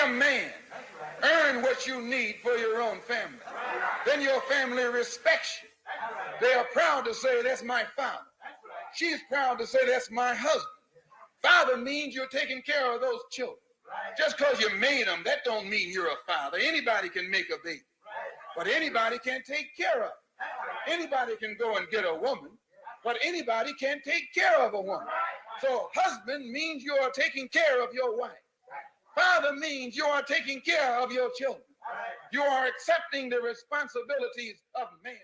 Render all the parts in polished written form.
a man. Earn what you need for your own family. Then your family respects you. They are proud to say, that's my father. She's proud to say, that's my husband. Father means you're taking care of those children. Just because you made them, that don't mean you're a father. Anybody can make a baby, but anybody can't take care of it. Anybody can go and get a woman, but anybody can't take care of a woman. So husband means you are taking care of your wife. Father means you are taking care of your children. You are accepting the responsibilities of manhood.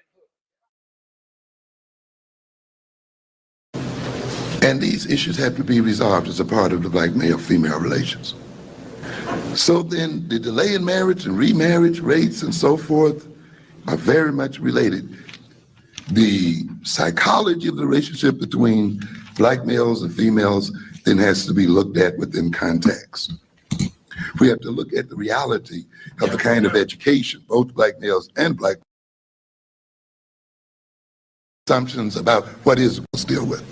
And these issues have to be resolved as a part of the black male-female relations. So then the delay in marriage and remarriage rates and so forth are very much related. The psychology of the relationship between black males and females then has to be looked at within context. We have to look at the reality of the kind of education, both black males and black assumptions about what is to deal with.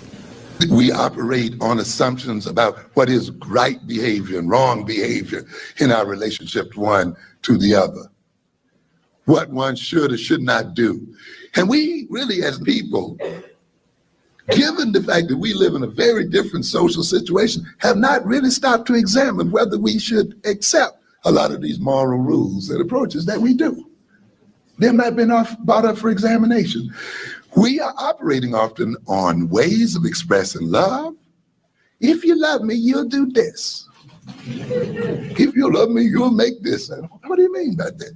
We operate on assumptions about what is right behavior and wrong behavior in our relationship one to the other, what one should or should not do. And we really, as people, given the fact that we live in a very different social situation, have not really stopped to examine whether we should accept a lot of these moral rules and approaches that we do. They've not been brought up for examination. We are operating often on ways of expressing love. If you love me, you'll do this. If you love me, you'll make this. What do you mean by that?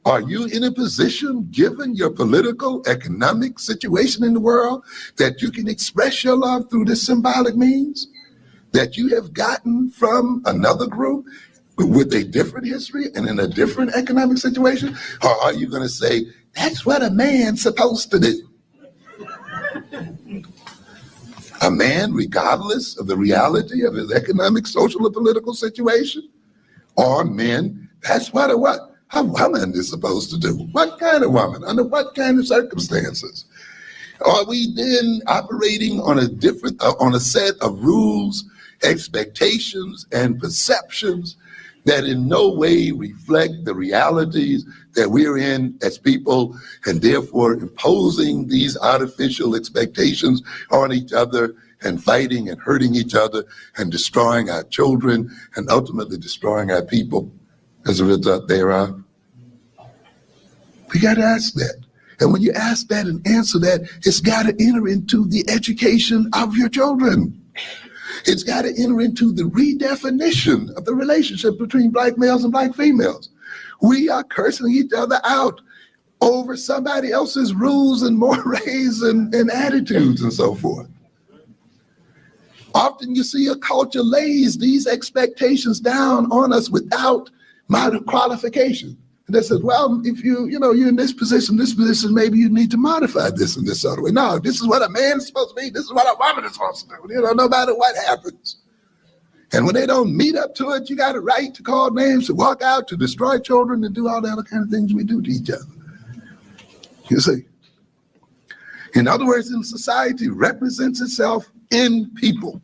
Are you in a position, given your political, economic situation in the world, that you can express your love through this symbolic means that you have gotten from another group with a different history and in a different economic situation? Or are you going to say, that's what a man's supposed to do? A man, regardless of the reality of his economic, social, or political situation, or men, that's what a woman is supposed to do. What kind of woman? Under what kind of circumstances? Are we then operating on a set of rules, expectations, and perceptions that in no way reflect the realities that we're in as people, and therefore imposing these artificial expectations on each other and fighting and hurting each other and destroying our children and ultimately destroying our people as a result thereof? We got to ask that. And when you ask that and answer that, it's got to enter into the education of your children. It's got to enter into the redefinition of the relationship between black males and black females. We are cursing each other out over somebody else's rules and mores and attitudes and so forth. Often you see a culture lays these expectations down on us without qualification. And they said, well, if you're in this position, maybe you need to modify this in this sort of way. No, this is what a man is supposed to be. This is what a woman is supposed to do, no matter what happens. And when they don't meet up to it, you got a right to call names, to walk out, to destroy children, and do all the other kind of things we do to each other. You see? In other words, in society represents itself in people.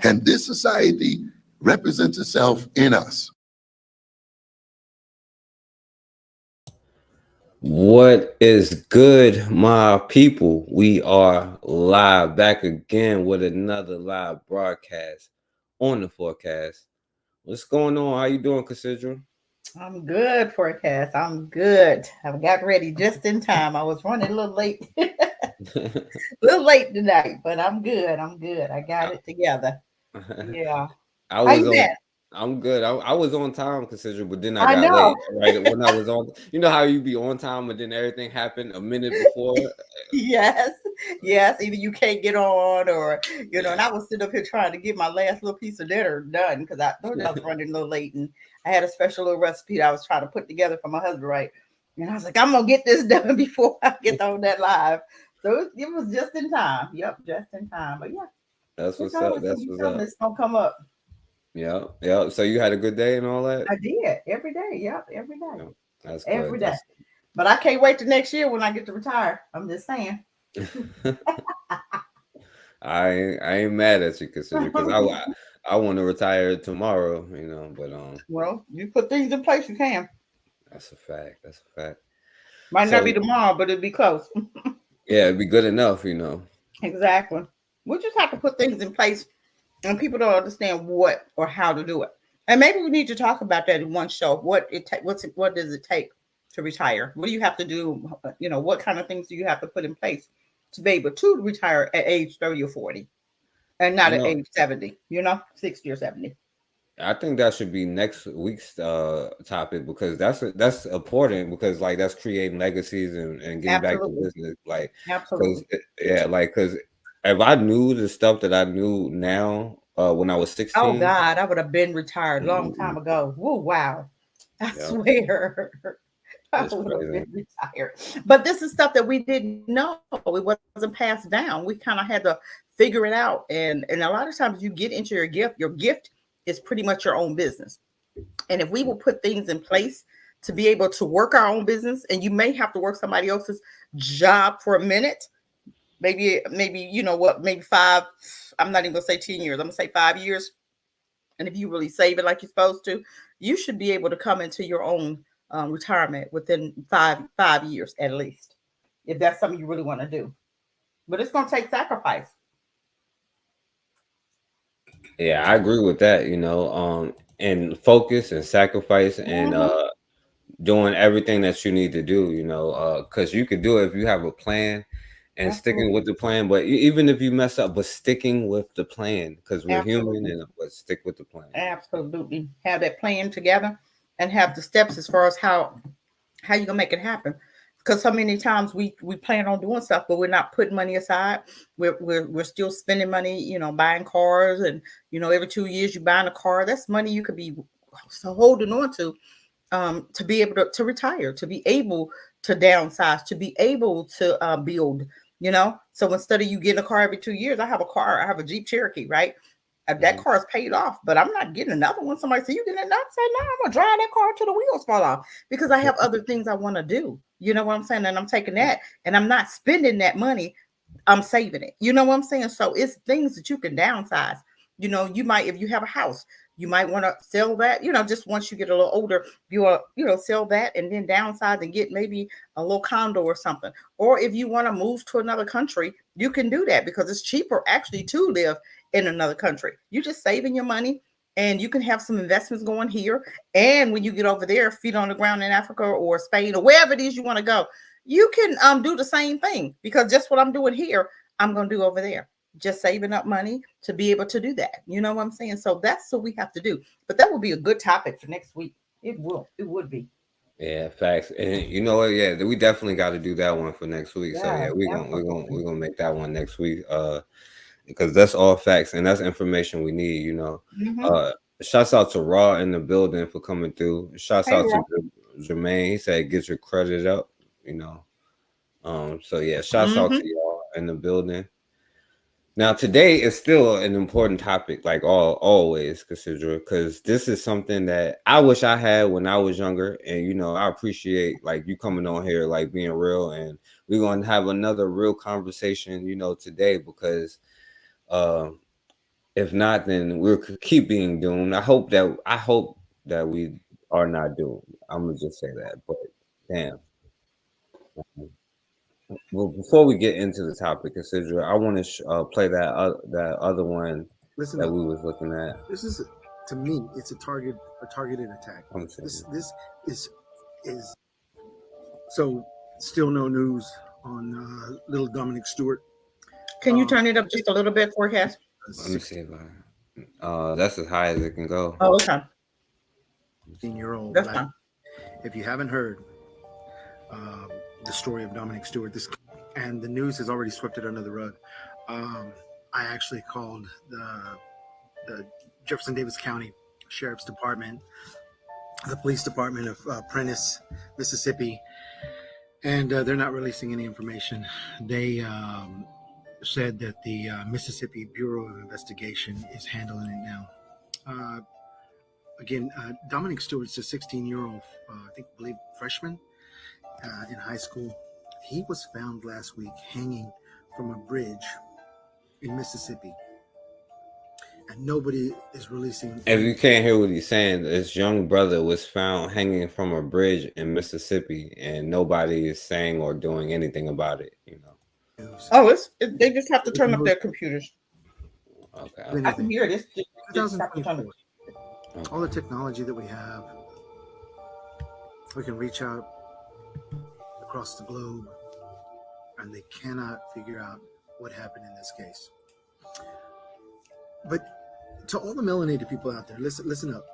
And this society represents itself in us. What is good, my people? We are live back again with another live broadcast on the forecast. What's going on? How you doing, Cassidra? I'm good, forecast. I'm good. I've got ready just in time. I was running a little late. A little late tonight, but I'm good. I got it together. Yeah. I'm good. I was on time, Cassandra, but then I got late. Right when I was on, you know how you be on time, and then everything happened a minute before. Yes. Either you can't get on, or and I was sitting up here trying to get my last little piece of dinner done because I thought I was running a little late, and I had a special little recipe that I was trying to put together for my husband, right? And I was like, I'm gonna get this done before I get on that live. So it was just in time. Yep, just in time. But yeah, that's what's up. That's what's up. It's gonna come up. Yeah. So you had a good day and all that? I did. Every day. Yep, every day. Yeah, that's every day. But I can't wait till next year when I get to retire. I'm just saying. I ain't mad at you, because I want to retire tomorrow, but Well, you put things in place, you can. that's a fact. That's a fact. Might not be So tomorrow, but it'd be close. yeah, it'd be good enough, Exactly. We just have to put things in place, and people don't understand what or how to do it. And maybe we need to talk about that in one show. What does it take to retire? What do you have to do? What kind of things do you have to put in place to be able to retire at age 30 or 40, and not You at know, age 70? 60 or 70. I think that should be next week's topic because that's important because like that's creating legacies and getting back to Absolutely, business like because absolutely. yeah like because if I knew the stuff that I knew now when I was Oh 16. God, I would have been retired long Mhm. time ago. Whoa, wow. I Yeah, swear. I it's would have crazy. been retired. But this is stuff that we didn't know. It wasn't passed down. We kind of had to figure it out. And a lot of times you get into your gift is pretty much your own business. And if we will put things in place to be able to work our own business, and you may have to work somebody else's job for a minute, maybe maybe five, I'm not even gonna say 10 years, I'm gonna say 5 years. And if you really save it like you're supposed to, you should be able to come into your own retirement within five years at least, if that's something you really want to do. But it's going to take sacrifice. Yeah, I agree with that, and focus and sacrifice and Hmm. doing everything that you need to do, because you could do it if you have a plan and sticking with Absolutely. the plan. But even if you mess up, but sticking with the plan, because we're human, Absolutely. and but stick with the plan. Absolutely. Have that plan together and have the steps as far as how you gonna make it happen. Because so many times we plan on doing stuff, but we're not putting money aside. We're still spending money, buying cars, and every 2 years you buying a car. That's money you could be so holding on to be able to retire, to be able to downsize, to be able to build. So instead of you getting a car every 2 years, I have a car. I have a Jeep Cherokee, right? That Hmm. car is paid off, but I'm not getting another one. Somebody say you getting another? Say no, I'm gonna drive that car till the wheels fall off because I have other things I want to do. You know what I'm saying? And I'm taking that, and I'm not spending that money. I'm saving it. You know what I'm saying? So it's things that you can downsize. You might, if you have a house, you might want to sell that. Just once you get a little older, you want sell that and then downsize and get maybe a little condo or something. Or if you want to move to another country, you can do that because it's cheaper actually to live in another country. You're just saving your money, and you can have some investments going here. And when you get over there, feet on the ground in Africa or Spain or wherever it is you want to go, you can do the same thing because just what I'm doing here, I'm going to do over there. Just saving up money to be able to do that. You know what I'm saying? So that's what we have to do. But that would be a good topic for next week. It will. It would be. Yeah, facts. And you know what? Yeah, we definitely got to do that one for next week. So yeah, Yeah, we're absolutely. gonna make that one next week. Because that's all facts and that's information we need. Hmm. Uh, shouts out to Raw in the building for coming through. Shouts Hey, out to Rob. Jermaine. He said get your credit up. You know. So yeah, shouts out to Hmm. y'all in the building. Now today is still an important topic, like always, consider because this is something that I wish I had when I was younger, and I appreciate like you coming on here, like being real, and we're gonna have another real conversation, today because uh, if not, then we'll keep being doomed. I hope that we are not doomed. I'm gonna just say that, but damn. Well, before we get into the topic, consider I want to play that other one Listen that up. we was looking at. This is, to me, it's a targeted attack. I'm saying, This is so. Still no news on little Dominic Stewart. Can you Uh, turn it up just a little bit, forecast? let me see if that's as high as it can go. Oh, okay. 16-year-old That's black. fine. If you haven't heard um, the story of Dominic Stewart, this and the news has already swept it under the rug. Um, I actually called the Jefferson Davis County Sheriff's Department, the police department of Prentiss, Mississippi, and they're not releasing any information. They said that the Mississippi Bureau of Investigation is handling it now. Uh, again, Dominic Stewart's a 16-year-old, I believe, freshman in high school. He was found last week hanging from a bridge in Mississippi. and nobody is releasing. If you can't hear what he's saying, this young brother was found hanging from a bridge in Mississippi, and nobody is saying or doing anything about it. news. Oh, they just have to turn up their computers. Okay. I can Anything. hear this. They just have to turn 2024. it. All the technology that we have, we can reach out across the globe, and they cannot figure out what happened in this case. But to all the melanated people out there, listen up.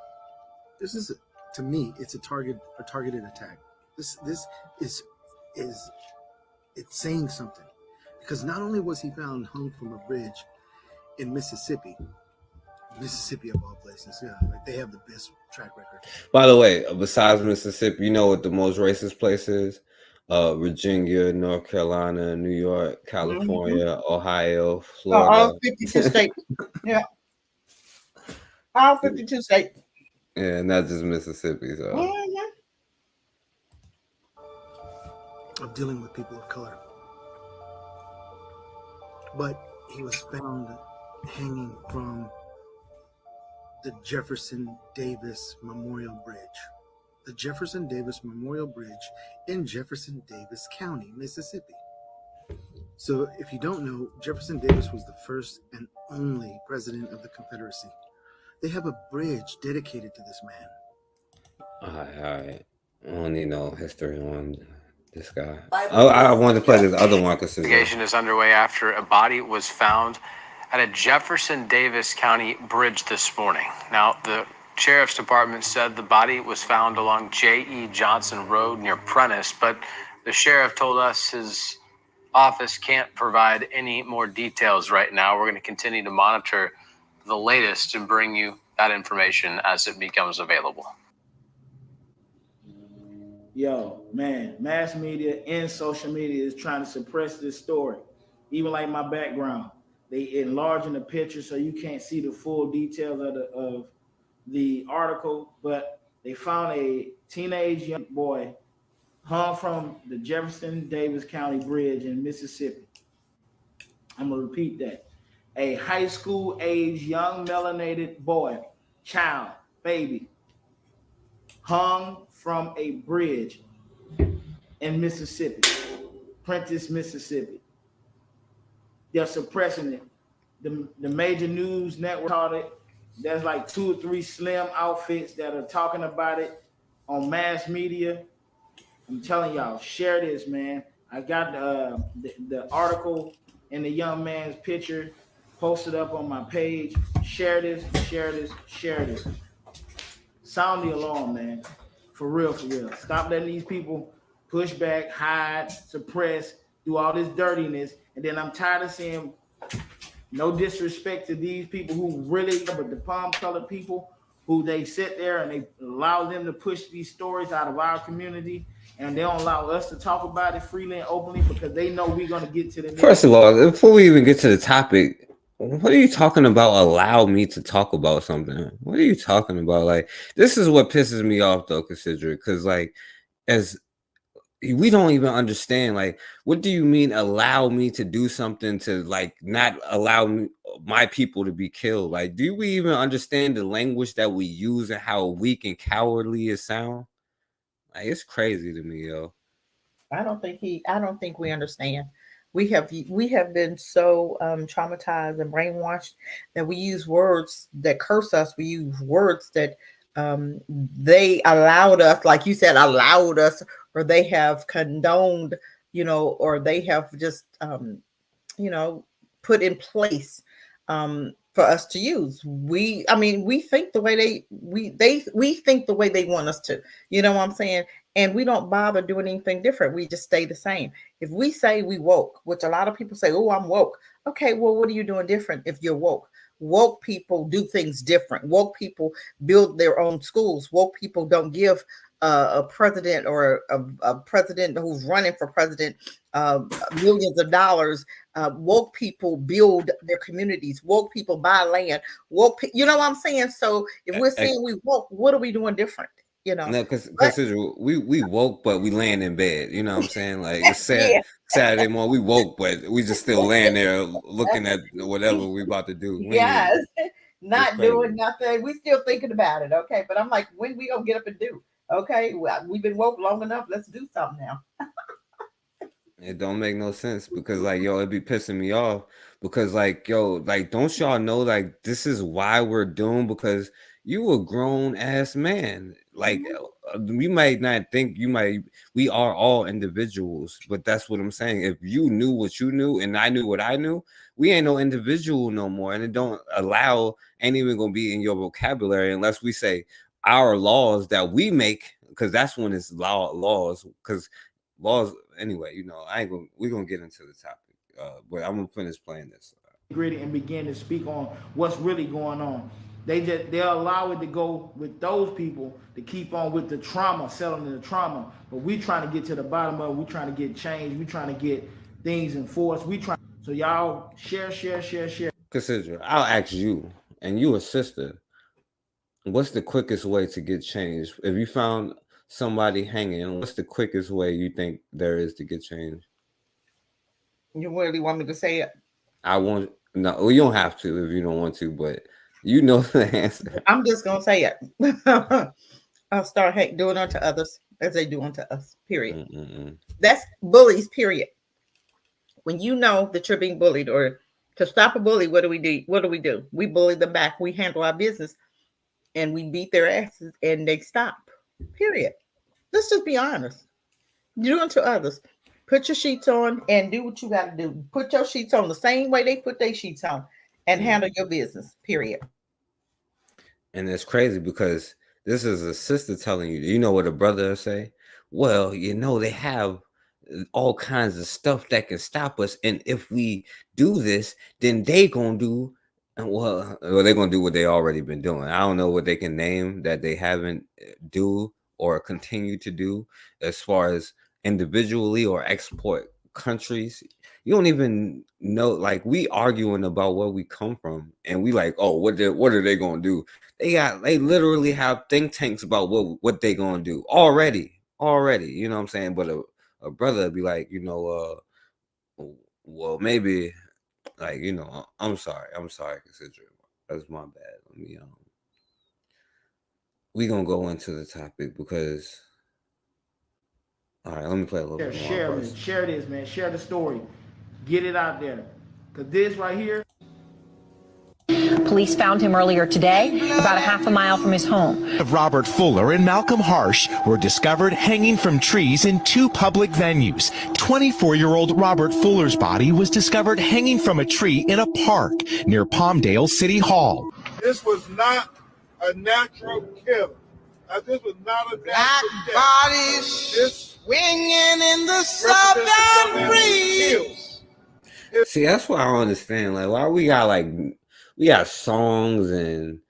This is, to me, it's a targeted attack. This is it's saying something, because not only was he found hung from a bridge in Mississippi of all places, yeah, like they have the best track record. By the way, besides Mississippi, you know what the most racist place is? Virginia, North Carolina, New York, California, Ohio, Florida. All 52 states. Yeah. All 52 states. Yeah, not just Mississippi. So Of dealing with people of color. But he was found hanging from the Jefferson Davis Memorial Bridge. The Jefferson Davis Memorial Bridge in Jefferson Davis County, Mississippi. So if you don't know, Jefferson Davis was the first and only president of the Confederacy. They have a bridge dedicated to this man. all right. I don't need no history on this guy. I wanted to play this other one because investigation is underway after a body was found at a Jefferson Davis County bridge this morning. Now, the Sheriff's Department said the body was found along J.E. Johnson Road near Prentice, but the sheriff told us his office can't provide any more details right now. We're going to continue to monitor the latest and bring you that information as it becomes available. Yo, man, mass media and social media is trying to suppress this story. Even like my background, they enlarging the picture so you can't see the full details of the article, but they found a teenage young boy hung from the Jefferson Davis County Bridge in Mississippi. I'm gonna repeat that. A high school age young melanated boy, child, baby, hung from a bridge in Mississippi, Prentice, Mississippi. They're suppressing it. The major news network called it. There's like 2 or 3 slim outfits that are talking about it on mass media. I'm telling y'all, share this, man. I got the article and the young man's picture posted up on my page. Share this, share this, share this. Sound the alarm, man. For real, for real. Stop letting these people push back, hide, suppress, do all this dirtiness. And then I'm tired of seeing, no disrespect to these people who really, but the palm-colored people who they sit there and they allow them to push these stories out of our community, and they don't allow us to talk about it freely and openly because they know we're going to get to the next. First of all, before we even get to the topic, what are you talking about? Allow me to talk about something. What are you talking about? Like, this is what pisses me off, though, consider it, because like, as we don't even understand, like, what do you mean allow me to do something to like not allow me, my people to be killed? Like, do we even understand the language that we use and how weak and cowardly it sounds? Like, it's crazy to me, yo. I don't think we understand. We have been so traumatized and brainwashed that we use words that curse us. We use words that they allowed us, like you said, allowed us, or they have condoned, or they have just put in place for us to use. We think the way we think the way they want us to. You know what I'm saying? And we don't bother doing anything different. We just stay the same. If we say we woke, which a lot of people say, oh, I'm woke. Okay, well, what are you doing different if you're woke? Woke people do things different. Woke people build their own schools. Woke people don't give a president or a president who's running for president millions of dollars. Woke people build their communities. Woke people buy land. You know what I'm saying? So if we're saying we woke, what are we doing different? No, because we woke, but we laying in bed. You know what I'm saying? Like, it's Saturday morning, we woke, but we just still laying there looking at whatever we about to do. Yes. not doing nothing. We still thinking about it. Okay. But I'm like, when we gonna get up and do? Okay. Well, we've been woke long enough. Let's do something now. It don't make no sense because like yo, it be pissing me off because like yo, like don't y'all know like this is why we're doomed because you a grown ass man. Like we might not think we are all individuals, but that's what I'm saying. If you knew what you knew and I knew what I knew, we ain't no individual no more, and it don't allow ain't even gonna be in your vocabulary unless we say our laws that we make because that's when it's laws because laws anyway, I ain't gonna we're gonna get into the topic. But I'm gonna finish playing this. Gritty and begin to speak on what's really going on. They'll allow it to go with those people to keep on with the trauma, selling the trauma. But we trying to get to the bottom of it. We trying to get change. We trying to get things enforced. So y'all share. Cassidra, I'll ask you, and you a sister. What's the quickest way to get change? If you found somebody hanging, what's the quickest way you think there is to get change? You really want me to say it? I won't. No, you don't have to if you don't want to, but you know the answer. I'm just gonna say it. I'll start doing unto others as they do unto us. Period. That's bullies. Period. When you know that you're being bullied, or to stop a bully, what do we do? We bully them back. We handle our business, and we beat their asses, and they stop. Period. Let's just be honest. Do unto others. Put your sheets on and do what you got to do. Put your sheets on the same way they put their sheets on, and handle your business. Period. And it's crazy because this is a sister telling you. You know what a brother say? Well, they have all kinds of stuff that can stop us, and if we do this, then they gonna do. Well, they're gonna do what they already been doing. I don't know what they can name that they haven't do or continue to do as far as individually or export countries. You don't even know. Like we arguing about where we come from, and we like, oh, what are they gonna do? They literally have think tanks about what they gonna do already. You know what I'm saying? But a brother would be like, well, maybe, like, I'm sorry, consider that's my bad. Let me we gonna go into the topic because all right, let me play a little bit more. Share this, man. Share the story. Get it out there. Cause this right here. Police found him earlier today, about a half a mile from his home. Robert Fuller and Malcolm Harsh were discovered hanging from trees in two public venues. 24-year-old Robert Fuller's body was discovered hanging from a tree in a park near Palmdale City Hall. This was not a natural kill. This was not a natural death. Bodies swinging in the southern breeze. See, that's what I don't understand. Like, why we got songs and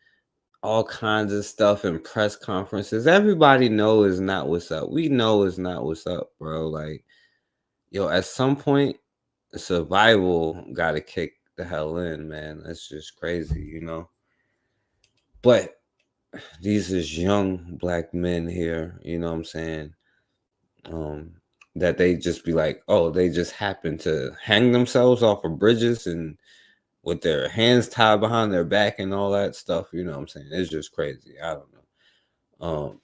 all kinds of stuff and press conferences. Everybody know is not what's up. We know it's not what's up, bro. Like, yo, at some point, survival got to kick the hell in, man. That's just crazy, But these is young black men here, you know what I'm saying? That they just be like, oh, they just happen to hang themselves off of bridges and with their hands tied behind their back and all that stuff, you know what I'm saying? It's just crazy. I don't know.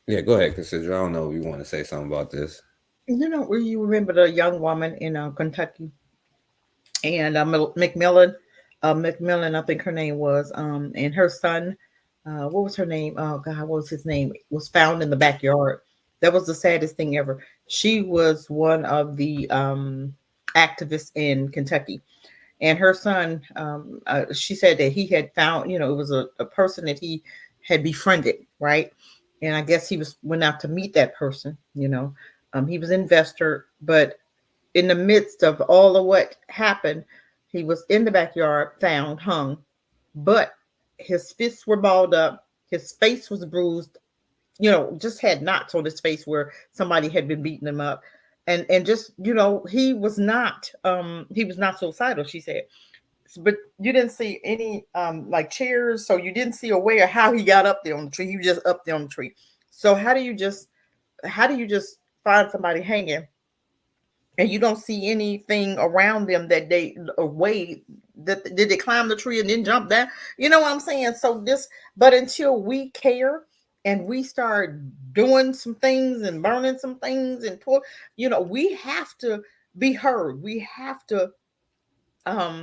Yeah, go ahead, Cassandra. I don't know if you want to say something about this. You remember the young woman in Kentucky and McMillan, I think her name was, and her son, what was her name? Oh God, what was his name? Was found in the backyard. That was the saddest thing ever. She was one of the activists in Kentucky. And her son, she said that he had found, it was a person that he had befriended, right? And I guess he went out to meet that person, he was an investor, but in the midst of all of what happened, he was in the backyard, found hung, but his fists were balled up, his face was bruised, just had knots on his face where somebody had been beating him up. And just, he was not suicidal, she said. But you didn't see any like chairs, so you didn't see a way of how he got up there on the tree. He was just up there on the tree. So how do you just find somebody hanging and you don't see anything around them that they away that did they climb the tree and then jump down. You know what I'm saying? So this, but until we care and we start doing some things and burning some things and pull, we have to be heard. We have to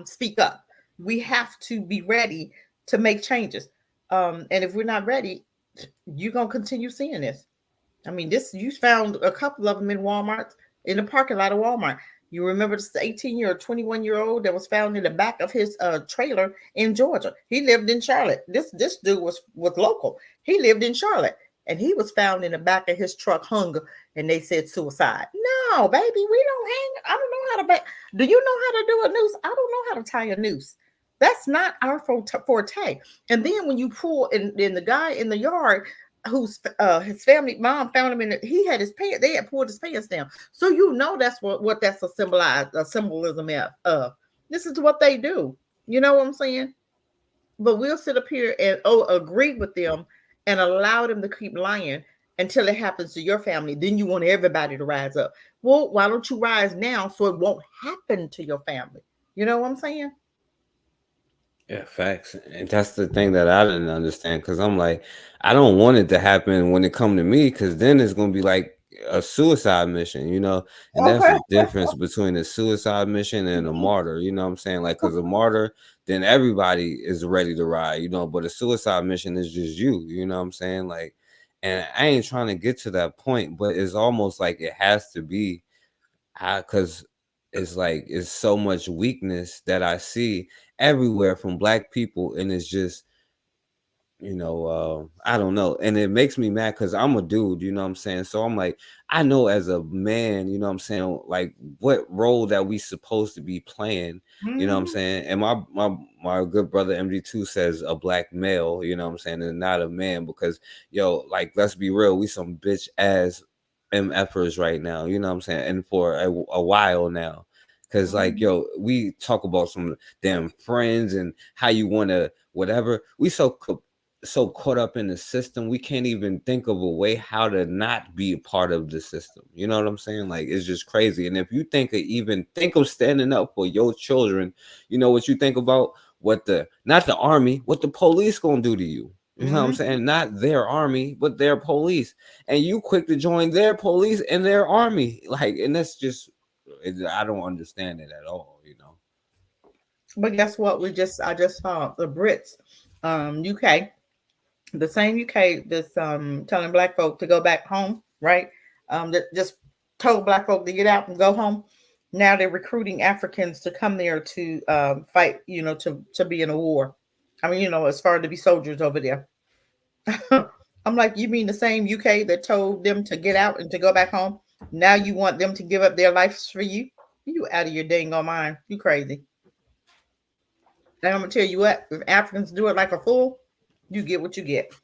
speak up. We have to be ready to make changes. And if we're not ready, you're gonna continue seeing this. I mean, this you found a couple of them in Walmart, in the parking lot of Walmart. You remember this 18-year or 21-year-old that was found in the back of his trailer in Georgia. He lived in Charlotte. This dude was local. He lived in Charlotte, and he was found in the back of his truck hung, and they said suicide. No, baby, we don't hang. I don't know how to do you know how to do a noose? I don't know how to tie a noose. That's not our forte. And then when you pull in the guy in the yard whose his family mom found him he had his pants, they had pulled his pants down. So that's what that's a symbolism of. This is what they do. You know what I'm saying? But we'll sit up here and agree with them and allow them to keep lying until it happens to your family. Then you want everybody to rise up. Well, why don't you rise now so it won't happen to your family? You know what I'm saying? Yeah, facts. And that's the thing that I didn't understand, because I'm like, I don't want it to happen when it come to me, because then it's gonna be like a suicide mission, and that's Okay. the difference between a suicide mission and a martyr. You know what I'm saying? Like, because a martyr, then everybody is ready to ride, but a suicide mission is just you. You know what I'm saying? Like, and I ain't trying to get to that point, but it's almost like it has to be, because it's like it's so much weakness that I see everywhere from Black people, and it's just I don't know, and it makes me mad because I'm a dude, you know what I'm saying? So I'm like, I know as a man, you know what I'm saying, like what role that we supposed to be playing, you know what I'm saying? And my good brother MD2 says a Black male, you know what I'm saying, and not a man, because like, let's be real, we some bitch ass MFers right now, you know what I'm saying? And for a while now. Cause like, we talk about some damn friends and how you want to whatever. We so caught up in the system, we can't even think of a way how to not be a part of the system. You know what I'm saying? Like, it's just crazy. And if you even think of standing up for your children, you know what you think about? Not the army, what the police gonna do to you. You know what I'm saying? Not their army, but their police. And you quick to join their police and their army. Like, and that's just, I don't understand it at all, But guess what? I just saw the Brits, UK, the same UK that's telling Black folk to go back home, right? That just told Black folk to get out and go home. Now they're recruiting Africans to come there to fight, to be in a war. I mean, as far to be soldiers over there. I'm like, you mean the same UK that told them to get out and to go back home? Now you want them to give up their lives for you? You out of your dang on mind. You crazy. And I'm gonna tell you what, if Africans do it like a fool, you get what you get.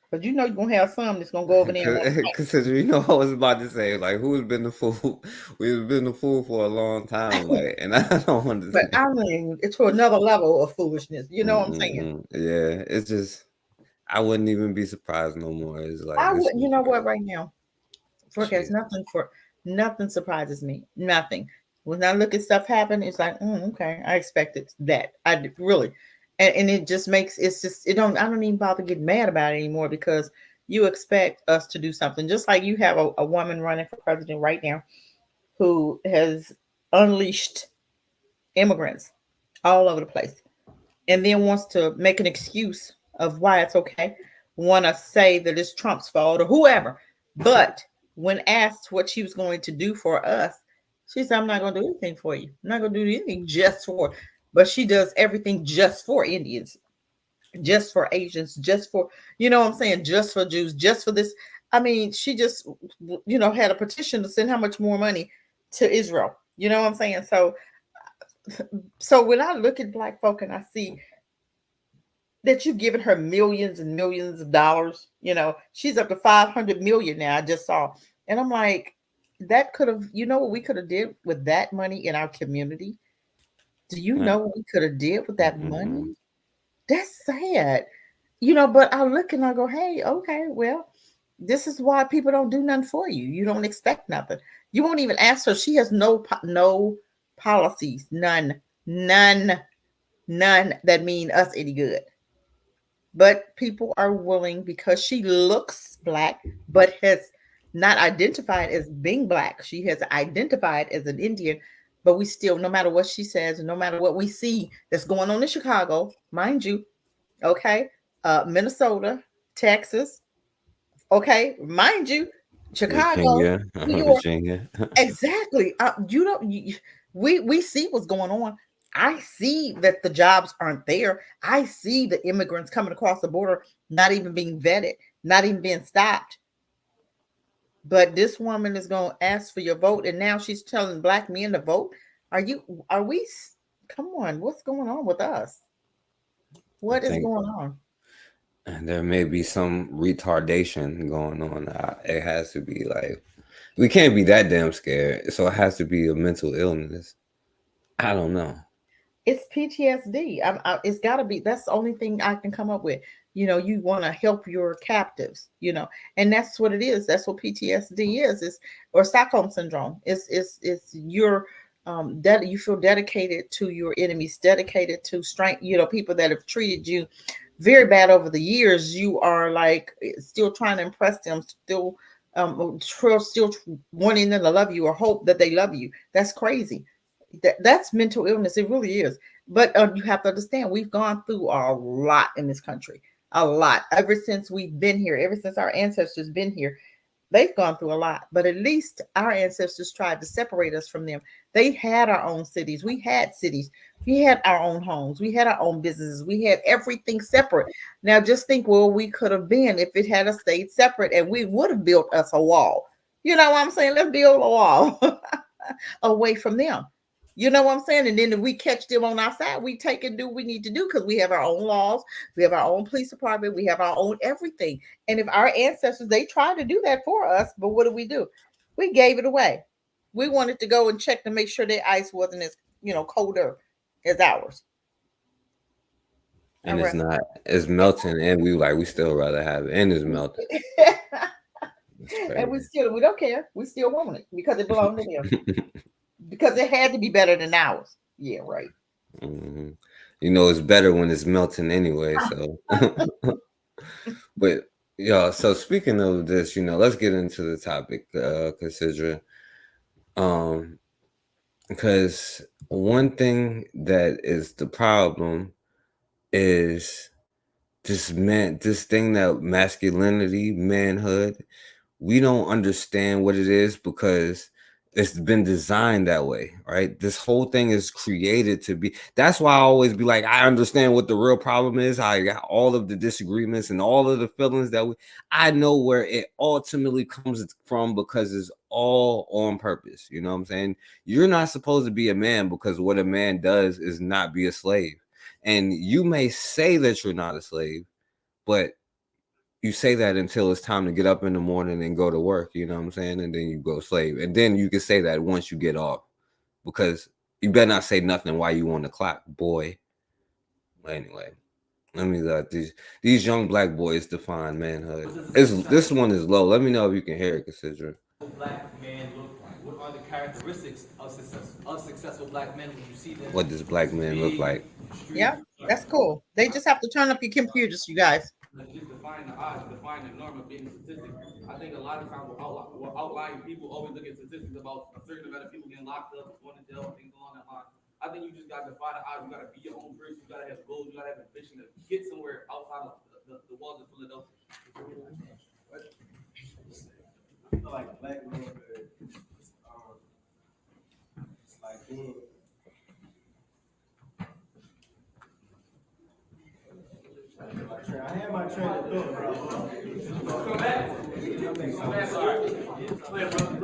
But you're gonna have some that's gonna go over there and want to fight. Because I was about to say, like, who's been the fool? We've been the fool for a long time, like, and I don't But understand. I mean, it's to another level of foolishness. You know what I'm saying? Yeah, it's just, I wouldn't even be surprised no more. It's like, I it's would, you just know what, crazy. right now, forecast Shit. nothing surprises me. Nothing. When I look at stuff happen, it's like, okay, I expected that. Really, and it just makes I don't even bother getting mad about it anymore, because you expect us to do something. Just like you have a woman running for president right now who has unleashed immigrants all over the place, and then wants to make an excuse of why it's okay, want to say that it's Trump's fault or whoever. But when asked what she was going to do for us, she said, I'm not going to do anything for you. I'm not going to do anything just for, but she does everything just for Indians, just for Asians, just for, you know what I'm saying, just for Jews, just for this. I mean, she just, had a petition to send how much more money to Israel. You know what I'm saying? So when I look at Black folk and I see that you've given her millions and millions of dollars. She's up to 500 million now. I just saw. And I'm like, that could have, what we could have did with that money in our community? Do you know what we could have did with that money? That's sad. But I look and I go, hey, okay, well, This is why people don't do nothing for you. You don't expect nothing. You won't even ask her. She has no policies, none that mean us any good. But people are willing, because she looks black, but has not identified as being black. She has identified as an Indian, but we still, no matter what she says, no matter what we see that's going on in Chicago, mind you, okay, Minnesota, Texas, okay, mind you, Chicago, Virginia, New York, Virginia. exactly. You don't. We see what's going on. I see that the jobs aren't there. I see the immigrants coming across the border, not even being vetted, not even being stopped. But this woman is going to ask for your vote, and now she's telling black men to vote. Are we? Come on, what's going on with us? I What is think going on? there may be some retardation going on. It has to be like, we can't be that damn scared. So it has to be a mental illness. I don't know. It's PTSD. It's got to be. That's the only thing I can come up with. You want to help your captives. And that's what it is. That's what PTSD is. Or Stockholm syndrome. It's your that you feel dedicated to your enemies, dedicated to strength. People that have treated you very bad over the years. You are like still trying to impress them. Still wanting them to love you or hope that they love you. That's crazy. That's mental illness. It really is. But you have to understand, we've gone through a lot in this country, a lot. Ever since we've been here, ever since our ancestors been here, they've gone through a lot. But at least our ancestors tried to separate us from them. They had our own cities. We had cities. We had our own homes. We had our own businesses. We had everything separate. Now just think where we could have been if it had stayed separate, and we would have built us a wall. You know what I'm saying? Let's build a wall away from them. You know what I'm saying? And then if we catch them on our side, we take and do what we need to do, because we have our own laws, we have our own police department, we have our own everything. And if our ancestors, they tried to do that for us, but what do? We gave it away. We wanted to go and check to make sure their ice wasn't as colder as ours. And it's not. It's melting, and we still rather have it, and it's melting. And we don't care. We still want it because it belonged to them. Because it had to be better than ours. Yeah, right. Mm-hmm. It's better when it's melting anyway. So, but yeah. So speaking of this, let's get into the topic, Cassidra. Because one thing that is the problem is this thing that masculinity, manhood. We don't understand what it is because it's been designed that way, right? This whole thing is created to be. That's why I always be like, I understand what the real problem is. I got all of the disagreements and all of the feelings I know where it ultimately comes from, because it's all on purpose. You know what I'm saying? You're not supposed to be a man, because what a man does is not be a slave. And you may say that you're not a slave, but you say that until it's time to get up in the morning and go to work, you know what I'm saying? And then you go slave. And then you can say that once you get off, because you better not say nothing while you on the clock, boy. But anyway, let me let these young black boys define manhood. This one is low. Let me know if you can hear it, Cassidra. Black men look like? What are the characteristics of successful black men when you see them? What does black man look like? Yeah, that's cool. They just have to turn up your computers, you guys. Just define the odds, define the norm of being a statistic. I think a lot of times we're outlying people always look at statistics about a certain amount of people getting locked up, going to jail, things along that line. I think you just got to define the odds. You got to be your own person. You got to have goals. You got to have ambition to get somewhere outside of the walls of Philadelphia. I feel like black manhood, it's like being. I had my train of thought, bro.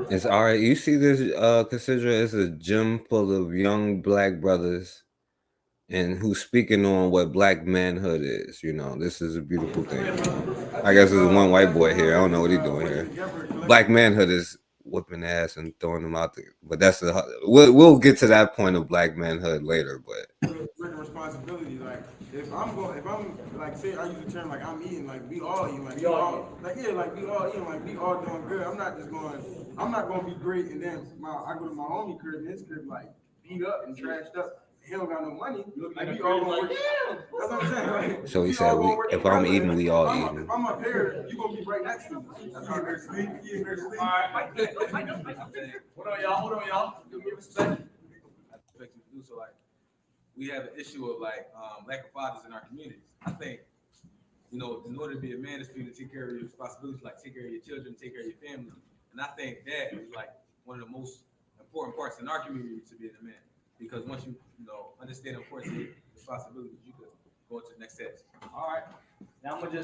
It's all right. You see this, Cassidra? It's a gym full of young black brothers, and who's speaking on what black manhood is. This is a beautiful thing. I guess there's one white boy here. I don't know what he's doing here. Black manhood is whooping ass and throwing them out there. But we'll get to that point of black manhood later. But with the responsibility, like if I'm like, say I use the term like I'm eating, like we all eating, like we all like yeah, like we all eating, like we all doing good. I'm not gonna be great and then I go to my homie crib and his crib like beat up and trashed up. He don't got no money. Like we all gonna work. That's what I'm saying. Like, So he said, if I'm eating, we all eating. If I'm up here, you gonna be right next to me. That's how they're sleep. All right. Hold on, y'all. Give me respect. I expect you to do so. Like, we have an issue of like lack of fathers in our communities. I think, in order to be a man, it's for you to take care of your responsibilities, like take care of your children, take care of your family. And I think that is like one of the most important parts in our community to being a man. Because once you understand the importance of your responsibilities, you can go into the next steps. All right. Now I'm gonna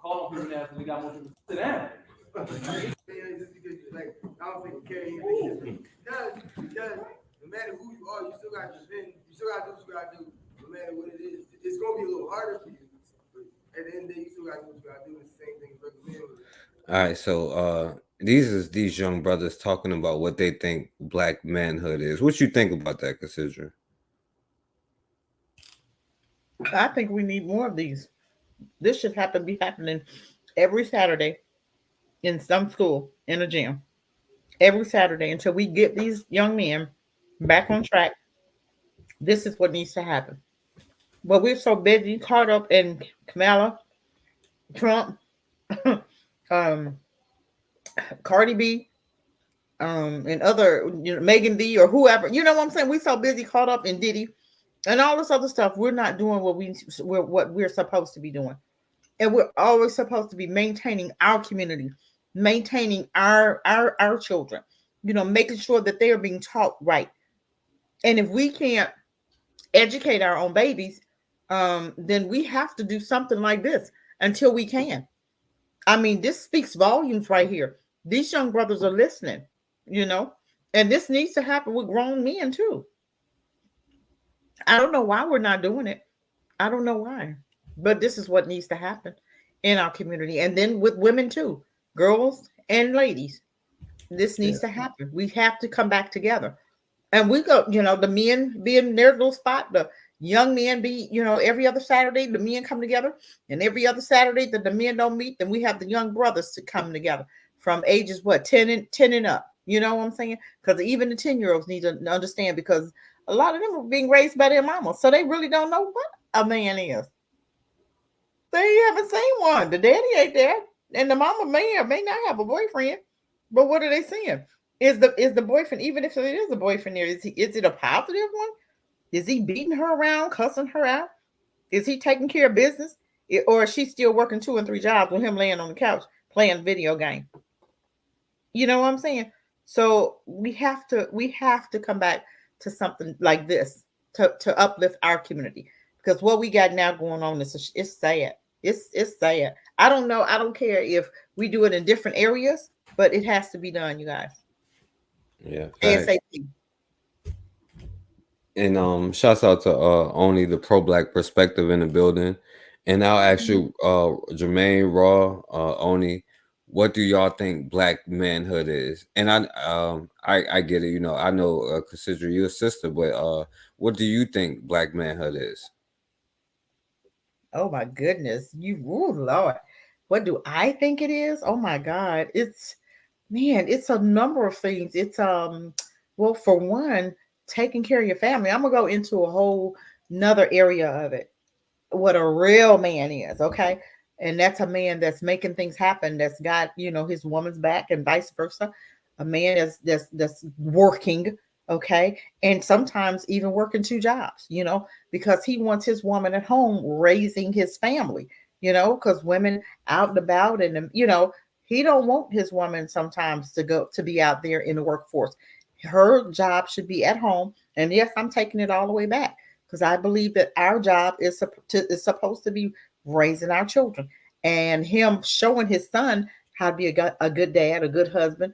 call on people now because we got more people. Sit down. Just because like I don't think carry because no matter who you are, you still got to defend. You still got to do what you got to do. No matter what it is, it's gonna be a little harder for you. But at the end of the day, you still got to do what you got to do. It's the same thing as regular men. All right, so these young brothers talking about what they think black manhood is. What you think about that, Cassidra? I think we need more of these. This should be happening every Saturday in some school, in a gym. Every Saturday until we get these young men back on track. This is what needs to happen. But we're so busy, caught up in Kamala, Trump, Cardi B, and other, Megan D or whoever. You know what I'm saying? We're so busy, caught up in Diddy and all this other stuff. We're not doing what we're supposed to be doing, and we're always supposed to be maintaining our community, maintaining our children. Making sure that they are being taught right. And if we can't educate our own babies, then we have to do something like this until we can. I mean, this speaks volumes right here. These young brothers are listening, and this needs to happen with grown men too. I don't know why we're not doing it. I don't know why, but this is what needs to happen in our community. And then with women too, girls and ladies, this needs to happen. We have to come back together. And we go, the men be in their little spot, the young men be, every other Saturday, the men come together. And every other Saturday that the men don't meet, then we have the young brothers to come together from ages, 10 and up. You know what I'm saying? Because even the 10-year-olds need to understand, because a lot of them are being raised by their mama. So they really don't know what a man is. They haven't seen one. The daddy ain't there. And the mama may or may not have a boyfriend. But what are they seeing? Is the boyfriend, even if it is a boyfriend there, is it a positive one? Is he beating her around, cussing her out? Is he taking care of business? Or is she still working 2 and 3 jobs with him laying on the couch playing video game? You know what I'm saying? So we have to come back to something like this to uplift our community, because what we got now going on is it's sad. It's sad. I don't know. I don't care if we do it in different areas, but it has to be done, you guys. Yeah. ASAP. And shouts out to only the pro-black perspective in the building. And I'll ask you, Jermaine, Raw, Oni, what do y'all think black manhood is? And I get it, I know consider you a sister, but what do you think black manhood is? Oh my goodness, Lord, what do I think it is? Oh my God, it's a number of things. It's well, for one, taking care of your family. I'm gonna go into a whole another area of it. What a real man is, okay? And that's a man that's making things happen, that's got, his woman's back, and vice versa. A man that's working, okay? And sometimes even working 2 jobs, because he wants his woman at home raising his family, because women out and about, and he don't want his woman sometimes to be out there in the workforce. Her job should be at home. And yes, I'm taking it all the way back, because I believe that our job is supposed to be raising our children, and him showing his son how to be a good dad, a good husband,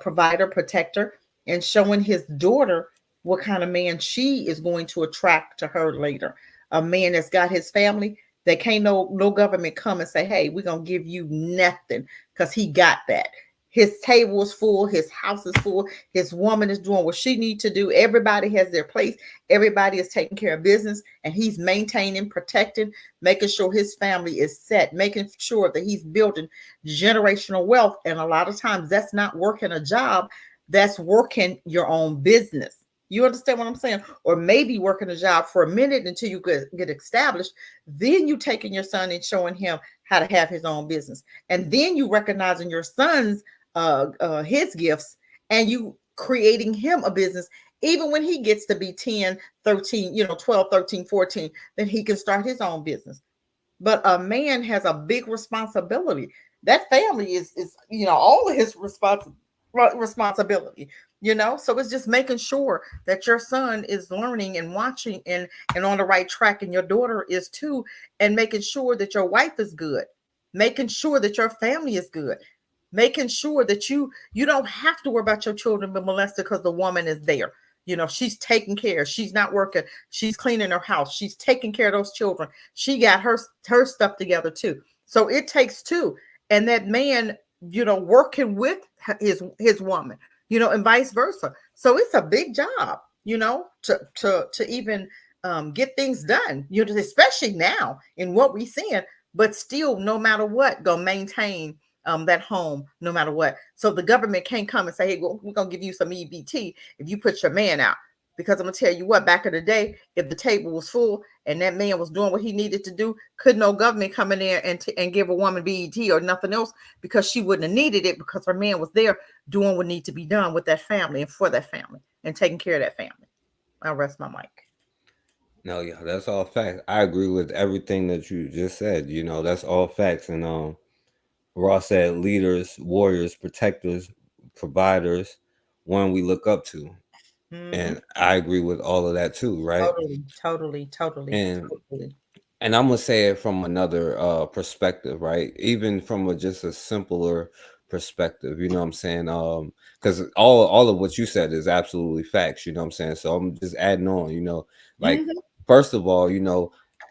provider, protector, and showing his daughter what kind of man she is going to attract to her later. A man that's got his family, that can't no government come and say, hey, we're going to give you nothing, because he got that. His table is full, his house is full, his woman is doing what she needs to do. Everybody has their place, everybody is taking care of business, and he's maintaining, protecting, making sure his family is set, making sure that he's building generational wealth. And a lot of times that's not working a job, that's working your own business. You understand what I'm saying? Or maybe working a job for a minute until you get established. Then you taking your son and showing him how to have his own business. And then you recognizing your son's his gifts, and you creating him a business. Even when he gets to be 10, 13, 12, 13, 14, then he can start his own business. But a man has a big responsibility. That family is all of his responsibility. So it's just making sure that your son is learning and watching and on the right track, and your daughter is too, and making sure that your wife is good, making sure that your family is good, making sure that you don't have to worry about your children being molested because the woman is there. She's taking care, she's not working, she's cleaning her house, she's taking care of those children, she got her stuff together too. So it takes two. And that man working with his woman, and vice versa. So it's a big job, to even get things done, especially now in what we seeing. But still, no matter what, gonna maintain that home no matter what. So the government can't come and say, hey, well, we're gonna give you some EBT if you put your man out. Because I'm gonna tell you what, back in the day, if the table was full and that man was doing what he needed to do, could no government come in there and give a woman BET or nothing else, because she wouldn't have needed it, because her man was there doing what needed to be done with that family and for that family and taking care of that family. I'll rest my mic. No, yeah, that's all facts. I agree with everything that you just said. That's all facts. And Ross said leaders, warriors, protectors, providers, one we look up to. And I agree with all of that too, right? Totally. And I'm gonna say it from another perspective, right? Even from just a simpler perspective, you know what I'm saying? Because all of what you said is absolutely facts, you know what I'm saying? So I'm just adding on, like first of all,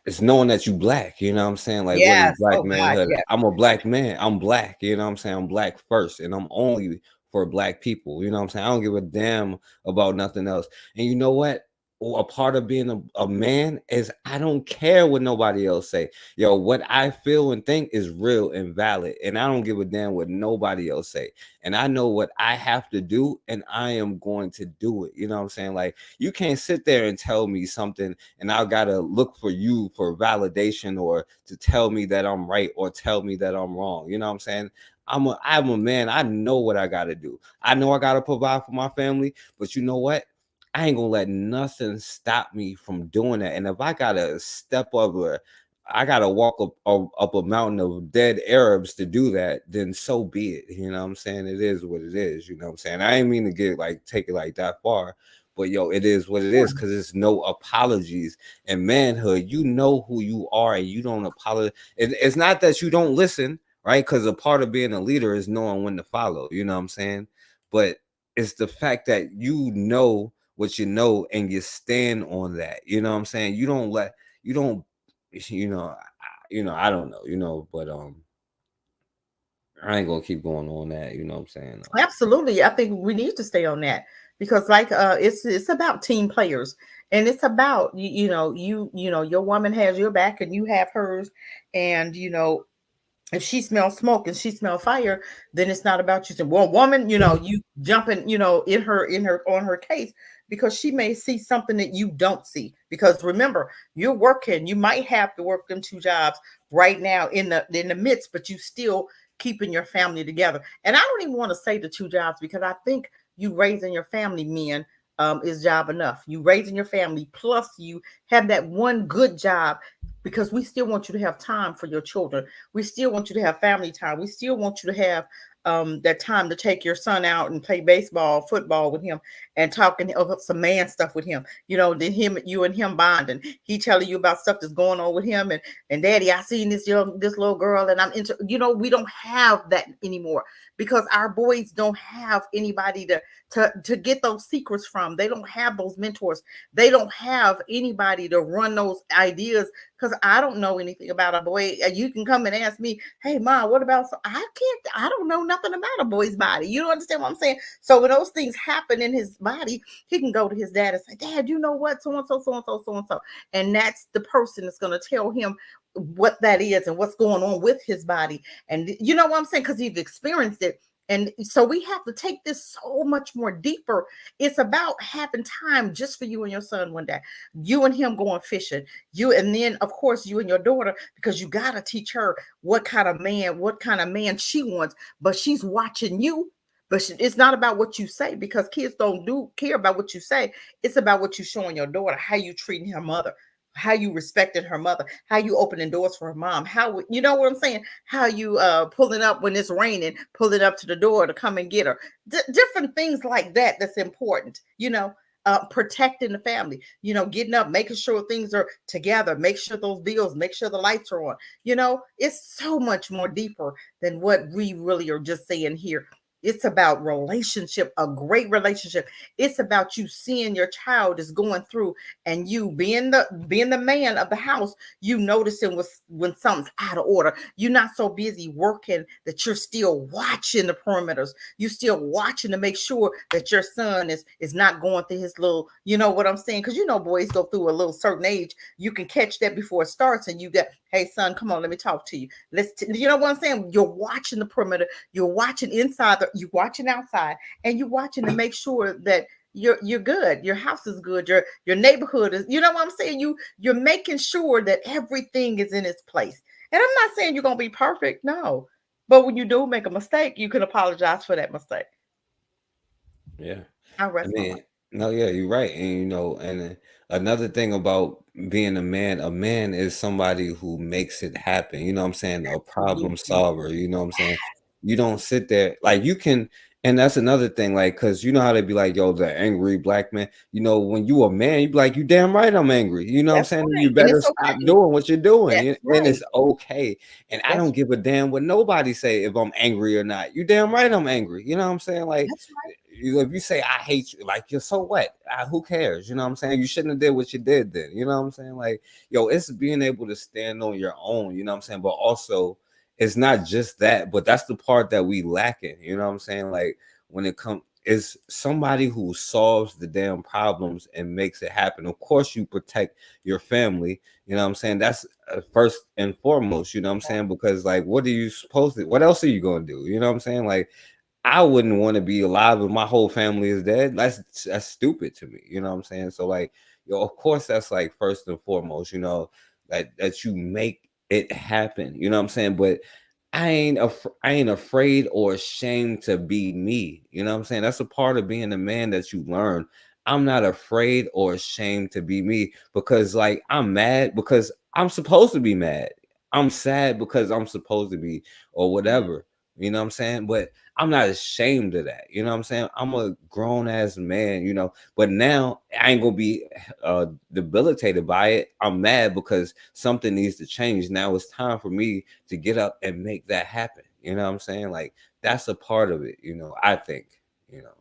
it's knowing that you black, you know what I'm saying? Like, what is Yes. black Oh God, manhood? yes. I'm a black man, I'm black, you know what I'm saying? I'm black first, and I'm only for black people, you know what I'm saying? I don't give a damn about nothing else. And you know what? A part of being a man is I don't care what nobody else say. Yo, what I feel and think is real and valid, and I don't give a damn what nobody else say. And I know what I have to do, and I am going to do it. You know what I'm saying? Like, you can't sit there and tell me something and I gotta look for you for validation or to tell me that I'm right or tell me that I'm wrong. You know what I'm saying? I'm a man. I know what I gotta do. I know I gotta provide for my family, but you know what? I ain't gonna let nothing stop me from doing that. And if I gotta step over, I gotta walk up a mountain of dead Arabs to do that, then so be it. You know what I'm saying? It is what it is. You know what I'm saying? I ain't mean to take it like that far, but yo, it is what it is, because it's no apologies. And manhood, you know who you are, and you don't apologize. It's not that you don't listen, right? Because a part of being a leader is knowing when to follow. You know what I'm saying? But it's the fact that you know what you know and you stand on that. You know what I'm saying? I don't know, but I ain't gonna keep going on that, you know what I'm saying? Absolutely. I think we need to stay on that, because like it's about team players, and it's about your woman has your back and you have hers, and if she smells smoke and she smells fire, then it's not about you saying, well, woman, you jumping, in her on her case, because she may see something that you don't see. Because remember, you're working, you might have to work them two jobs right now in the midst, but you still keeping your family together. And I don't even want to say the two jobs, because I think you raising your family, men, is job enough. You raising your family, plus you have that one good job, because we still want you to have time for your children. We still want you to have family time. We still want you to have that time to take your son out and play baseball, football with him, and talking of some man stuff with him. Then you and him bonding. He telling you about stuff that's going on with him, and daddy, I seen this little girl, and I'm into. We don't have that anymore, because our boys don't have anybody to get those secrets from. They don't have those mentors. They don't have anybody to run those ideas because I don't know anything about a boy. You can come and ask me, hey, Mom, what about, I don't know nothing about a boy's body. You don't understand what I'm saying? So when those things happen in his body, he can go to his dad and say, Dad, you know what? So and so, so and so, so and so. And that's the person that's going to tell him what that is and what's going on with his body. And you know what I'm saying? Because he's experienced it. And so we have to take this so much more deeper. It's about having time just for you and your son one day, you and him going fishing, you, and then of course you and your daughter, because you got to teach her what kind of man she wants, but she's watching you. But it's not about what you say, because kids don't care about what you say. It's about what you showing your daughter, how you treating her mother, how you respected her mother, how you opening doors for her mom, how, you know what I'm saying, how you pulling up when it's raining, pulling up to the door to come and get her. Different things like that, that's important, you know. Protecting the family, you know, getting up, making sure things are together, make sure those bills, make sure the lights are on. You know, it's so much more deeper than what we really are just saying here. It's about relationship, a great relationship. It's about you seeing your child is going through, and you being the man of the house, you noticing when something's out of order. You're not so busy working that you're still watching the perimeters. You're still watching to make sure that your son is not going through his little, you know what I'm saying? Because you know boys go through a little certain age. You can catch that before it starts, and you get, hey son, come on, let me talk to you. You know what I'm saying? You're watching the perimeter. You're watching inside. You're watching outside, and you're watching to make sure that you're good. Your house is good. Your neighborhood is. You know what I'm saying? You're making sure that everything is in its place. And I'm not saying you're gonna be perfect, no. But when you do make a mistake, you can apologize for that mistake. Yeah. I I rest my mind. mean, no, yeah, you're right. And and another thing about being a man is somebody who makes it happen. You know what I'm saying? A problem Absolutely. solver. You know what I'm saying? You don't sit there like you can, and that's another thing, like, cause you know how they be like, yo, the angry black man. You know, when you a man, you be like, you damn right I'm angry. You know what I'm That's saying? You right. And better it's stop okay. doing what you're doing. That's And right. it's okay. And I That's don't give a damn what nobody say if I'm angry or not. You damn right I'm angry. You know what I'm saying? Like, that's right. if you say I hate you, like, you're so what? Who cares? You know what I'm saying? You shouldn't have did what you did then. You know what I'm saying? Like, yo, it's being able to stand on your own. You know what I'm saying? But also, it's not just that, but that's the part that we lacking. You know what I'm saying? Like, when it comes, is somebody who solves the damn problems and makes it happen. Of course, you protect your family. You know what I'm saying? That's first and foremost. You know what I'm saying? Because like, what are you supposed to? What else are you gonna do? You know what I'm saying? Like, I wouldn't want to be alive if my whole family is dead. That's stupid to me. You know what I'm saying? So like, yo, of course that's like first and foremost, that you make it happen. You know what I'm saying? But I ain't afraid or ashamed to be me. You know what I'm saying? That's a part of being a man that you learn. I'm not afraid or ashamed to be me, because like I'm mad because I'm supposed to be mad. I'm sad because I'm supposed to be, or whatever. You know what I'm saying? But I'm not ashamed of that. You know what I'm saying? I'm a grown ass man, but now I ain't gonna be debilitated by it. I'm mad because something needs to change. Now it's time for me to get up and make that happen. You know what I'm saying? Like, that's a part of it, I think, you know.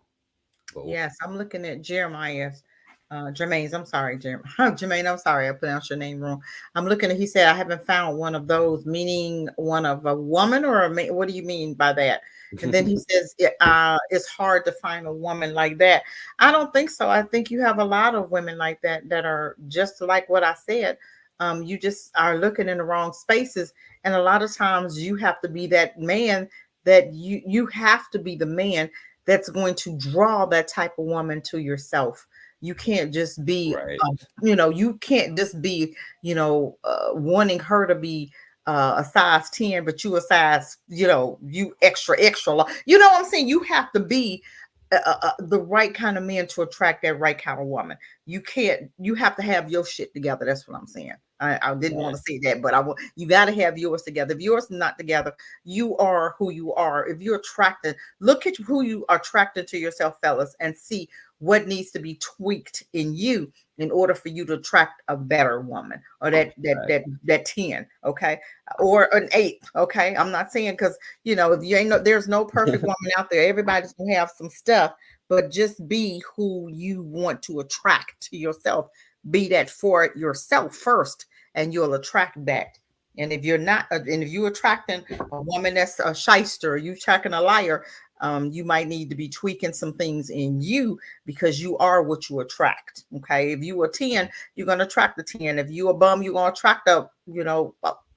But Yes, I'm looking at Jeremiah's, Jermaine's. I'm sorry, Jermaine. I'm sorry, I pronounced your name wrong. I'm looking at. He said, "I haven't found one of those," meaning one of a woman or a man. What do you mean by that? And then he says, "It's hard to find a woman like that." I don't think so. I think you have a lot of women like that that are just like what I said. You just are looking in the wrong spaces, and a lot of times you have to be that man. That you have to be the man that's going to draw that type of woman to yourself. You can't just be, right. you can't just be, wanting her to be a size 10, but you a size, you extra long. You know what I'm saying? You have to be the right kind of man to attract that right kind of woman. You have to have your shit together. That's what I'm saying. I didn't want to say that, but you got to have yours together. If yours is not together, you are who you are. If you're attracted, look at who you are attracted to yourself, fellas, and see what needs to be tweaked in you in order for you to attract a better woman, or that 10, okay, or an 8, okay. I'm not saying, because if you ain't there's no perfect woman out there. Everybody's gonna have some stuff, but just be who you want to attract to yourself. Be that for yourself first, and you'll attract that. And if you're not, and if you're attracting a woman that's a shyster, you attracting a liar, you might need to be tweaking some things in you, because you are what you attract. Okay, if you a 10, you're gonna attract a 10. If you a bum, you're gonna attract a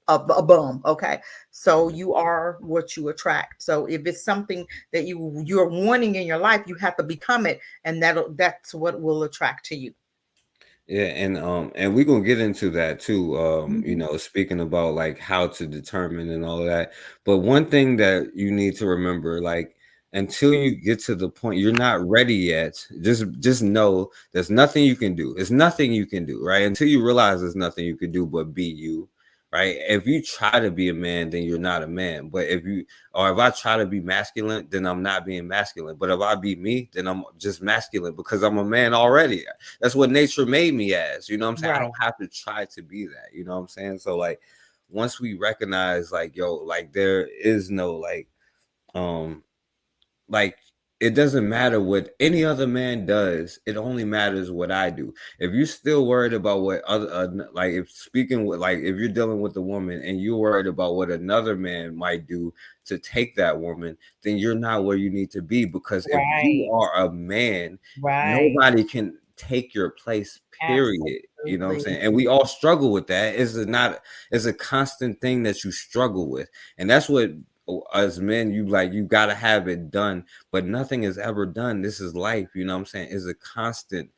bum. Okay, so you are what you attract. So if it's something that you're wanting in your life, you have to become it, and that's what will attract to you. Yeah, and we're gonna get into that too. Mhm. Speaking about like how to determine and all of that. But one thing that you need to remember, like until you get to the point you're not ready yet, just know there's nothing you can do. It's nothing you can do, right? Until you realize there's nothing you can do but be you, right? If you try to be a man, then you're not a man. But if I try to be masculine, then I'm not being masculine. But if I be me, then I'm just masculine because I'm a man already. That's what nature made me as. You know what I'm saying? I Right. don't have to try to be that. You know what I'm saying? So like once we recognize like, yo, like there is no um like it doesn't matter what any other man does. It only matters what I do. If you're still worried about what other like if speaking with like if you're dealing with a woman and you're worried about what another man might do to take that woman, then you're not where you need to be, because if you Right. are a man, Right. nobody can take your place, period. You know what I'm Absolutely. saying? And we all struggle with that. It's a constant thing that you struggle with. And that's what as men, you gotta have it done, but nothing is ever done. This is life, you know what I'm saying? Is a constant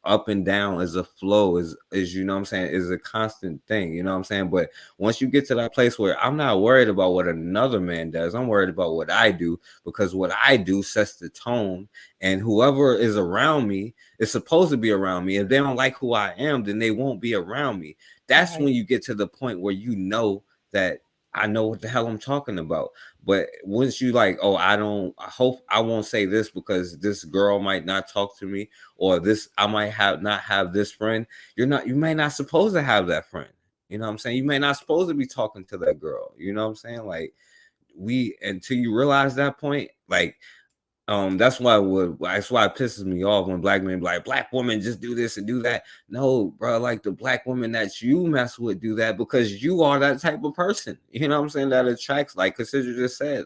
up and down, is a flow, is you know what I'm saying, is a constant thing, you know what I'm saying? But once you get to that place where I'm not worried about what another man does, I'm worried about what I do, because what I do sets the tone, and whoever is around me is supposed to be around me. If they don't like who I am, then they won't be around me. That's Right. when you get to the point where you know that I know what the hell I'm talking about. But once you like, oh, I hope I won't say this because this girl might not talk to me, or this, I might not have this friend. You may not supposed to have that friend. You know what I'm saying? You may not supposed to be talking to that girl. You know what I'm saying? Like until you realize that point, like that's why it pisses me off when black men be like, black women just do this and do that. No, bro, like the black women that you mess with do that because you are that type of person. You know what I'm saying? That attracts, like Cassandra just said,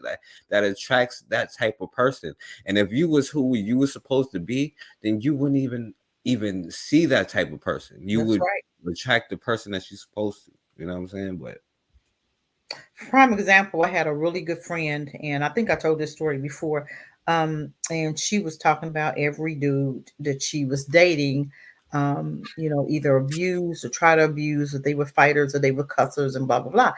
that attracts that type of person. And if you was who you was supposed to be, then you wouldn't even see that type of person. You That's would right. attract the person that you're supposed to. You know what I'm saying? But Prime example, I had a really good friend, and I think I told this story before. And she was talking about every dude that she was dating, either abused or tried to abuse, or they were fighters or they were cussers and blah blah blah.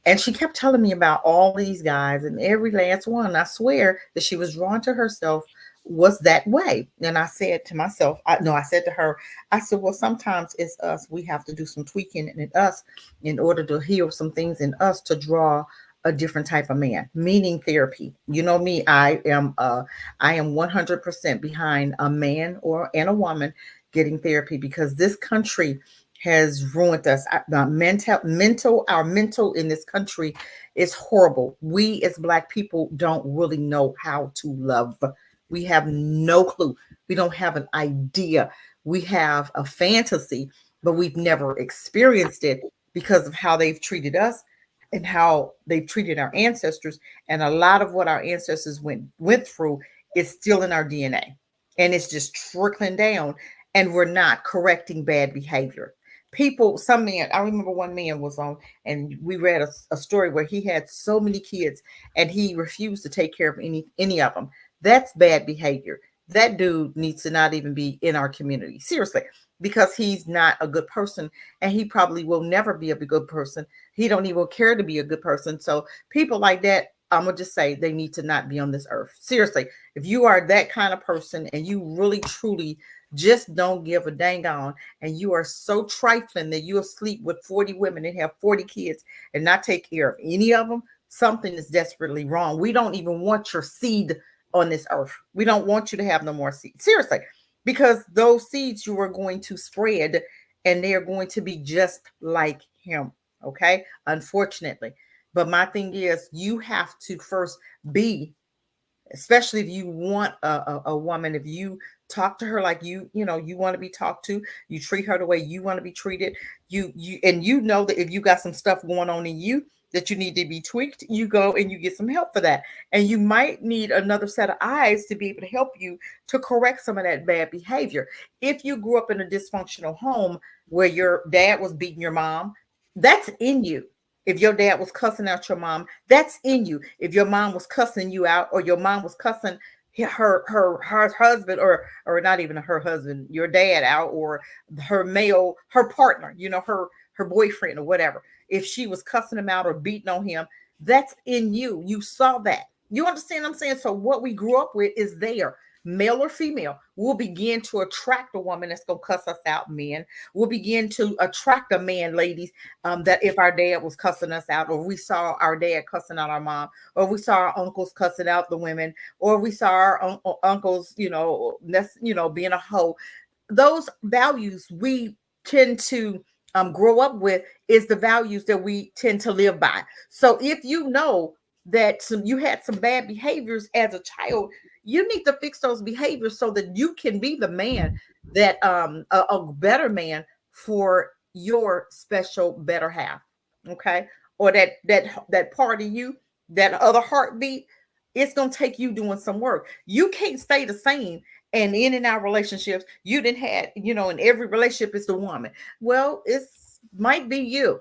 And she kept telling me about all these guys, and every last one, I swear that she was drawn to herself was that way. And I said to myself, I said to her, I said, well, sometimes it's us. We have to do some tweaking in us in order to heal some things in us to draw a different type of man, meaning therapy. You know me, I am 100% behind a man and a woman getting therapy, because this country has ruined us. Our mental in this country is horrible. We as black people don't really know how to love. We have no clue. We don't have an idea. We have a fantasy, but we've never experienced it because of how they've treated us and how they've treated our ancestors. And a lot of what our ancestors went through is still in our DNA. And it's just trickling down, and we're not correcting bad behavior. Some men, I remember one man was on, and we read a story where he had so many kids and he refused to take care of any of them. That's bad behavior. That dude needs to not even be in our community. Seriously, because he's not a good person, and he probably will never be a good person. He don't even care to be a good person. So people like that, I'm gonna just say they need to not be on this earth. Seriously, if you are that kind of person and you really truly just don't give a dang on, and you are so trifling that you'll sleep with 40 women and have 40 kids and not take care of any of them, something is desperately wrong. We don't even want your seed on this earth. We don't want you to have no more seeds. Seriously, because those seeds you are going to spread, and they are going to be just like him. Okay, unfortunately. But my thing is, you have to first be especially if you want a woman, if you talk to her like you want to be talked to, you treat her the way you want to be treated, you know that if you got some stuff going on in you that you need to be tweaked, you go and you get some help for that. And you might need another set of eyes to be able to help you to correct some of that bad behavior. If you grew up in a dysfunctional home where your dad was beating your mom, that's in you. If your dad was cussing out your mom, that's in you. If your mom was cussing you out, or your mom was cussing her husband, or not even her husband, your dad out, or her partner, her boyfriend or whatever, if she was cussing him out or beating on him, that's in you. You saw that. You understand what I'm saying? So what we grew up with is there. Male or female, we'll begin to attract a woman that's gonna cuss us out. Men will begin to attract a man, ladies, that if our dad was cussing us out, or we saw our dad cussing out our mom, or we saw our uncles cussing out the women, or we saw our uncles, being a hoe. Those values we tend to grow up with is the values that we tend to live by. So if you know that you had some bad behaviors as a child, you need to fix those behaviors so that you can be the man that a better man for your special better half. Okay, or that part of you, that other heartbeat, it's gonna take you doing some work. You can't stay the same. And in and out relationships, you didn't had, in every relationship it's the woman. Well, it's might be you.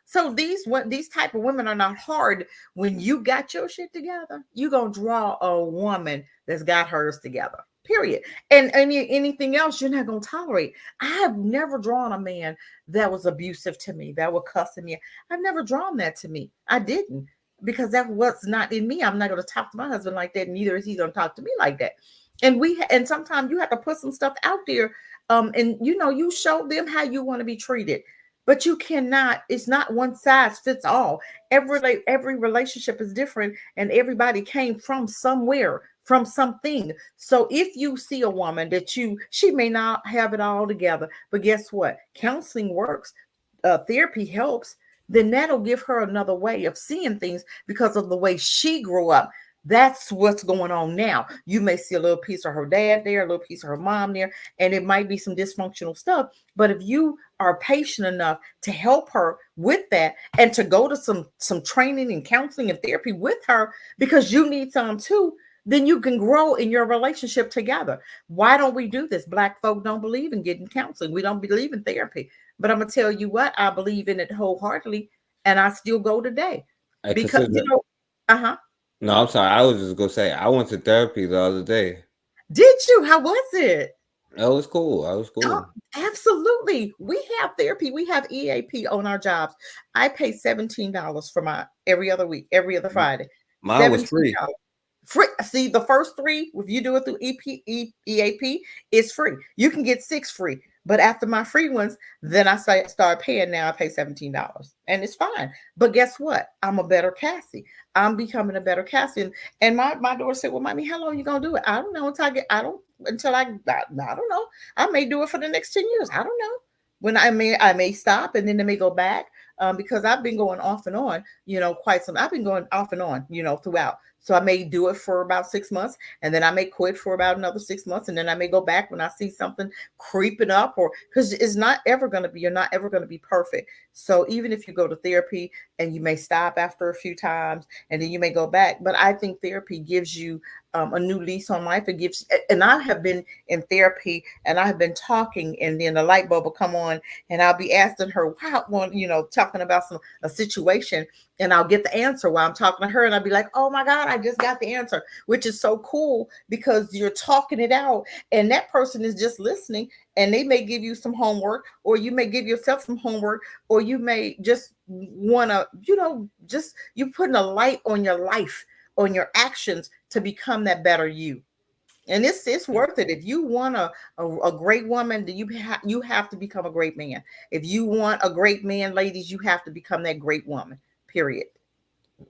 So these type of women are not hard. When you got your shit together, you gonna draw a woman that's got hers together, period. And anything else you're not gonna tolerate. I have never drawn a man that was abusive to me, that was cussing me. I've never drawn that to me. I didn't, because that was not in me. I'm not gonna talk to my husband like that, neither is he gonna talk to me like that. And sometimes you have to put some stuff out there, and you show them how you want to be treated. But you cannot, it's not one size fits all. Every relationship is different, and everybody came from somewhere, from something. So if you see a woman that she may not have it all together, but guess what? Counseling works, therapy helps, then that'll give her another way of seeing things because of the way she grew up. That's what's going on now. You may see a little piece of her dad there, a little piece of her mom there, and it might be some dysfunctional stuff. But if you are patient enough to help her with that, and to go to some training and counseling and therapy with her, because you need some too, then you can grow in your relationship together. Why don't we do this? Black folk don't believe in getting counseling. We don't believe in therapy. But I'm gonna tell you what, I believe in it wholeheartedly, and I still go today. Because uh-huh. No, I'm sorry. I was just gonna say I went to therapy the other day. Did you? How was it? That was cool. I was cool. Oh, absolutely. We have therapy. We have EAP on our jobs. I pay $17 for my every other week, every other Friday. Mine was free. Free. See, the first 3, if you do it through EAP, it's free. You can get 6 free. But after my free ones, then I start paying. Now I pay $17, and it's fine. But guess what? I'm a better Cassie. I'm becoming a better Cassie. And my daughter said, "Well, mommy, how long are you gonna do it?" I don't know until I don't know. I may do it for the next 10 years. I don't know. When I may stop, and then I may go back, because I've been going off and on, I've been going off and on, throughout. So I may do it for about 6 months, and then I may quit for about another 6 months, and then I may go back when I see something creeping up, or because you're not ever going to be perfect. So even if you go to therapy and you may stop after a few times, and then you may go back, but I think therapy gives you a new lease on life. And I have been in therapy, and I have been talking, and then the light bulb will come on, and I'll be asking her, talking about a situation, and I'll get the answer while I'm talking to her, and I'll be like, "Oh my God, I just got the answer," which is so cool because you're talking it out, and that person is just listening, and they may give you some homework, or you may give yourself some homework, or you may just want to, just you putting a light on your life, on your actions to become that better you. And it's worth it. If you want a great woman, you have to become a great man. If you want a great man, ladies, you have to become that great woman. Period.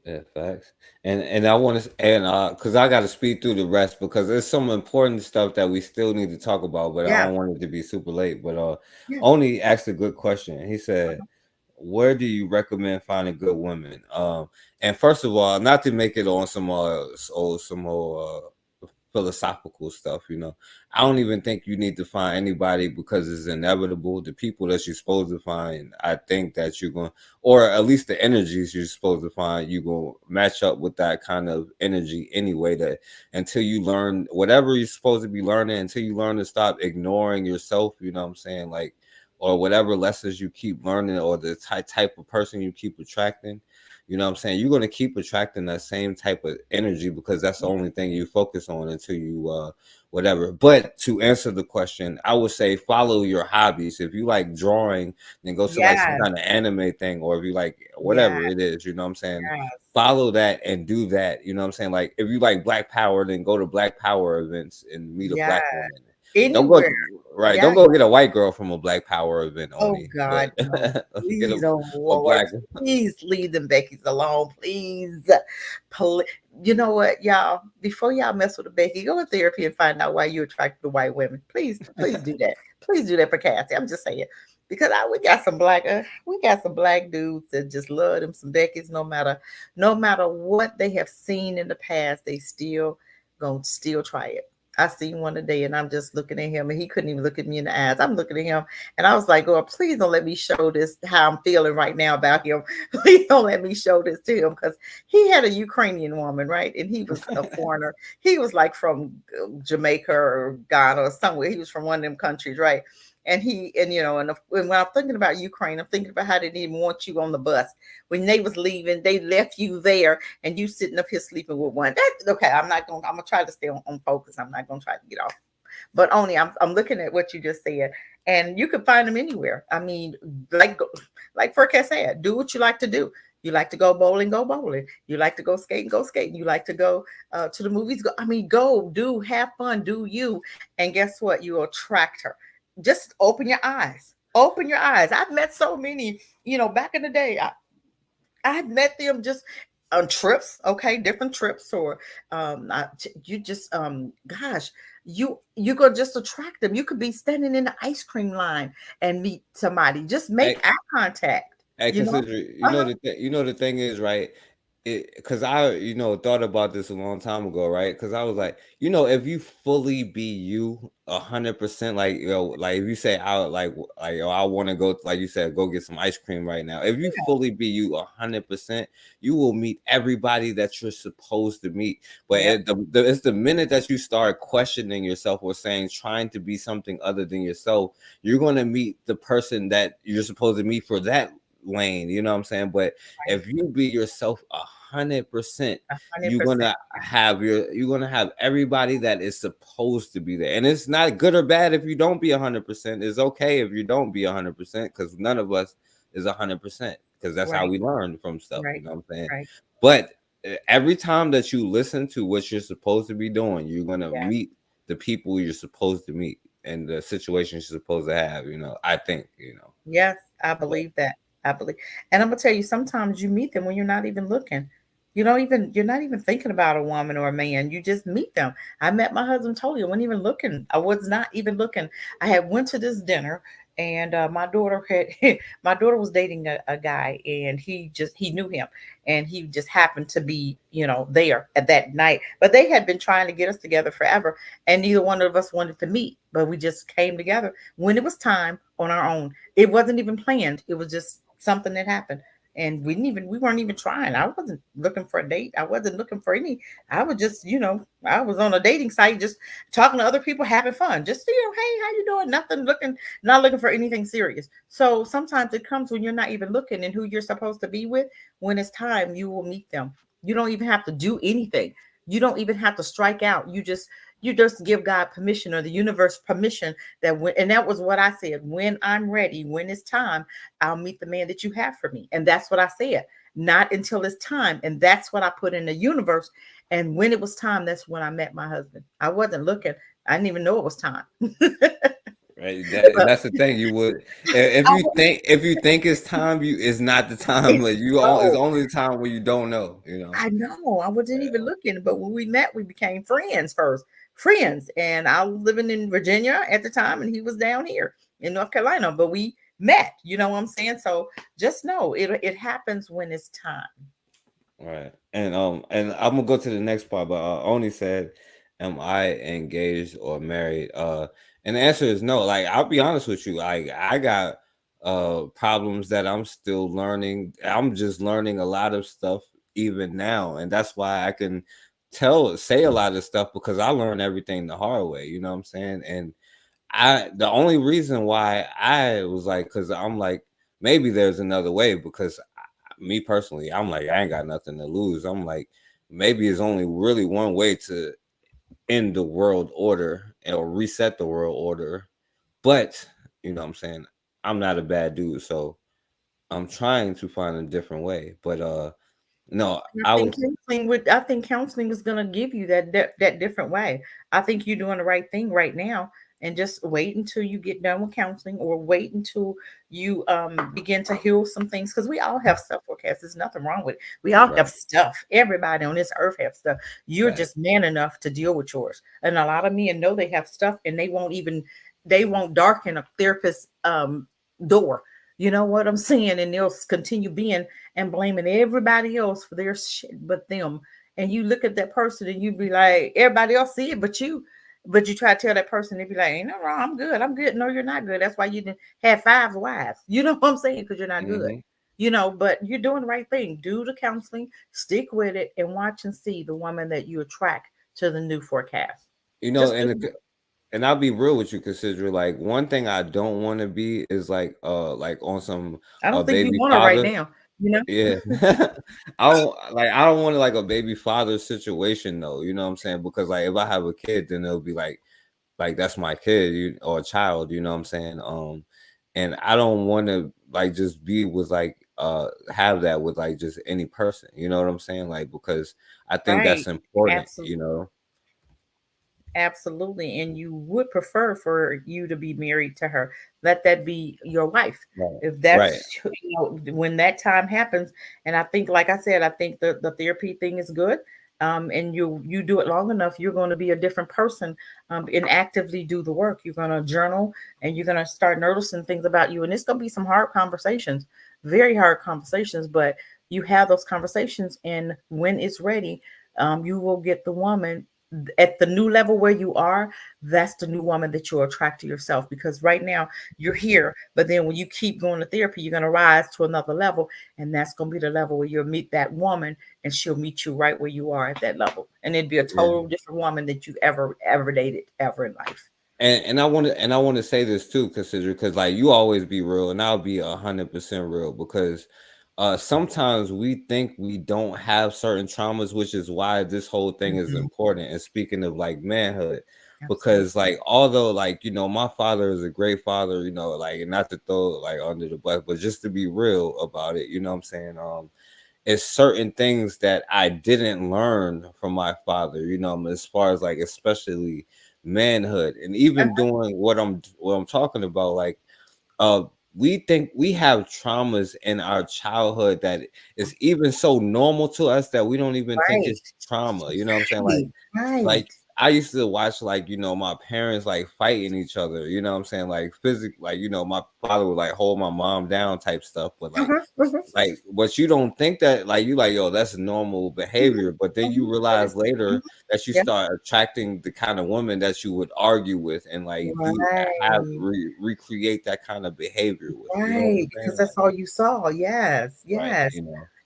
Yeah, facts. And I want to, and because I got to speed through the rest because there's some important stuff that we still need to talk about, but I Yeah. don't want it to be super late. But Yeah. Only asked a good question. He said, where do you recommend finding good women? And first of all, not to make it on some philosophical stuff, I don't even think you need to find anybody because it's inevitable. The people that you're supposed to find, I think that you're going, or at least the energies you're supposed to find, you're going to match up with that kind of energy anyway. That until you learn whatever you're supposed to be learning, until you learn to stop ignoring yourself, you know what I'm saying? Like, or whatever lessons you keep learning, or the type of person you keep attracting. You know what I'm saying? You're going to keep attracting that same type of energy because that's the only thing you focus on until you whatever. But to answer the question, I would say follow your hobbies. If you like drawing, then go to like some Yes, kind of anime thing, or if you like yes, whatever it is, you know what I'm saying? yes, Follow that and do that. You know what I'm saying? Like if you like Black Power, then go to Black Power events and meet a yes. Black woman. Don't go Anywhere. right. Yeah. Don't go get a white girl from a Black Power event, Oh Oni. But God, no. get Please, oh a Lord, black. please leave them Becky's alone, please. You know what, y'all? Before y'all mess with a Becky, go to therapy and find out why you're attracted to white women. Please, please do that. Please do that for Cassie. I'm just saying because we got some black dudes that just love them some Becky's. No matter what they have seen in the past, they gonna still try it. I seen one today and I'm just looking at him and he couldn't even look at me in the eyes. I'm looking at him and I was like, oh, please don't let me show this how I'm feeling right now about him. Please don't let me show this to him because he had a Ukrainian woman, right? And he was a foreigner. He was like from Jamaica or Ghana or somewhere. He was from one of them countries, right? And when I'm thinking about Ukraine, I'm thinking about how they didn't even want you on the bus. When they was leaving, they left you there and you sitting up here sleeping with one. That's okay. I'm gonna try to stay on focus. I'm not gonna try to get off. But only I'm looking at what you just said, and you can find them anywhere. I mean, like Furcat said, do what you like to do. You like to go bowling, go bowling. You like to go skating, go skating. You like to go to the movies, go. I mean, go, do, have fun, do you. And guess what? You attract her. Just open your eyes. Open your eyes. I've met so many, back in the day. I had met them just on trips, okay, different trips, or you just gosh, you could just attract them. You could be standing in the ice cream line and meet somebody. Just make eye contact. Hey, You know, consider uh-huh. the thing is, right? Because I thought about this a long time ago, right? Because I was like, if you fully be you 100%, like like if you say I want to go, like you said, go get some ice cream right now. If you fully be you 100%, you will meet everybody that you're supposed to meet. But Yeah. it's the minute that you start questioning yourself or trying to be something other than yourself, you're gonna meet the person that you're supposed to meet for that lane, you know what I'm saying? But if you be yourself 100%, you're 100%. gonna have everybody that is supposed to be there. And it's not good or bad if you don't be 100%. It's okay if you don't be 100% because none of us is 100% because that's how Right. we learn from stuff, you Right. know what I'm saying? Right. But every time that you listen to what you're supposed to be doing, you're gonna Yeah. meet the people you're supposed to meet and the situations you're supposed to have, I think, Yes, I believe that. I believe, and I'm gonna tell you, sometimes you meet them when you're not even looking. You're not even thinking about a woman or a man. You just meet them. I met my husband totally. I wasn't even looking. I was not even looking. I had went to this dinner, and my daughter had my daughter was dating a guy, and he knew him, and he just happened to be there at that night. But they had been trying to get us together forever, and neither one of us wanted to meet. But we just came together when it was time on our own. It wasn't even planned. It was just something that happened. And we weren't even trying. I wasn't looking for a date. I wasn't looking for any. I was just, I was on a dating site, just talking to other people, having fun. Just, hey, how you doing? Not looking for anything serious. So sometimes it comes when you're not even looking, and who you're supposed to be with, when it's time, you will meet them. You don't even have to do anything. You don't even have to strike out. You just give God permission, or the universe permission, and that was what I said. When I'm ready, when it's time, I'll meet the man that you have for me. And that's what I said. Not until it's time. And that's what I put in the universe. And when it was time, that's when I met my husband. I wasn't looking. I didn't even know it was time. right. That's the thing. You would if you think it's time, it's not the time. Like it's No, only the time when you don't know. I know. I wasn't even looking. But when we met, we became friends first. Friends. And I was living in Virginia at the time, and he was down here in North Carolina. But we met. You know what I'm saying? So just know it happens when it's time. Right. And I'm gonna go to the next part, but Oni said, am I engaged or married? And the answer is no. Like, I'll be honest with you, like, I got problems that I'm still learning. I'm just learning a lot of stuff even now, and that's why I can say a lot of stuff, because I learned everything the hard way, you know what I'm saying? And the only reason why I was like, because I'm like, maybe there's another way, because me personally, I'm like, I ain't got nothing to lose. I'm like, maybe it's only really one way to end the world order or reset the world order. But you know what I'm saying? I'm not a bad dude, so I'm trying to find a different way. But no, I was I think counseling is gonna give you that different way. I think you're doing the right thing right now, and just wait until you get done with counseling, or wait until you begin to heal some things, because we all have stuff. Forecast, there's nothing wrong with it. We all have stuff. Everybody on this earth have stuff. You're just man enough to deal with yours. And a lot of men know they have stuff, and they won't darken a therapist's door. You know what I'm saying? And they'll continue being and blaming everybody else for their shit but them. And you look at that person and you be like, everybody else see it but you. But you try to tell that person, they be like, ain't no wrong, I'm good. I'm good. No, you're not good. That's why you didn't have 5 wives. You know what I'm saying? Because you're not good. You know, but you're doing the right thing. Do the counseling, stick with it, and watch and see the woman that you attract to the new forecast. You know, and I'll be real with you, consider, like, one thing I don't want to be is like on some I don't think you baby want her right father. now, you know? Yeah. I don't want like a baby father situation though, you know what I'm saying? Because like if I have a kid, then it'll be like that's my kid, or a child, you know what I'm saying? And I don't want to like just be with like have that with like just any person, you know what I'm saying? Like, because I think that's Right. important, Absolutely. you know. Absolutely. And you would prefer for you to be married to her. Let that be your wife. Right. If Right. that's, when that time happens. And I think, like I said, I think the therapy thing is good. And you do it long enough, you're going to be a different person, and actively do the work. You're going to journal, and you're going to start noticing things about you. And it's going to be some hard conversations, very hard conversations, but you have those conversations. And when it's ready, you will get the woman at the new level where you are. That's the new woman that you'll attract to yourself, because right now you're here, but then when you keep going to therapy, you're going to rise to another level, and that's going to be the level where you'll meet that woman, and she'll meet you right where you are at that level, and it'd be a total different woman that you've ever dated ever in life. And I want to say this too, consider, because like you always be real, and I'll be 100% real, because sometimes we think we don't have certain traumas, which is why this whole thing is important. And speaking of like manhood, because like although like my father is a great father, like, and not to throw like under the bus, but just to be real about it, you know what I'm saying? It's certain things that I didn't learn from my father, as far as like especially manhood, and even doing what I'm talking about, like we think we have traumas in our childhood that is even so normal to us that we don't even think Right. it's trauma, you know what I'm saying? Like I used to watch like my parents like fighting each other, you know what I'm saying, like physically, like my father would like hold my mom down type stuff, but like but you don't think that, like you like, yo, that's normal behavior, but then you realize later that you start attracting the kind of woman that you would argue with and like recreate that kind of behavior with, you know what Right, I'm because saying? that's all you saw. Yes, Right, yes,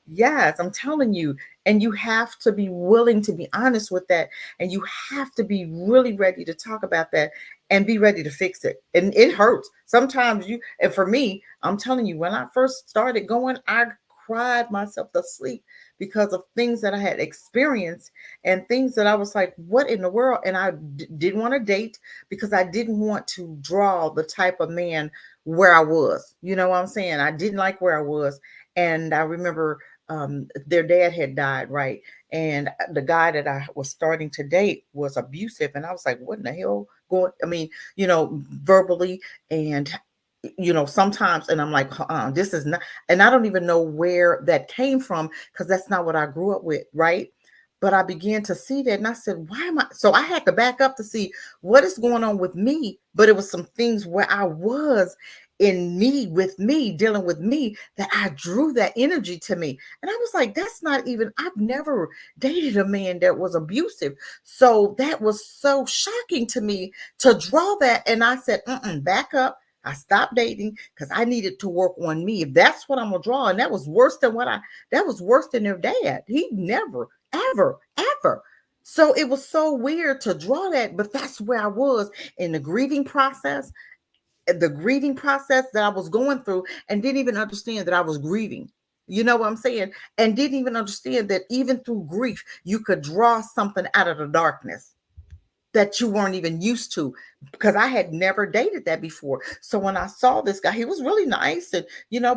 yes. I'm telling you, and you have to be willing to be honest with that, and you have to be really ready to talk about that and be ready to fix it. And it hurts sometimes. And for me, I'm telling you, when I first started going, I cried myself to sleep because of things that I had experienced and things that I was like, what in the world? And I didn't want to date because I didn't want to draw the type of man where I was. You know what I'm saying? I didn't like where I was. And I remember their dad had died, right? And the guy that I was starting to date was abusive. And I was like, what in the hell going? I mean, verbally and sometimes, and I'm like, this is not, and I don't even know where that came from because that's not what I grew up with, right? But I began to see that, and I said, why am I? So I had to back up to see what is going on with me. But it was some things where I was in me, with me, dealing with me, that I drew that energy to me. And I was like, that's not even, I've never dated a man that was abusive. So that was so shocking to me to draw that. And I said, back up. I stopped dating because I needed to work on me. If that's what I'm gonna draw, and that was worse than that was worse than their dad. He never, ever, ever. So it was so weird to draw that, but that's where I was in the grieving process that I was going through, and didn't even understand that I was grieving. You know what I'm saying? And didn't even understand that even through grief, you could draw something out of the darkness that you weren't even used to, because I had never dated that before. So when I saw this guy, he was really nice, and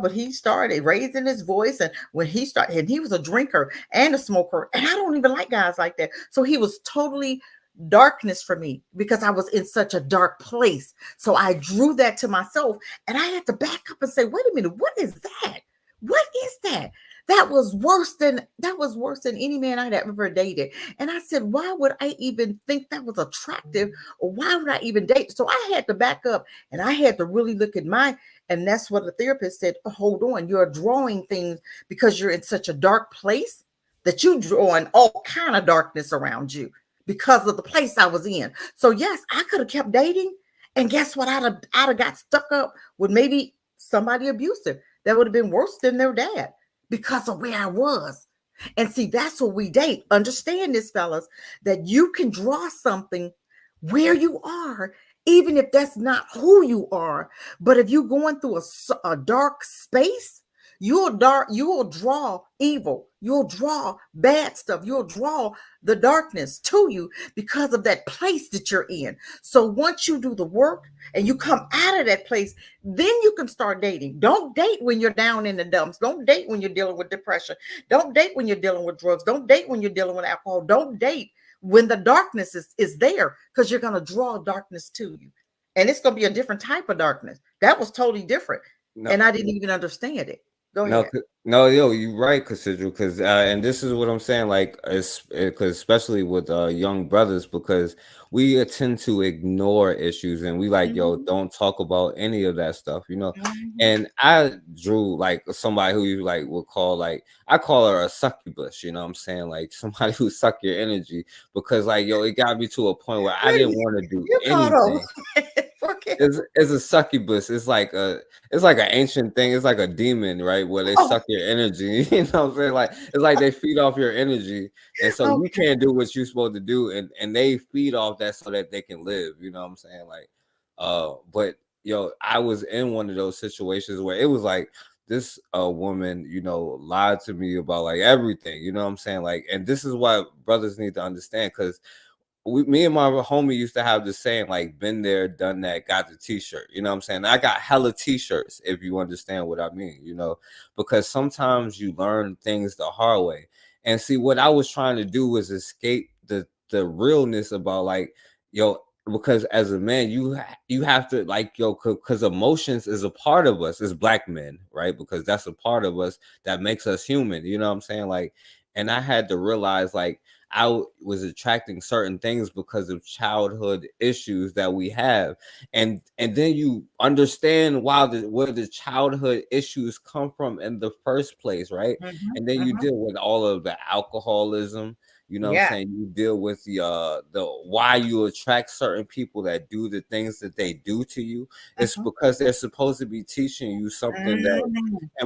but he started raising his voice, and when he started, and he was a drinker and a smoker, and I don't even like guys like that. So he was totally darkness for me because I was in such a dark place. So I drew that to myself, and I had to back up and say, wait a minute, what is that? What is that? That was worse than any man I'd ever dated. And I said, why would I even think that was attractive? Or why would I even date? So I had to back up, and I had to really look at and that's what the therapist said. Oh, hold on, you're drawing things because you're in such a dark place that you drawing all kind of darkness around you because of the place I was in. So yes, I could have kept dating, and guess what? I'd have got stuck up with maybe somebody abusive. That would have been worse than their dad because of where I was. And see, that's what we date. Understand this, fellas, that you can draw something where you are, even if that's not who you are. But if you're going through a dark space, you'll draw evil. You'll draw bad stuff. You'll draw the darkness to you because of that place that you're in. So once you do the work and you come out of that place, then you can start dating. Don't date when you're down in the dumps. Don't date when you're dealing with depression. Don't date when you're dealing with drugs. Don't date when you're dealing with alcohol. Don't date when the darkness is there, because you're going to draw darkness to you. And it's going to be a different type of darkness. That was totally different. No. And I didn't even understand it. Go ahead. No, yo, you're right, Cassidra, because and this is what I'm saying, like, because especially with young brothers, because we tend to ignore issues, and we like, yo, don't talk about any of that stuff, And I drew like somebody who you like would call, like, I call her a succubus, you know what I'm saying, like somebody who suck your energy, because like, yo, it got me to a point where I didn't want to do anything. It's a succubus. It's like an ancient thing. It's like a demon, right? Where they suck your energy. You know what I'm saying? Like, it's like they feed off your energy. And so you can't do what you're supposed to do. And they feed off that so that they can live. You know what I'm saying? Like, but yo, I was in one of those situations where it was like this woman, lied to me about like everything. You know what I'm saying? Like, and this is what brothers need to understand, because me and my homie used to have the saying, like, been there, done that, got the t-shirt. You know what I'm saying? I got hella t-shirts, if you understand what I mean, because sometimes you learn things the hard way. And see, what I was trying to do was escape the realness about, like, yo, because as a man, you have to, like, yo, because emotions is a part of us as Black men, right? Because that's a part of us that makes us human. You know what I'm saying? Like, and I had to realize, like, I was attracting certain things because of childhood issues that we have, and then you understand where the childhood issues come from in the first place, right? And then you deal with all of the alcoholism. You know what I'm saying? You deal with the why you attract certain people that do the things that they do to you. It's because they're supposed to be teaching you something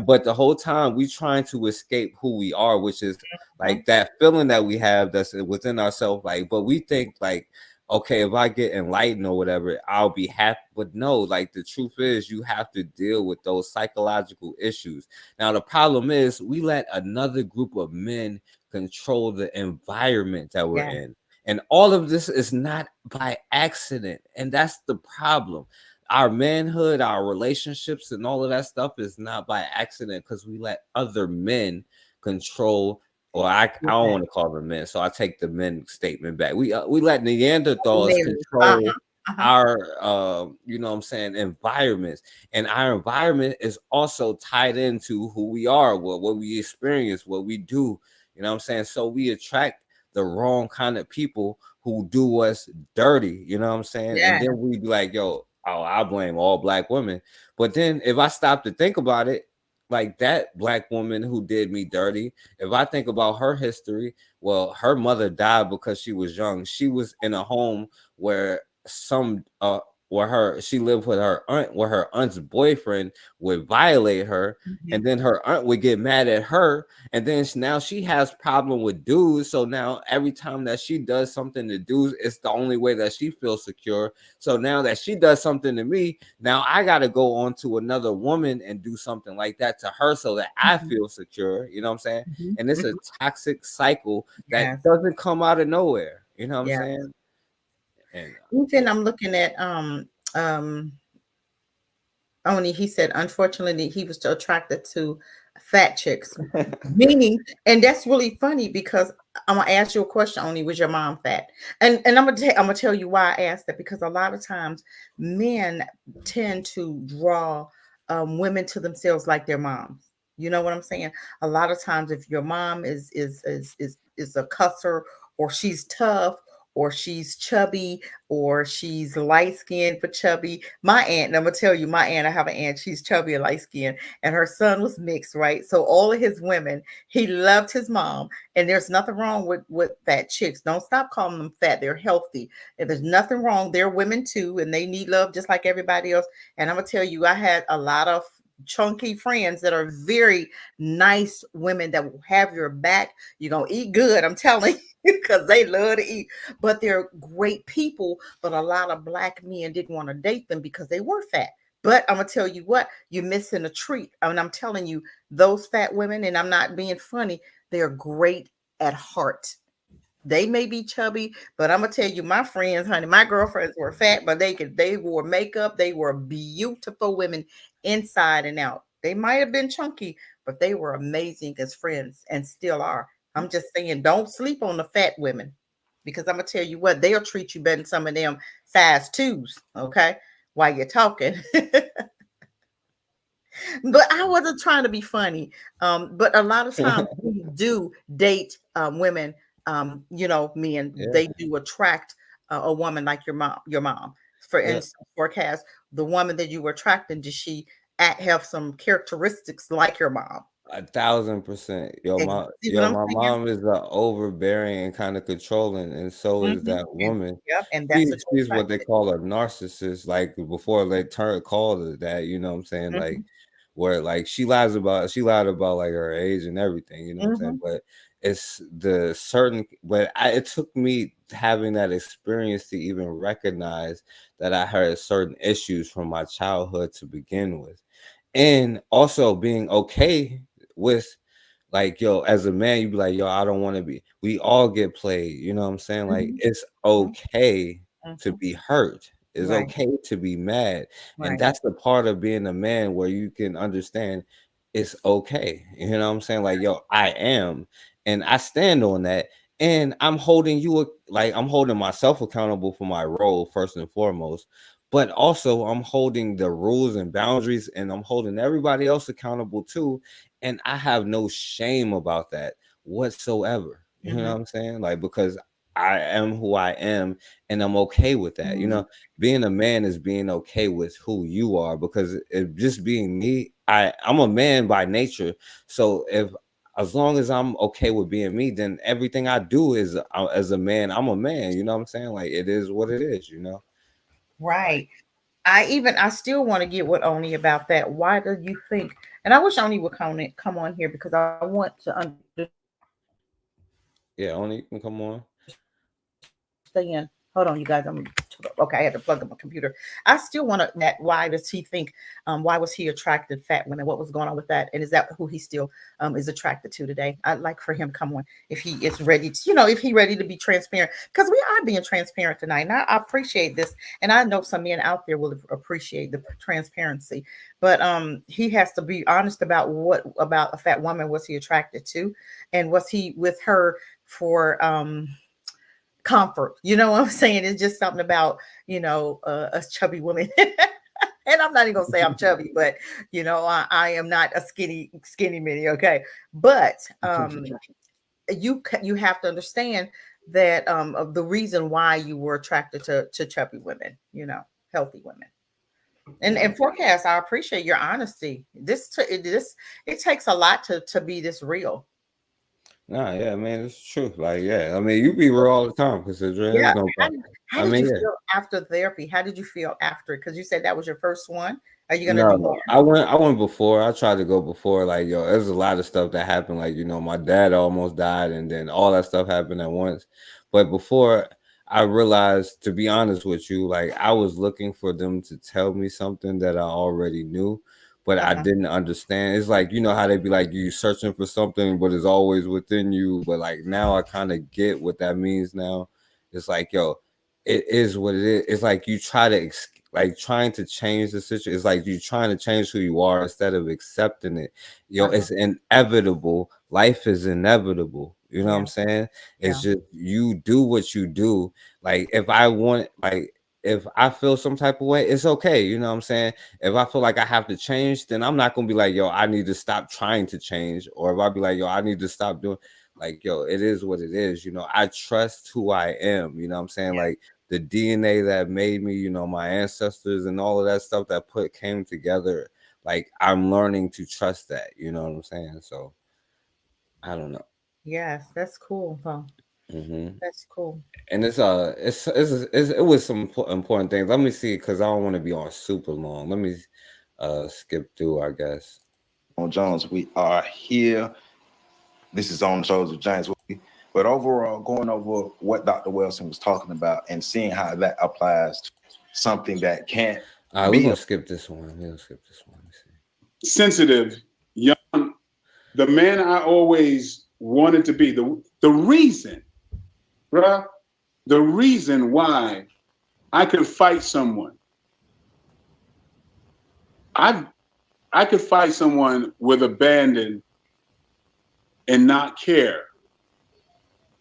but the whole time we trying to escape who we are, which is like that feeling that we have that's within ourselves. Like, but we think like, okay, if I get enlightened or whatever, I'll be happy. But no, like, the truth is you have to deal with those psychological issues. Now, the problem is we let another group of men control the environment that we're in. And all of this is not by accident. And that's the problem. Our manhood, our relationships, and all of that stuff is not by accident, because we let other men control. Or I don't want to call them men, so I take the men statement back. We let Neanderthals control our you know what I'm saying, environments, and our environment is also tied into who we are, what we experience, what we do. You know what I'm saying? So we attract the wrong kind of people who do us dirty. You know what I'm saying? And then we be like, yo, oh, I blame all black women. But then if I stop to think about it, like that black woman who did me dirty, if I think about her history, well, her mother died because she was young. She was in a home where she lived with her aunt, where her aunt's boyfriend would violate her, and then her aunt would get mad at her, and then now she has problem with dudes. So now every time that she does something to dudes, it's the only way that she feels secure. So now that she does something to me, now I got to go on to another woman and do something like that to her so that I feel secure. You know what I'm saying? And it's a toxic cycle that doesn't come out of nowhere. You know what I'm saying? And even I'm looking at only he said unfortunately he was attracted to fat chicks. Meaning, and that's really funny because I'm gonna ask you a question. Only was your mom fat? And I'm gonna tell you why I asked that, because a lot of times men tend to draw women to themselves like their moms. You know what I'm saying? A lot of times, if your mom is a cusser, or she's tough, or she's chubby, or she's light skinned but chubby. My aunt, and I'm gonna tell you, my aunt, I have an aunt, she's chubby and light skinned, and her son was mixed, right? So all of his women, he loved his mom, and there's nothing wrong with fat chicks. Don't stop calling them fat. They're healthy, and there's nothing wrong. They're women too, and they need love just like everybody else. And I'm gonna tell you, I had a lot of chunky friends that are very nice women that will have your back. You're gonna eat good, I'm telling you, because they love to eat. But they're great people. But a lot of black men didn't want to date them because they were fat. But I'm gonna tell you what, you're missing a treat. I mean, I'm telling you, those fat women, and I'm not being funny, they're great at heart. They may be chubby, but I'm gonna tell you, my friends, honey, my girlfriends were fat, but they wore makeup. They were beautiful women inside and out. They might have been chunky, but they were amazing as friends and still are. I'm just saying, don't sleep on the fat women, because I'm gonna tell you what, they'll treat you better than some of them size twos. Okay, while you're talking. But I wasn't trying to be funny. But a lot of times we do date women, men, yeah, they do attract a woman like your mom, For yeah, instance, forecast, the woman that you were attracting, does she have some characteristics like your mom? 1,000%. See what I'm My saying? mom is overbearing and kind of controlling, and so is Mhm. that And woman. yep, and that's what you're She's what they attracted. call a narcissist. Like before they called it that. You know what I'm saying? Like Mhm, where like she lied about like her age and everything. You know what I'm saying? mhm, But it's the certain. It took me having that experience to even recognize that I had certain issues from my childhood to begin with, and also being okay with like, yo, as a man, you be like, yo, I don't want to be. We all get played. You know what I'm saying? Like, mhm, it's mhm, okay to mhm. be hurt. It's Right, okay to be mad. And right. that's the part of being a man where you can understand it's okay. You know what I'm saying? Like, yo, I am. And I stand on that. And I'm holding I'm holding myself accountable for my role first and foremost. But also, I'm holding the rules and boundaries, and I'm holding everybody else accountable too, and I have no shame about that whatsoever. You know Mhm, what I'm saying? Like, because I am who I am and I'm okay with that. You mhm. know, being a man is being okay with who you are, because if just being me, I'm a man by nature. So if as long as I'm okay with being me, then everything I do is as a man, I'm a man. You know what I'm saying? Like, it is what it is, you know? Like, Right. I still want to get with Oni about that. Why do you think? And I wish Oni would come on here, because I want to yeah, only you can come on. understand. Hold on, you guys. Okay. I had to plug up my computer. I still want to that. Why does he think? Why was he attracted to fat women? What was going on with that? And is that who he still is attracted to today? I'd like for him to come on if he is ready to, if he ready to be transparent, because we are being transparent tonight. And I appreciate this, and I know some men out there will appreciate the transparency. But he has to be honest about what about a fat woman was he attracted to, and was he with her for comfort. You know what I'm saying? It's just something about, us chubby women. And I'm not even gonna say I'm chubby, but I am not a skinny mini. Okay. But you have to understand that of the reason why you were attracted to chubby women, healthy women. And forecast, I appreciate your honesty. It takes a lot to be this real. Nah, yeah, man, it's true. Like, yeah, I mean, you be real all the time, considering Yeah. there's no How, problem. how I did mean, you yeah. feel after therapy? How did you feel after? Because you said that was your first one. Are you gonna do more? No, I went before. I tried to go before. Like, yo, there's a lot of stuff that happened. Like, my dad almost died, and then all that stuff happened at once. But before I realized, to be honest with you, like I was looking for them to tell me something that I already knew, but I Uh-huh. didn't understand. It's like, how they be like you searching for something, but it's always within you. But like now I kind of get what that means now. It's like, yo, it is what it is. It's like you try to like trying to change the situation. It's like you trying to change who you are instead of accepting it. Uh-huh. It's inevitable. Life is inevitable. You know what Yeah. I'm saying? Yeah. It's just you do what you do. Like if I feel some type of way, it's okay. You know what I'm saying? If I feel like I have to change, then I'm not gonna be like, yo, I need to stop trying to change. Or if I be like, yo, I need to stop doing, like, yo, it is what it is. I trust who I am. You know what I'm saying? Yeah. Like the DNA that made me, my ancestors and all of that stuff that came together. Like I'm learning to trust that. You know what I'm saying? So I don't know. Yes, that's cool, though. Hmm. That's cool. And it was some important things. Let me see, because I don't want to be on super long. Let me skip through, I guess. On Jones, we are here. This is on the shows with James. But overall, going over what Dr. Wilson was talking about and seeing how that applies to something that can't All right, we're be. gonna skip this one. We're gonna skip this one. Sensitive, young, the man I always wanted to be. The reason, bruh, the reason why I could fight someone. I could fight someone with abandon and not care.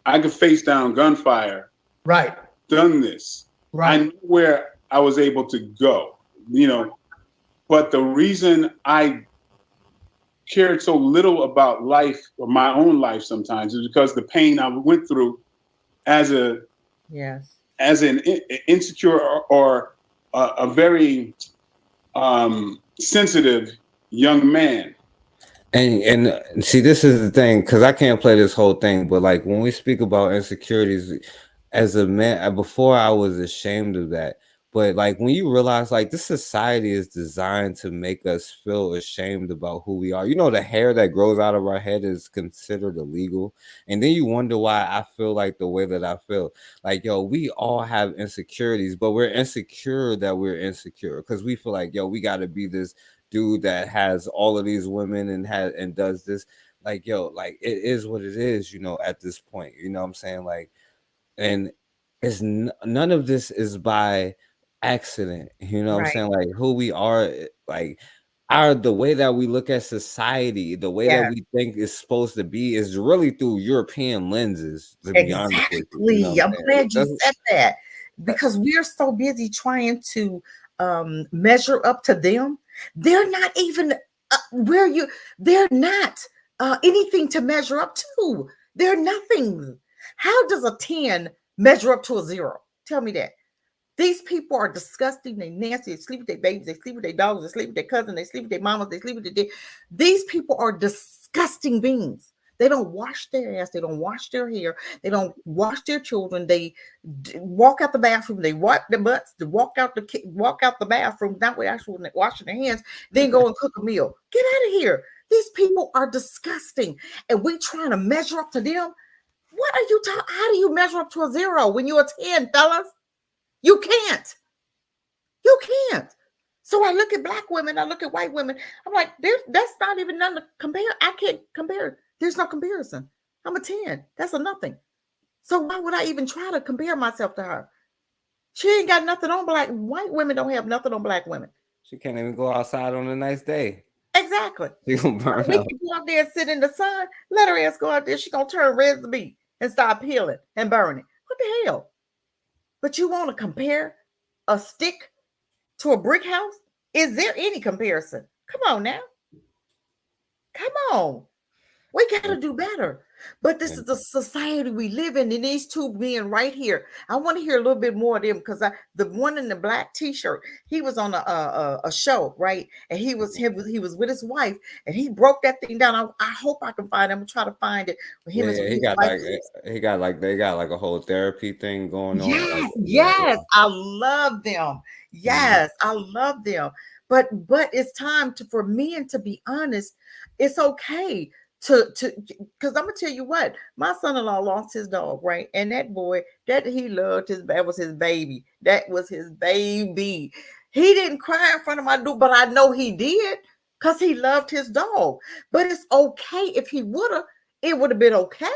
I could face down gunfire. Right. Done this. Right. I knew where I was able to go, but the reason I cared so little about life or my own life sometimes is because the pain I went through as an insecure or a very sensitive young man. And see, this is the thing, because I can't play this whole thing, but like when we speak about insecurities, as a man, before I was ashamed of that. But like when you realize like this society is designed to make us feel ashamed about who we are. The hair that grows out of our head is considered illegal. And then you wonder why I feel like the way that I feel. Like, yo, we all have insecurities, but we're insecure that we're insecure because we feel like, yo, we got to be this dude that has all of these women and does this. Like, yo, like it is what it is, at this point. You know what I'm saying? Like, and none of this is by accident. You know what I'm Right. saying? Like who we are, like the way that we look at society, the way that Yeah. we think is supposed to be is really through European lenses, to be honest with you. You know Exactly. what I'm I'm glad you saying? said that because we're so busy trying to measure up to them. They're not even where you. They're not anything to measure up to. They're nothing. How does a 10 measure up to a 0? Tell me that. These people are disgusting. They nasty. They sleep with their babies. They sleep with their dogs. They sleep with their cousins. They sleep with their mamas. They sleep with their. These people are disgusting beings. They don't wash their ass. They don't wash their hair. They don't wash their children. They walk out the bathroom. They wipe their butts. They walk out the bathroom. Not with actually washing their hands. Then go and cook a meal. Get out of here. These people are disgusting, and we trying to measure up to them. What are you talking? How do you measure up to a 0 when you're a 10, fellas? You can't. You can't. So I look at black women, I look at white women. I'm like, that's not even none to compare. I can't compare. There's no comparison. I'm a 10. That's a nothing. So why would I even try to compare myself to her? She ain't got nothing on black. White women don't have nothing on black women. She can't even go outside on a nice day. Exactly. She gonna burn We out. can go out there and sit in the sun. Let her ass go out there. She gonna turn red as the beet and start peeling and burning. What the hell? But you want to compare a stick to a brick house? Is there any comparison? Come on now. Come on. We got to do better. But this is the society we live in, and these two men right here. I want to hear a little bit more of them because the one in the black T-shirt, he was on a show, right? And he was with his wife, and he broke that thing down. I hope I can find it. I'm gonna try to find it. With him and Yeah, his wife. they got like a whole therapy thing going on. Like, Yes, yeah, yes, I love them. Yes, I love them. But it's time for men to be honest. It's okay to because I'm gonna tell you what, my son-in-law lost his dog, right? And that boy that he loved that was his baby. That was his baby. He didn't cry in front of my door, but I know he did because he loved his dog. But it's okay if he it would have been okay I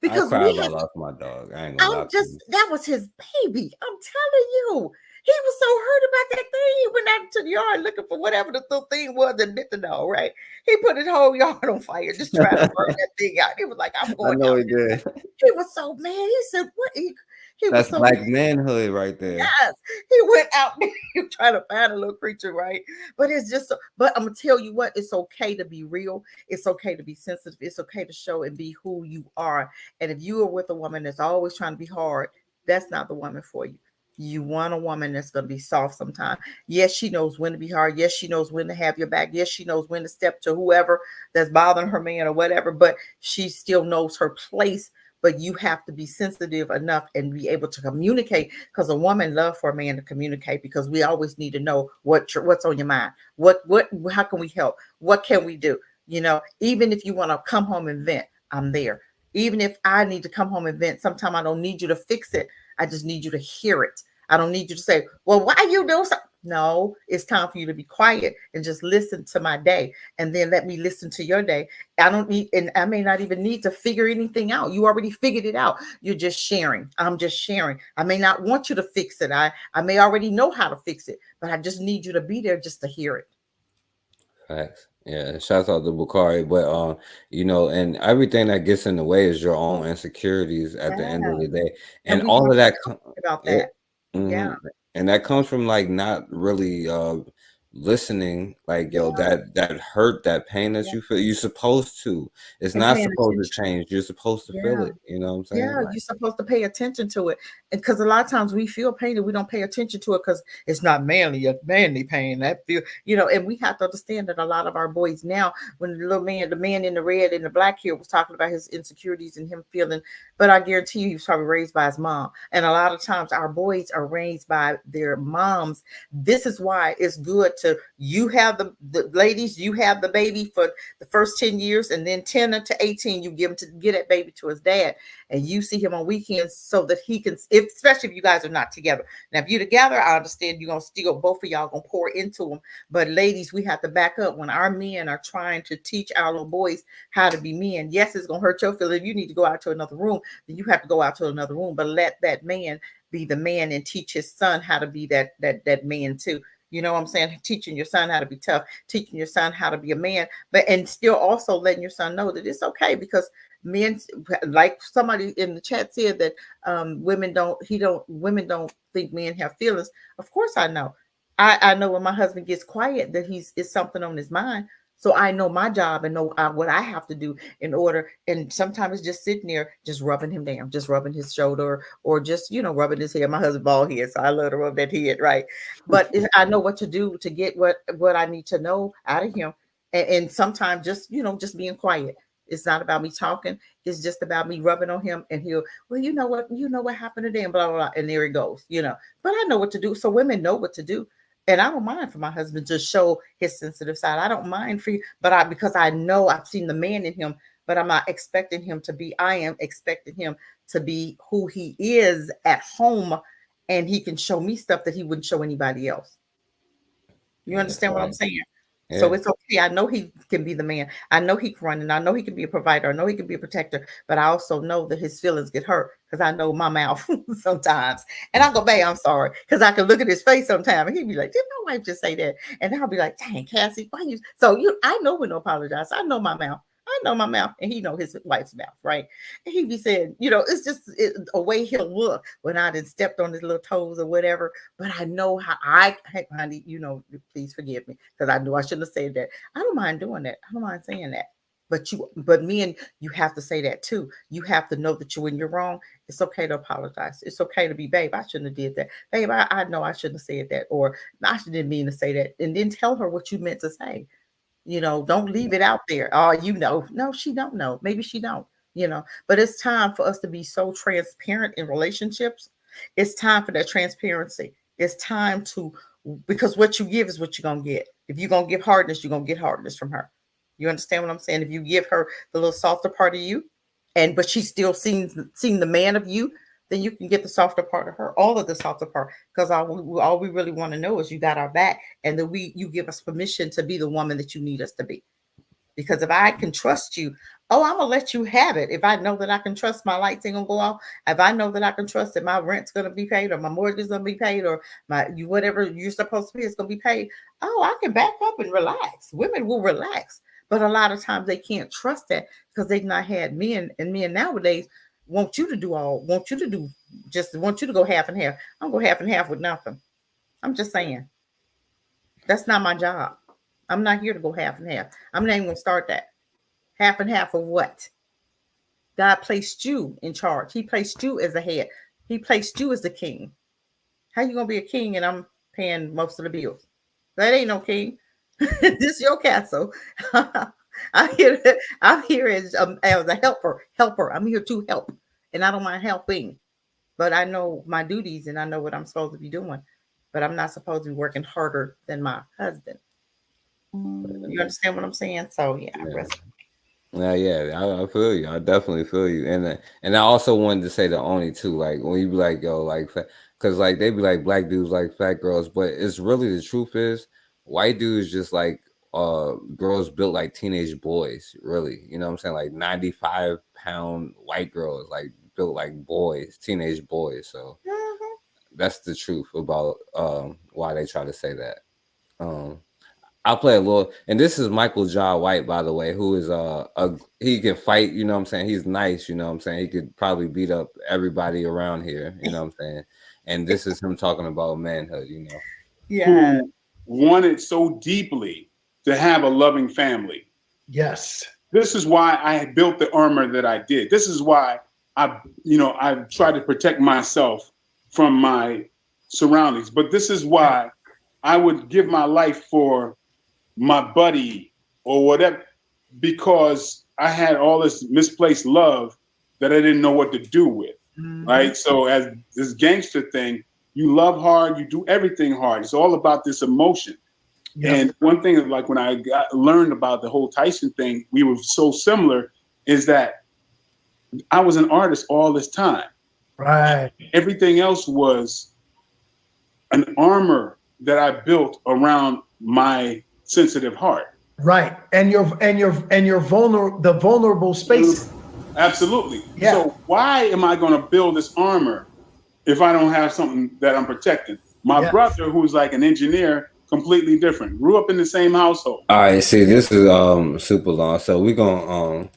because cried we when I have lost my dog. I ain't gonna lie to you. that was his baby. I'm telling you. He was so hurt about that thing. He went out into the yard looking for whatever the little thing was that bit the dog, right? He put his whole yard on fire, just trying to burn that thing out. He was like, I'm I going know out he did. there. He was so mad. He said, what? He was That's so black mad. manhood right there. Yes, he went out there trying to find a little creature, right? But it's just, but I'm gonna tell you what, it's okay to be real. It's okay to be sensitive. It's okay to show and be who you are. And if you are with a woman that's always trying to be hard, that's not the woman for you. You want a woman that's going to be soft sometimes. Yes, she knows when to be hard. Yes, she knows when to have your back. Yes, she knows when to step to whoever that's bothering her man or whatever, but she still knows her place. But you have to be sensitive enough and be able to communicate because a woman love for a man to communicate because we always need to know what's on your mind. How can we help? What can we do? You know, even if you want to come home and vent, I'm there. Even if I need to come home and vent, sometimes I don't need you to fix it. I just need you to hear it. I don't need you to say, well, why you doing something? No, it's time for you to be quiet and just listen to my day. And then let me listen to your day. I don't need, and I may not even need to figure anything out. You already figured it out. You're just sharing. I'm just sharing. I may not want you to fix it. I may already know how to fix it, but I just need you to be there just to hear it. Facts. Yeah, shouts out to Bukari, but you know, and everything that gets in the way is your own insecurities at the end of the day, And and we all want of that. to talk about Yeah, that. Yeah. and that comes from like not really listening. Like, yo, that hurt, that pain that you feel, you're supposed to. It's And not paying supposed to attention. change. You're supposed to feel Yeah. it. You know what I'm saying? Yeah, Like, you're supposed to pay attention to it. And because a lot of times we feel pain and we don't pay attention to it because it's not a manly pain. That feel, and we have to understand that a lot of our boys now, when the man in the red and the black here was talking about his insecurities and him feeling, but I guarantee you he was probably raised by his mom. And a lot of times our boys are raised by their moms. This is why it's good you have the ladies, you have the baby for the first 10 years, and then 10 to 18, you give him to get that baby to his dad. And you see him on weekends so that he can, especially if you guys are not together. Now, if you're together, I understand you're going to still, both of y'all going to pour into them. But ladies, we have to back up when our men are trying to teach our little boys how to be men. Yes, it's going to hurt your feelings. If you need to go out to another room, then you have to go out to another room. But let that man be the man and teach his son how to be that man too. You know what I'm saying? Teaching your son how to be tough, teaching your son how to be a man, and still also letting your son know that it's okay because men, like somebody in the chat said that women don't think men have feelings. Of course I know. I know when my husband gets quiet that it's something on his mind. So I know my job and know what I have to do in order. And sometimes it's just sitting there, just rubbing him down, just rubbing his shoulder, or just rubbing his head. My husband bald head, so I love to rub that head, right? But I know what to do to get what I need to know out of him. And sometimes just just being quiet. It's not about me talking. It's just about me rubbing on him, and he'll, well, you know what happened to them, blah blah blah, and there he goes. But I know what to do. So women know what to do. And I don't mind for my husband to show his sensitive side. I don't mind for you, but because I know I've seen the man in him, but I'm not expecting him to be. I am expecting him to be who he is at home, and he can show me stuff that he wouldn't show anybody else. You understand what I'm saying? yeah. So it's okay. I know he can be the man. I know he can run, and I know he can be a provider. I know he can be a protector, but I also know that his feelings get hurt because I know my mouth sometimes. And I go, babe, I'm sorry. Because I can look at his face sometimes and he'd be like, did my wife just say that? And I'll be like, dang, Cassie, why you? So I know when to apologize. I know my mouth. I know my mouth, and he know his wife's mouth, right? And he be saying, it's just a way he'll look when I done stepped on his little toes or whatever. But I know how honey, please forgive me because I knew I shouldn't have said that. I don't mind doing that. I don't mind saying that. But men, you have to say that too. You have to know that when you're wrong, it's okay to apologize. It's okay to be, babe, I shouldn't have did that. Babe, I know I shouldn't have said that, or I didn't mean to say that. And then tell her what you meant to say. Don't leave it out there. Oh, no, she don't know. Maybe she don't, but it's time for us to be so transparent in relationships. It's time for that transparency. It's time because what you give is what you're going to get. If you're going to give hardness, you're going to get hardness from her. You understand what I'm saying? If you give her the little softer part of you, but she's still seeing the man of you, then you can get the softer part of her, all of the softer part, because all we really want to know is you got our back, and that you give us permission to be the woman that you need us to be. Because if I can trust you, I'm gonna let you have it. If I know that I can trust my lights ain't gonna go off, if I know that I can trust that my rent's gonna be paid, or my mortgage is gonna be paid, or whatever you're supposed to be is gonna be paid, I can back up and relax. Women will relax, but a lot of times they can't trust that because they've not had men, and men nowadays want you to go half and half. I'm gonna go half and half with nothing. I'm just saying, that's not my job. I'm not here to go half and half. I'm not even gonna start that. Half and half of what? God placed you in charge. He placed you as a head. He placed you as the king. How you gonna be a king and I'm paying most of the bills? That ain't no king. This your castle. I'm here as a helper. I'm here to help, and I don't mind helping, but I know my duties and I know what I'm supposed to be doing. But I'm not supposed to be working harder than my husband. You understand what I'm saying? So yeah. I feel you. I definitely feel you. And I also wanted to say the only too, like when you be like, yo, like, because like they be like black dudes like fat girls, but it's really the truth is white dudes just like girls built like teenage boys, really. You know what I'm saying? Like 95-pound white girls like built like boys, teenage boys. So that's the truth about why they try to say that. I'll play a little, and this is Michael Jai White, by the way, who is he can fight, you know what I'm saying? He's nice, you know what I'm saying? He could probably beat up everybody around here, you know what I'm saying? And this is him talking about manhood, you know. Yeah. Who wanted so deeply to have a loving family. Yes. This is why I built the armor that I did. This is why I tried to protect myself from my surroundings. But this is why I would give my life for my buddy or whatever, because I had all this misplaced love that I didn't know what to do with. Right. So as this gangster thing, you love hard, you do everything hard. It's all about this emotion. Yep. And one thing is, like, when I learned about the whole Tyson thing, we were so similar, is that I was an artist all this time. Right. Everything else was an armor that I built around my sensitive heart. Right. And your vulnerable space. Absolutely. Yeah. So why am I going to build this armor if I don't have something that I'm protecting? My brother, who's like an engineer, completely different, grew up in the same household. All right, see, this is super long, so we're gonna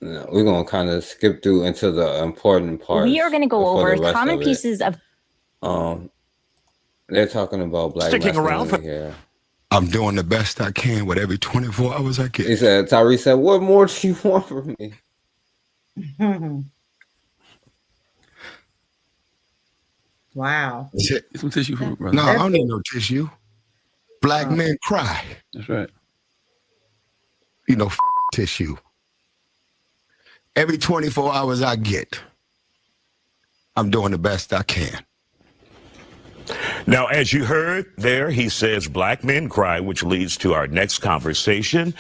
we're gonna kind of skip through into the important parts. We are going to go over common pieces of. They're talking about black masculinity here. I'm doing the best I can with every 24 hours I get. He said, Tyrese said, "What more do you want from me?" Wow. Some tissue for me, brother. No, I don't need no tissue. Black men cry. That's right. Tissue. Every 24 hours I get, I'm doing the best I can. Now, as you heard there, he says black men cry, which leads to our next conversation.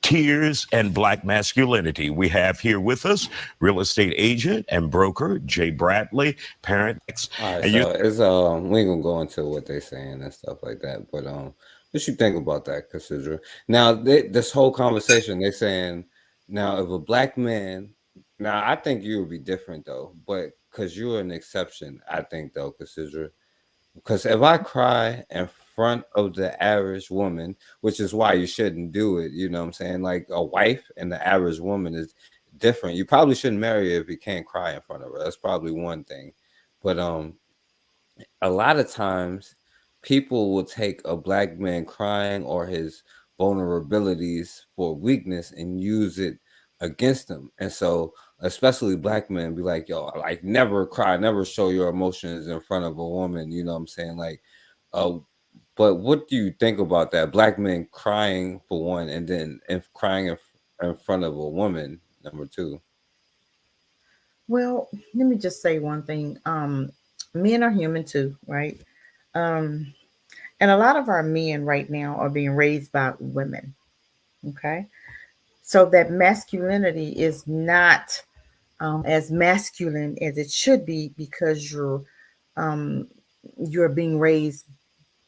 Tears and black masculinity. We have here with us real estate agent and broker Jay Bradley, parent. All right, so it's we ain't gonna go into what they're saying and stuff like that, but what you think about that, Cassidra? Now, this whole conversation, they're saying now if a black man, now I think you would be different though, but because you're an exception, I think though, Cassidra, because if I cry in front of the average woman, which is why you shouldn't do it, you know what I'm saying? Like a wife and the average woman is different. You probably shouldn't marry her if you can't cry in front of her. That's probably one thing. But a lot of times people will take a black man crying or his vulnerabilities for weakness and use it against them. And so especially black men be like, yo, like never cry, never show your emotions in front of a woman, you know what I'm saying? Like but what do you think about that? Black men crying for one, and then crying in front of a woman, number two. Well, let me just say one thing. Men are human too, right? Um, and a lot of our men right now are being raised by women. Okay. So that masculinity is not as masculine as it should be because um, you're being raised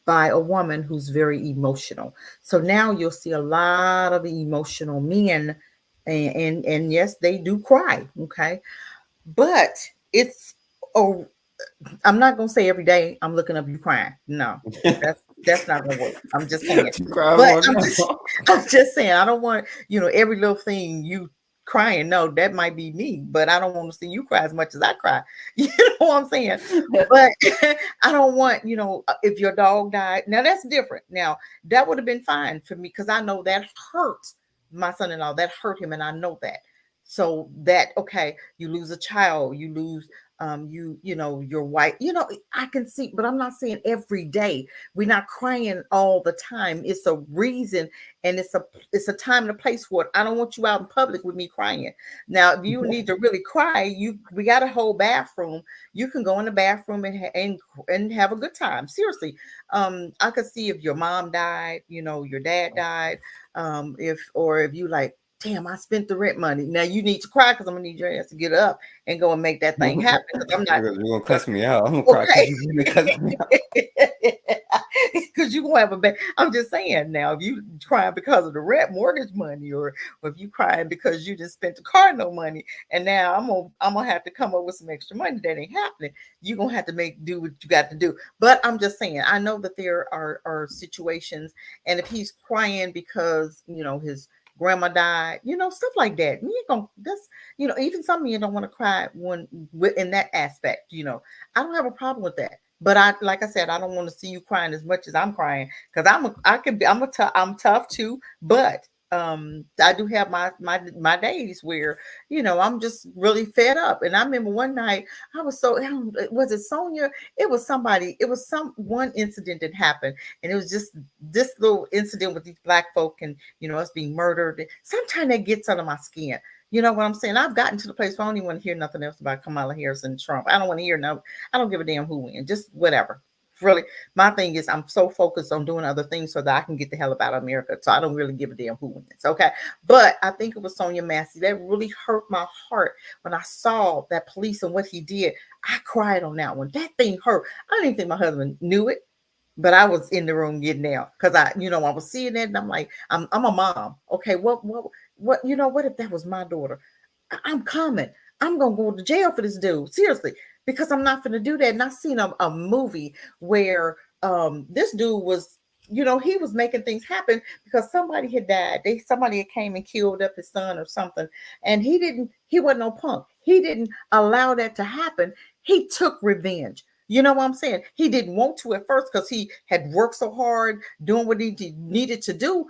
by a woman who's very emotional. So now you'll see a lot of emotional men, and yes, they do cry. Okay, but it's oh, I'm not gonna say every day I'm looking up you crying. No, that's not gonna work. I'm just saying. You cry But more now. I'm just saying I don't want every little thing you crying. No, that might be me, but I don't want to see you cry as much as I cry. You know what I'm saying? But I don't want if your dog died. Now that's different. Now that would have been fine for me because I know that hurt my son-in-law. That hurt him, and I know that. So that okay, you lose a child, you lose your wife, I can see, but I'm not saying every day. We're not crying all the time. It's a reason, and it's a time and a place for it. I don't want you out in public with me crying. Now if you need to really cry, we got a whole bathroom. You can go in the bathroom and have a good time. Seriously. I could see if your mom died, your dad died, if you like, damn, I spent the rent money. Now you need to cry because I'm gonna need your ass to get up and go and make that thing happen. Because I'm not. You're gonna cuss me out. I'm gonna cry Okay. because you're gonna cuss me out. Because you gonna have a bad. I'm just saying now, if you crying because of the rent mortgage money, or if you crying because you just spent the car no money, and now I'm gonna have to come up with some extra money, that ain't happening. You're gonna have to do what you got to do. But I'm just saying, I know that there are situations, and if he's crying because his grandma died, stuff like that. You ain't gonna that's even some of you don't want to cry when in that aspect. I don't have a problem with that. But like I said, I don't want to see you crying as much as I'm crying because I'm tough too. But I do have my days where I'm just really fed up. And I remember one night I was was it Sonia? It was somebody. It was one incident that happened, and it was just this little incident with these black folk and us being murdered. Sometimes that gets under my skin. You know what I'm saying? I've gotten to the place where I don't even want to hear nothing else about Kamala Harris and Trump. I don't want to hear no. I don't give a damn who wins. Just whatever. Really, my thing is I'm so focused on doing other things so that I can get the hell up out of America. So I don't really give a damn who wins. Okay. But I think it was Sonia Massey. That really hurt my heart when I saw that police and what he did. I cried on that one. That thing hurt. I didn't think my husband knew it. But I was in the room getting out because I was seeing that and I'm like, I'm a mom. Okay, what, what if that was my daughter? I'm coming. I'm gonna go to jail for this dude. Seriously, because I'm not gonna do that. And I seen a movie where this dude was, he was making things happen because somebody had died. Somebody had came and killed up his son or something. And he wasn't no punk. He didn't allow that to happen. He took revenge. You know what I'm saying? He didn't want to at first because he had worked so hard doing what he needed to do,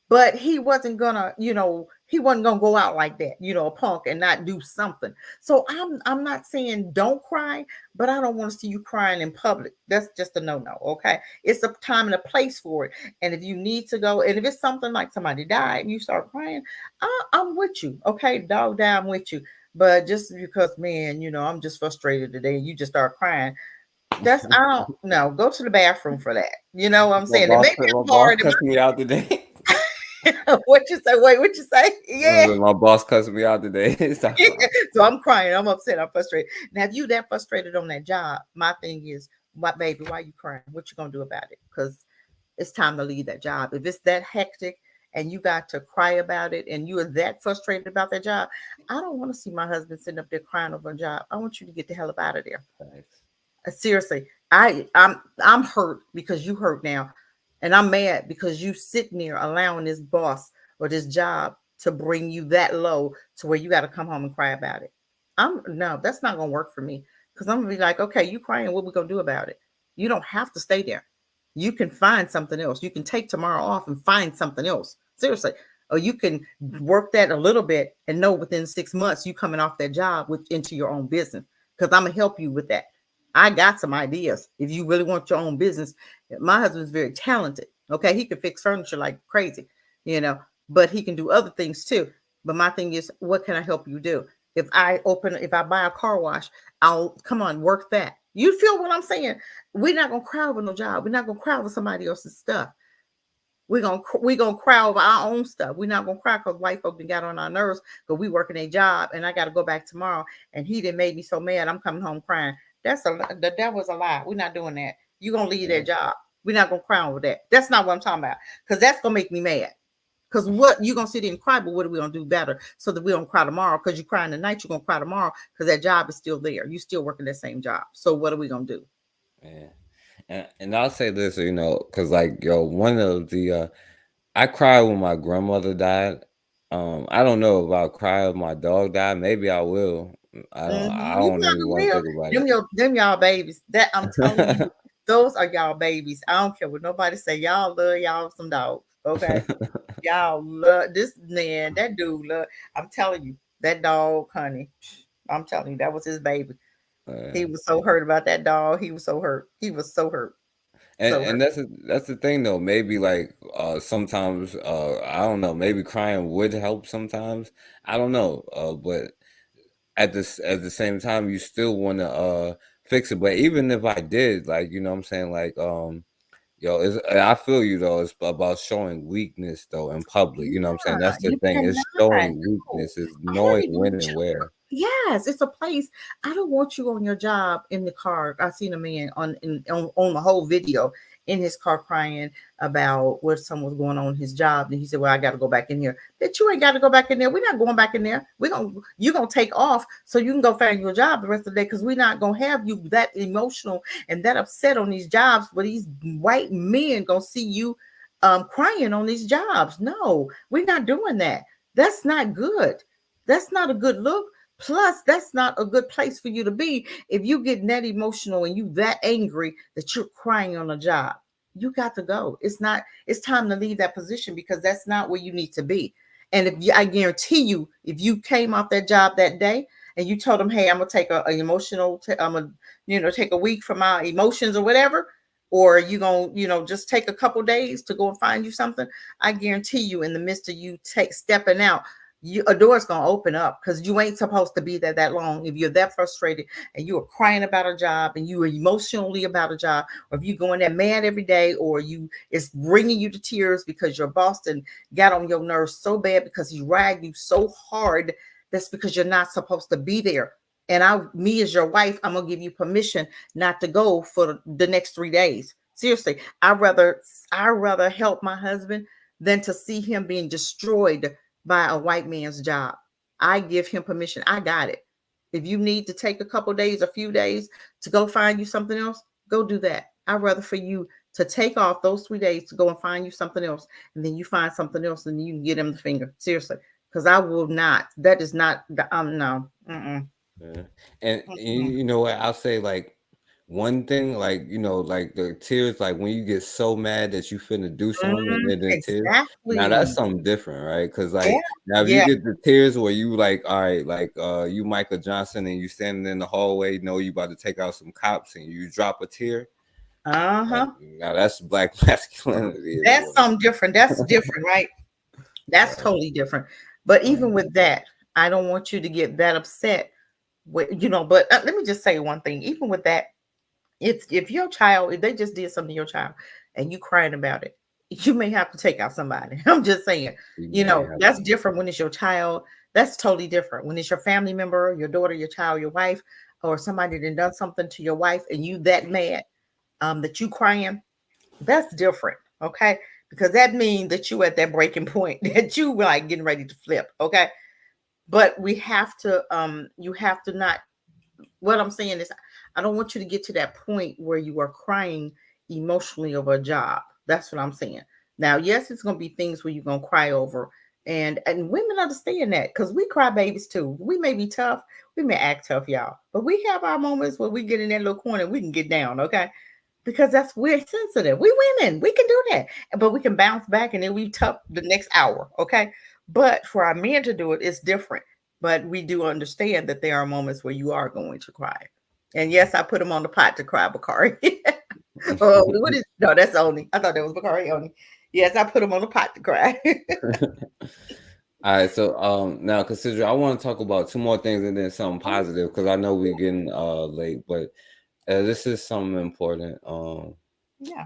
but he wasn't gonna go out like that, a punk, and not do something. So I'm not saying don't cry, but I don't want to see you crying in public. That's just a no-no. Okay. It's a time and a place for it. And if you need to go, and if it's something like somebody died and you start crying, I'm with you. Okay, dog die, I'm with you. But just because, man, I'm just frustrated today and you just start crying. I don't know. Go to the bathroom for that. You know what I'm saying? It may be My boss hard. cussed me out today. What you say? Wait, what you say? Yeah. My boss cussed me out today. So I'm crying. I'm upset. I'm frustrated. Now, if you that frustrated on that job, my thing is, what, baby, why you crying? What you gonna do about it? Because it's time to leave that job. If it's that hectic and you got to cry about it and you are that frustrated about that job, I don't want to see my husband sitting up there crying over a job. I want you to get the hell up out of there. Thanks. Seriously, I'm hurt because you hurt now, and I'm mad because you sitting there allowing this boss or this job to bring you that low to where you got to come home and cry about it. No, that's not gonna work for me because I'm gonna be like, okay, you crying, what we gonna do about it? You don't have to stay there. You can find something else. You can take tomorrow off and find something else. Seriously. Or you can work that a little bit and know within 6 months you coming off that job into your own business. Because I'm gonna help you with that. I got some ideas. If you really want your own business, my husband's very talented. Okay, he can fix furniture like crazy, but he can do other things too. But my thing is, what can I help you do? If I buy a car wash, I'll come on, work that. You feel what I'm saying? We're not gonna cry over no job. We're not gonna cry over somebody else's stuff. We're gonna cry over our own stuff. We're not gonna cry because white folk got on our nerves because we working a job and I got to go back tomorrow and he didn't make me so mad. I'm coming home crying. The devil's a lie. We're not doing that. You're gonna leave that job. We're not gonna cry over that. That's not what I'm talking about. Because that's gonna make me mad. Because what you're gonna sit there and cry, but what are we gonna do better so that we don't cry tomorrow? Because you're crying tonight, you're gonna cry tomorrow because that job is still there. You're still working that same job. So what are we gonna do? Yeah. And I'll say this, because one of the I cried when my grandmother died. I don't know if I'll cry if my dog died. Maybe I will. I You don't even probably want to will. think about it. Them y'all babies. That I'm telling you, those are y'all babies. I don't care what nobody say. Y'all love y'all some dogs. Okay. Y'all love this man. That dude love. I'm telling you, that dog, honey. I'm telling you, that was his baby. He was so hurt about that dog. He was so hurt. He was so hurt. And that's the thing though. Maybe sometimes I don't know. Maybe crying would help sometimes. I don't know. But at the same time, you still want to fix it. But even if I did, what I'm saying, I feel you though. It's about showing weakness though in public. You know what I'm saying? That's the You thing. It's cannot. showing No. weakness. Is I knowing already when told and you. where. Yes, it's a place. I don't want you on your job in the car. I seen a man on the whole video in his car crying about what someone was going on in his job. And he said, well, I got to go back in here. Bitch, you ain't got to go back in there. We're not going back in there. You're going to take off so you can go find your job the rest of the day because we're not going to have you that emotional and that upset on these jobs where these white men going to see you crying on these jobs. No, we're not doing that. That's not good. That's not a good look. Plus, that's not a good place for you to be if you get that emotional and you that angry that you're crying on a job. You got to go. It's time to leave that position because that's not where you need to be. And I guarantee you, if you came off that job that day and you told them, hey, I'm gonna take an emotional, I'm gonna take a week from my emotions or whatever, or you gonna just take a couple days to go and find you something, I guarantee you in the midst of you stepping out, a door's gonna open up because you ain't supposed to be there that long. If you're that frustrated and you are crying about a job and you are emotionally about a job, or if you going there mad every day, or it's bringing you to tears because your boss got on your nerves so bad because he ragged you so hard, that's because you're not supposed to be there. And me as your wife, I'm gonna give you permission not to go for the next 3 days. Seriously, I rather help my husband than to see him being destroyed by a white man's job. I give him permission. I got it. If you need to take a couple days, a few days to go find you something else, go do that. I'd rather for you to take off those 3 days to go and find you something else, and then you find something else, and you can get him the finger. Seriously, because I will not. That is not. No. Yeah. And you know what? I'll say one thing, the tears, when you get so mad that you finna do something and then the tears. Now that's Exactly. something different, right? Because Yeah. now if you Yeah. get the tears where you all right, you Michael Johnson and you standing in the hallway, know you about to take out some cops and you drop a tear. Uh-huh. Now that's black masculinity. That's something different. That's different, right? That's totally different. But even with that, I don't want you to get that upset with, but let me just say one thing. Even with that, if your child, if they just did something to your child and you crying about it, you may have to take out somebody. I'm just saying, that's different when it's your child. That's totally different. When it's your family member, your daughter, your child, your wife, or somebody that done something to your wife and you that mad that you crying, that's different. Okay. Because that means that you at that breaking point that you like getting ready to flip. Okay. But we have to, you have to not, what I'm saying is, I don't want you to get to that point where you are crying emotionally over a job. That's what I'm saying. Now, yes, it's going to be things where you're going to cry over. And women understand that because we cry babies too. We may be tough. We may act tough, y'all. But we have our moments where we get in that little corner and we can get down. Okay. because we're sensitive. We women, we can do that, but we can bounce back and then we tough the next hour. Okay. But for our men to do it, it's different. But we do understand that there are moments where you are going to cry. And yes, I put him on the pot to cry, Bakari. No, that's Oni. I thought that was Bakari Oni. Yes, I put him on the pot to cry. All right, so now consider I want to talk about two more things and then something positive because I know we're getting late, but this is something important. Yeah.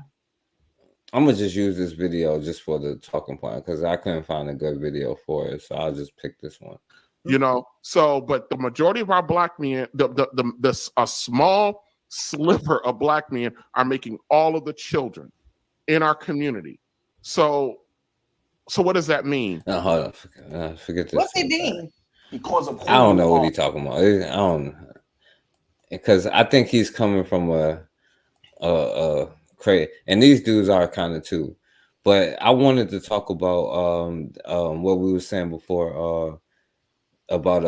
I'm gonna just use this video just for the talking point because I couldn't find a good video for it, so I'll just pick this one. You know, so but the majority of our black men, a small sliver of black men are making all of the children in our community. So what does that mean? Hold on, forget this. What's it mean? Because of I don't know what he's talking about. I don't, because I think he's coming from a crazy, and these dudes are kind of too. But I wanted to talk about what we were saying before about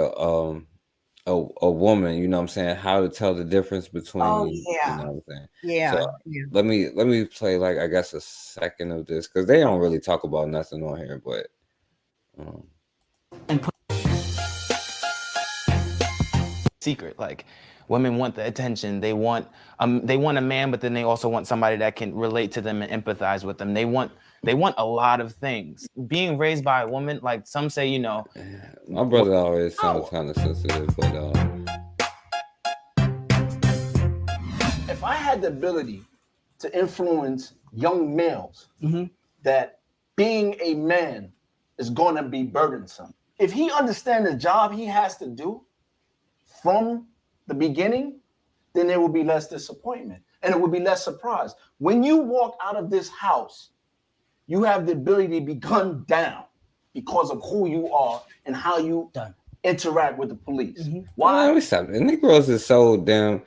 a woman. You know what I'm saying? How to tell the difference between. Oh yeah. You know what I'm saying? Yeah. So let me play like I guess a second of this because they don't really talk about nothing on here, but. Secret, like women want the attention, they want a man, but then they also want somebody that can relate to them and empathize with them. They want a lot of things. Being raised by a woman, like some say, you know, my brother always sounds kind of sensitive, but if I had the ability to influence young males that being a man is going to be burdensome, if he understands the job he has to do from the beginning, then there will be less disappointment and it will be less surprise. When you walk out of this house, you have the ability to be gunned down because of who you are and how you interact with the police. why? Let me stop. The Negroes is so damn.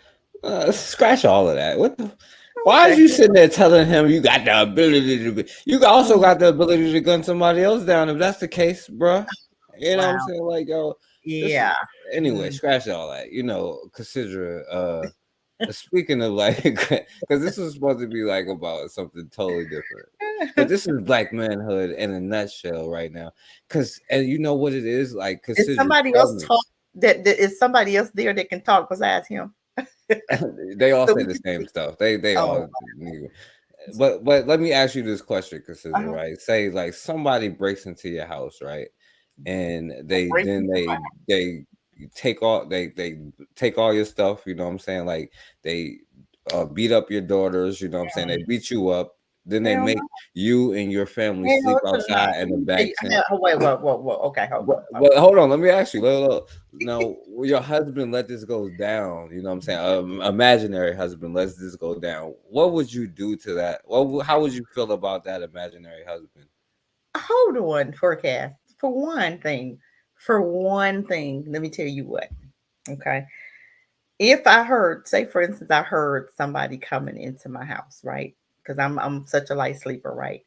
Scratch all of that. What the? Why is you sitting there telling him you got the ability to be? You also got the ability to gun somebody else down if that's the case, bruh. You know what I'm saying? Like, yo. Yeah. Anyway, scratch all that. You know, consider speaking of like, because this was supposed to be like about something totally different, but this is black manhood in a nutshell right now. Because and you know what it is like. Is somebody else talk? That is somebody else there that can talk besides him? They all say the same stuff. They all. But let me ask you this question, consider right. Say like somebody breaks into your house, right? And they take all your stuff, you know what I'm saying? Like they beat up your daughters, you know what I'm saying? They beat you up, then they make you and your family sleep outside in the back tent. Wait, okay, hold on. But hold on, let me ask you. Look. Now, your husband let this go down, you know what I'm saying? Imaginary husband lets this go down. What would you do to that? How would you feel about that imaginary husband? Hold on, forecast. For one thing, let me tell you what. Okay. If I heard, say for instance, I heard somebody coming into my house, right? Because I'm such a light sleeper, right?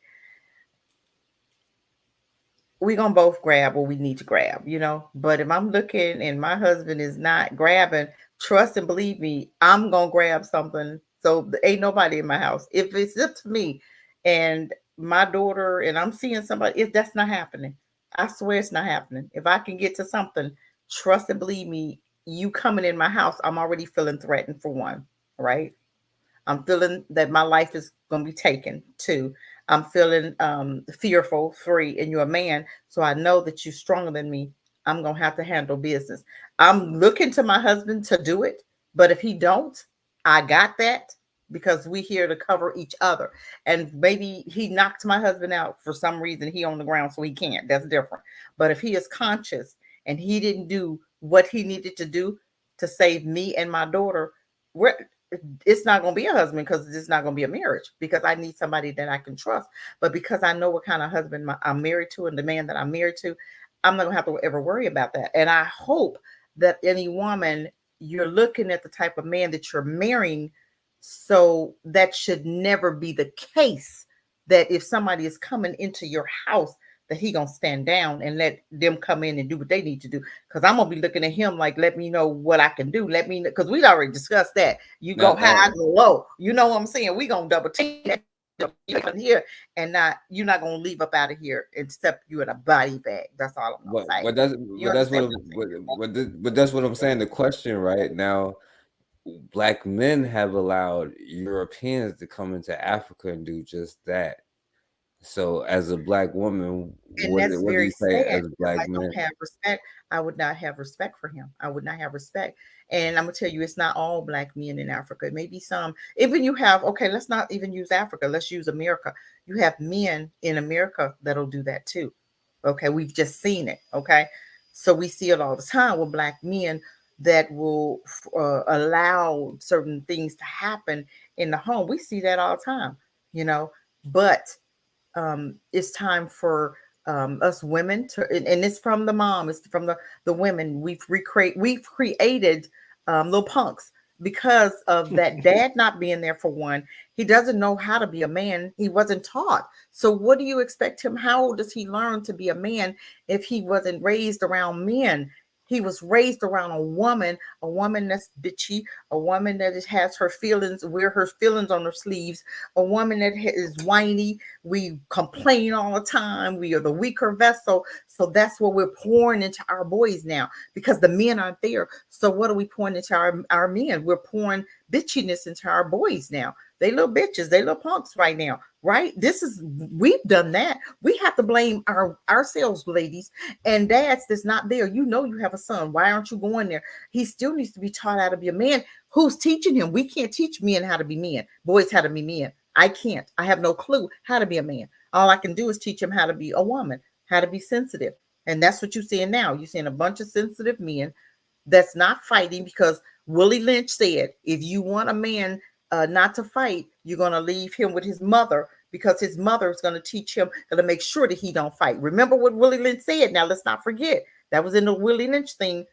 We're gonna both grab what we need to grab, you know. But if I'm looking and my husband is not grabbing, trust and believe me, I'm gonna grab something. So there ain't nobody in my house. If it's up to me and my daughter and I'm seeing somebody, if that's not happening. I swear it's not happening. If I can get to something, trust and believe me, you coming in my house, I'm already feeling threatened for one, right? I'm feeling that my life is going to be taken. Two, I'm feeling fearful. Three, and you're a man, so I know that you're stronger than me. I'm going to have to handle business. I'm looking to my husband to do it, but if he don't, I got that. Because we here to cover each other. And maybe he knocked my husband out for some reason. He on the ground, so he can't. That's different. But if he is conscious and he didn't do what he needed to do to save me and my daughter, it's not going to be a husband because it's not going to be a marriage because I need somebody that I can trust. But because I know what kind of husband I'm married to and the man that I'm married to, I'm not going to have to ever worry about that. And I hope that any woman, you're looking at the type of man that you're marrying. So that should never be the case that if somebody is coming into your house that he gonna stand down and let them come in and do what they need to do. Because I'm gonna be looking at him like, let me know what I can do. Let me know, because we already discussed that. You go high, I go low. You know what I'm saying? We gonna double team that here, and you're not gonna leave up out of here except you in a body bag. That's all I'm gonna say. But that's what I'm saying. The question right now, Black men have allowed Europeans to come into Africa and do just that. So, as a Black woman, And what that's do very you say sad as a because Black I don't man? have respect. I would not have respect for him. I would not have respect. And I'm gonna tell you, it's not all Black men in Africa. Maybe some. Even you have, okay, let's not even use Africa. Let's use America. You have men in America that'll do that too. Okay, we've just seen it. Okay, so we see it all the time with Black men that will allow certain things to happen in the home. We see that all the time, you know. But it's time for us women to, and it's from the mom, it's from the women. We've created little punks because of that dad not being there. For one, he doesn't know how to be a man. He wasn't taught. So what do you expect him? How does he learn to be a man if he wasn't raised around men? He was raised around a woman that's bitchy, a woman that has her feelings, wear her feelings on her sleeves, a woman that is whiny. We complain all the time. We are the weaker vessel. So that's what we're pouring into our boys now because the men aren't there. So what are we pouring into our men? We're pouring bitchiness into our boys now. They little bitches, they little punks right now, right? We've done that. We have to blame ourselves, ladies and dads that's not there. You know you have a son. Why aren't you going there? He still needs to be taught how to be a man. Who's teaching him? We can't teach men how to be men, boys how to be men. I can't. I have no clue how to be a man. All I can do is teach him how to be a woman, how to be sensitive. And that's what you're seeing now. You're seeing a bunch of sensitive men that's not fighting because Willie Lynch said, if you want a man not to fight, you're going to leave him with his mother because his mother is going to teach him, going to make sure that he don't fight. Remember what Willie Lynch said. Now, let's not forget. That was in the Willie Lynch thing.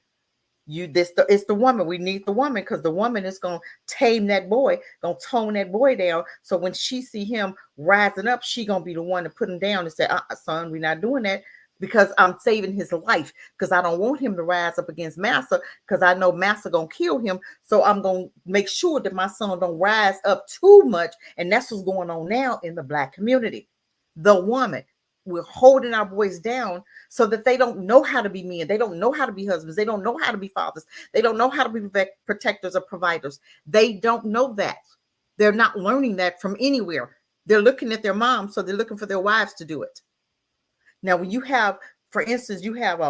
It's the woman. We need the woman because the woman is gonna tame that boy, gonna tone that boy down. So when she see him rising up, she gonna be the one to put him down and say, son, we're not doing that because I'm saving his life because I don't want him to rise up against Massa because I know Massa gonna kill him. So I'm gonna make sure that my son don't rise up too much. And that's what's going on now in the Black community. The woman. We're holding our boys down so that they don't know how to be men. They don't know how to be husbands. They don't know how to be fathers. They don't know how to be protectors or providers. They don't know that. They're not learning that from anywhere. They're looking at their moms, so they're looking for their wives to do it. Now, when you have, for instance, you have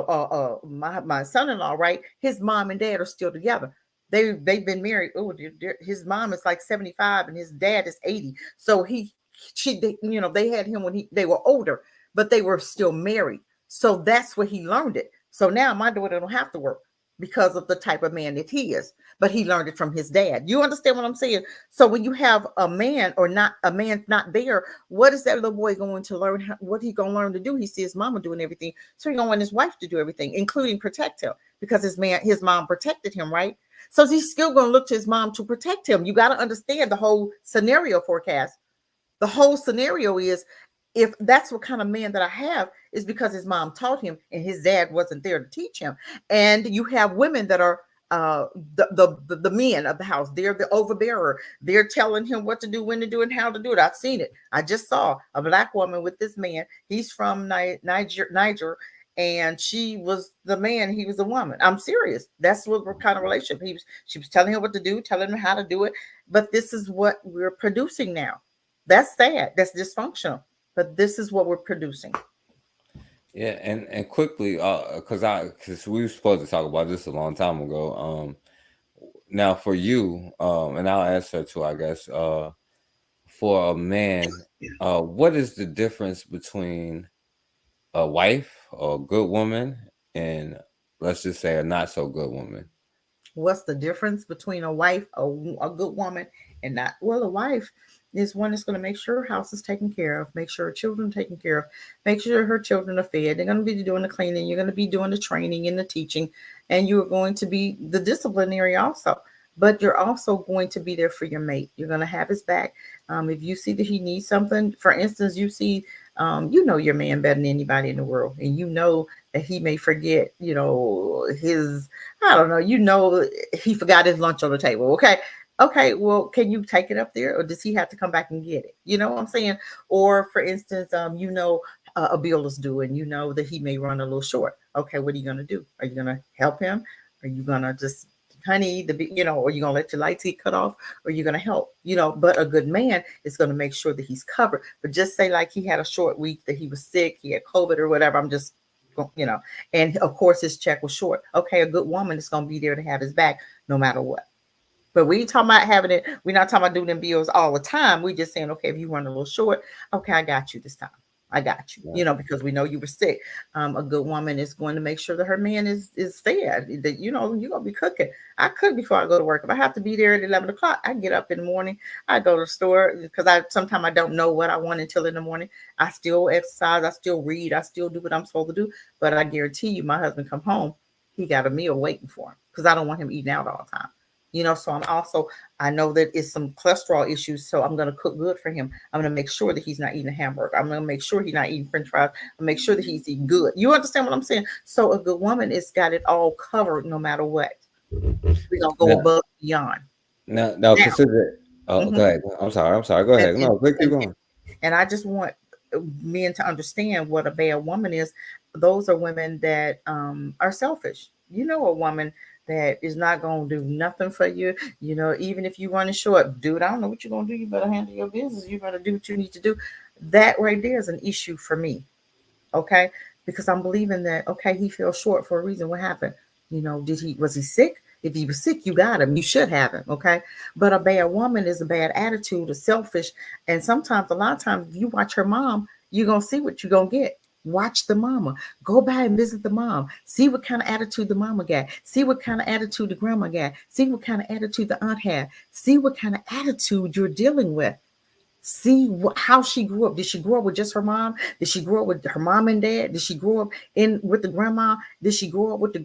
my son-in-law, right? His mom and dad are still together. They've been married. Oh, his mom is like 75 and his dad is 80. So they had him when they were older, but they were still married. So that's where he learned it. So now my daughter don't have to work because of the type of man that he is, but he learned it from his dad. You understand what I'm saying? So when you have a man or not, a man not there, what is that little boy going to learn? What he going to learn to do? He sees his mama doing everything. So he going to want his wife to do everything, including protect him because his mom protected him, right? So he's still going to look to his mom to protect him. You got to understand the whole scenario forecast. The whole scenario is, if that's what kind of man that I have, is because his mom taught him and his dad wasn't there to teach him. And you have women that are the men of the house. They're the overbearer. They're telling him what to do, when to do, and how to do it. I've seen it. I just saw a Black woman with this man. He's from Niger, and she was the man, he was the woman. I'm serious. That's what kind of relationship she was telling him what to do, telling him how to do it. But this is what we're producing now. That's sad. That's dysfunctional. But this is what we're producing. Yeah, and quickly, because we were supposed to talk about this a long time ago. Now for you, and I'll ask her too, I guess. For a man, what is the difference between a wife or a good woman and, let's just say, a not so good woman? What's the difference between a wife, a good woman, and not? Well, a wife is one that's going to make sure her house is taken care of, make sure her children are taken care of, make sure her children are fed. They're going to be doing the cleaning. You're going to be doing the training and the teaching, and you're going to be the disciplinary also. But you're also going to be there for your mate. You're going to have his back. If you see that he needs something, for instance, you see You know your man better than anybody in the world, and you know that he may forget, you know, his, I don't know, you know, he forgot his lunch on the table. Okay. Okay, well, can you take it up there, or does he have to come back and get it? You know what I'm saying? Or for instance, you know, a bill is due, and you know that he may run a little short. Okay, what are you gonna do? Are you gonna help him? Are you gonna just, honey, you know, or you gonna let your lights get cut off, or you gonna help? You know, but a good man is gonna make sure that he's covered. But just say like he had a short week, that he was sick, he had COVID or whatever. I'm just, you know, and of course his check was short. Okay, a good woman is gonna be there to have his back no matter what. But we ain't talking about having it. We're not talking about doing them bills all the time. We just saying, okay, if you run a little short, okay, I got you this time. I got you, you know, because we know you were sick. A good woman is going to make sure that her man is fed. That, you know, you're gonna be cooking. I cook before I go to work. If I have to be there at 11 o'clock, I get up in the morning. I go to the store because sometimes I don't know what I want until in the morning. I still exercise. I still read. I still do what I'm supposed to do. But I guarantee you, my husband come home, he got a meal waiting for him, because I don't want him eating out all the time. You know, so I know that it's some cholesterol issues, so I'm going to cook good for him. I'm going to make sure that he's not eating a hamburger. I'm going to make sure he's not eating French fries. I'm make sure that he's eating good. You understand what I'm saying? So a good woman has got it all covered no matter what. We're going to go above and beyond. Now consider. Oh, go ahead. I'm sorry. Go ahead. No, keep going. And I just want men to understand what a bad woman is. Those are women that are selfish. You know, a woman that is not going to do nothing for you. You know, even if you running short, dude, I don't know what you're going to do. You better handle your business. You better do what you need to do. That right there is an issue for me. Okay. Because I'm believing that, okay, he fell short for a reason. What happened? You know, was he sick? If he was sick, you got him. You should have him. Okay. But a bad woman is a bad attitude, a selfish. And sometimes, a lot of times, if you watch her mom, you're going to see what you're going to get. Watch the mama. Go by and visit the mom. See what kind of attitude the mama got. See what kind of attitude the grandma got. See what kind of attitude the aunt had. See what kind of attitude you're dealing with. See how she grew up. Did she grow up with just her mom? Did she grow up with her mom and dad? Did she grow up with the grandma? Did she grow up with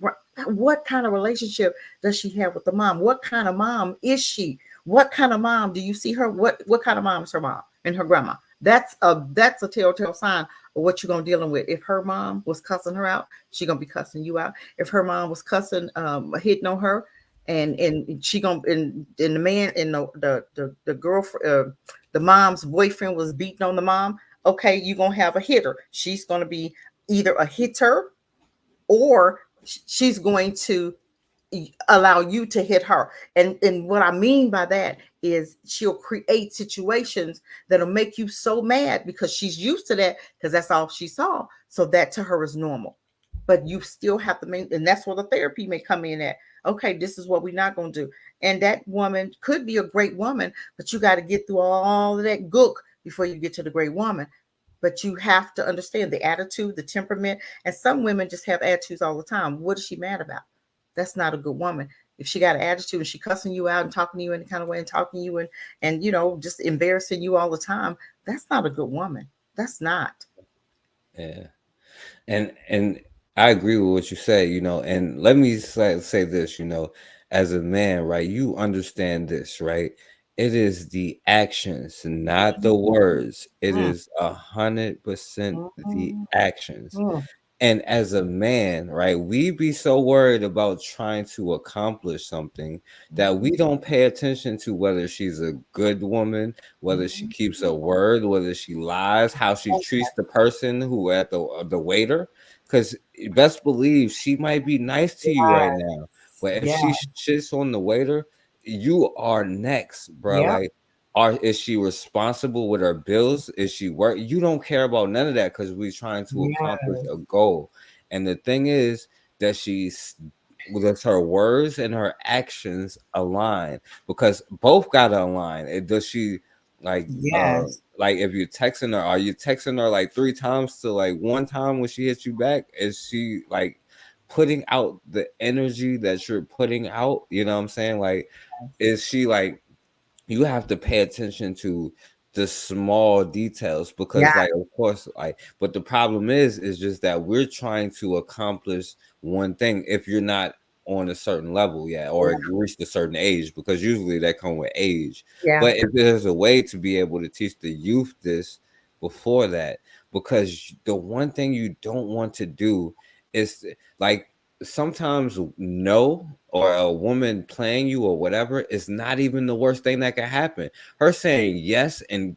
what kind of relationship does she have with the mom? What kind of mom is she? What kind of mom do you see her? What kind of mom is her mom and her grandma? That's a telltale sign of what you're gonna dealing with. If her mom was cussing her out, she's gonna be cussing you out. If her mom was cussing, hitting on her, and she gonna and the man and the girlfriend, the mom's boyfriend was beating on the mom, okay, you're gonna have a hitter. She's gonna be either a hitter, or she's going to allow you to hit her. And what I mean by that is she'll create situations that'll make you so mad, because she's used to that, because that's all she saw. So that to her is normal. But you still have to make, and that's where the therapy may come in at. Okay, this is what we're not going to do. And that woman could be a great woman, but you got to get through all of that gook before you get to the great woman. But you have to understand the attitude, the temperament. And some women just have attitudes all the time. What is she mad about? That's not a good woman. If she got an attitude and she cussing you out and talking to you in any kind of way and talking to you and you know, just embarrassing you all the time, that's not a good woman. That's not. Yeah. And I agree with what you say, you know, and let me say this, you know, as a man, right? You understand this, right? It is the actions, not the words. It is 100% the actions. And as a man, right, we be so worried about trying to accomplish something that we don't pay attention to whether she's a good woman, whether she keeps her word, whether she lies, how she treats the person who at the waiter. Because best believe she might be nice to you right now, but if she shits on the waiter, you are next, bro. Like, is she responsible with her bills? Is she work? You don't care about none of that, because we're trying to accomplish a goal. And the thing is that with her words and her actions align, because both gotta align. Does she like if you're texting her, are you texting her like 3 times to like 1 time when she hits you back? Is she like putting out the energy that you're putting out? You know what I'm saying? Like, is she like, you have to pay attention to the small details, because like, of course, like, but the problem is just that we're trying to accomplish one thing if you're not on a certain level yet, or reached a certain age, because usually that come with age. But if there's a way to be able to teach the youth this before that, because the one thing you don't want to do is like sometimes no, or a woman playing you or whatever is not even the worst thing that could happen. Her saying yes and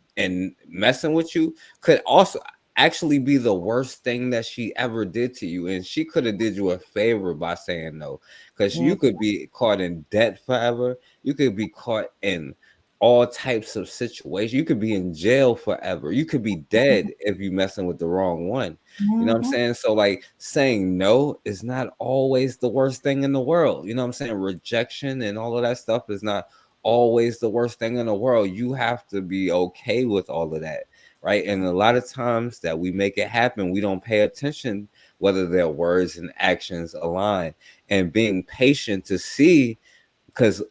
messing with you could also actually be the worst thing that she ever did to you, and she could have did you a favor by saying no, because you could be caught in debt forever. You could be caught in all types of situations. You could be in jail forever. You could be dead if you messing with the wrong one. You know what I'm saying? So like saying no is not always the worst thing in the world. You know what I'm saying? Rejection and all of that stuff is not always the worst thing in the world. You have to be okay with all of that, right? And a lot of times that we make it happen, we don't pay attention whether their words and actions align, and being patient to see, because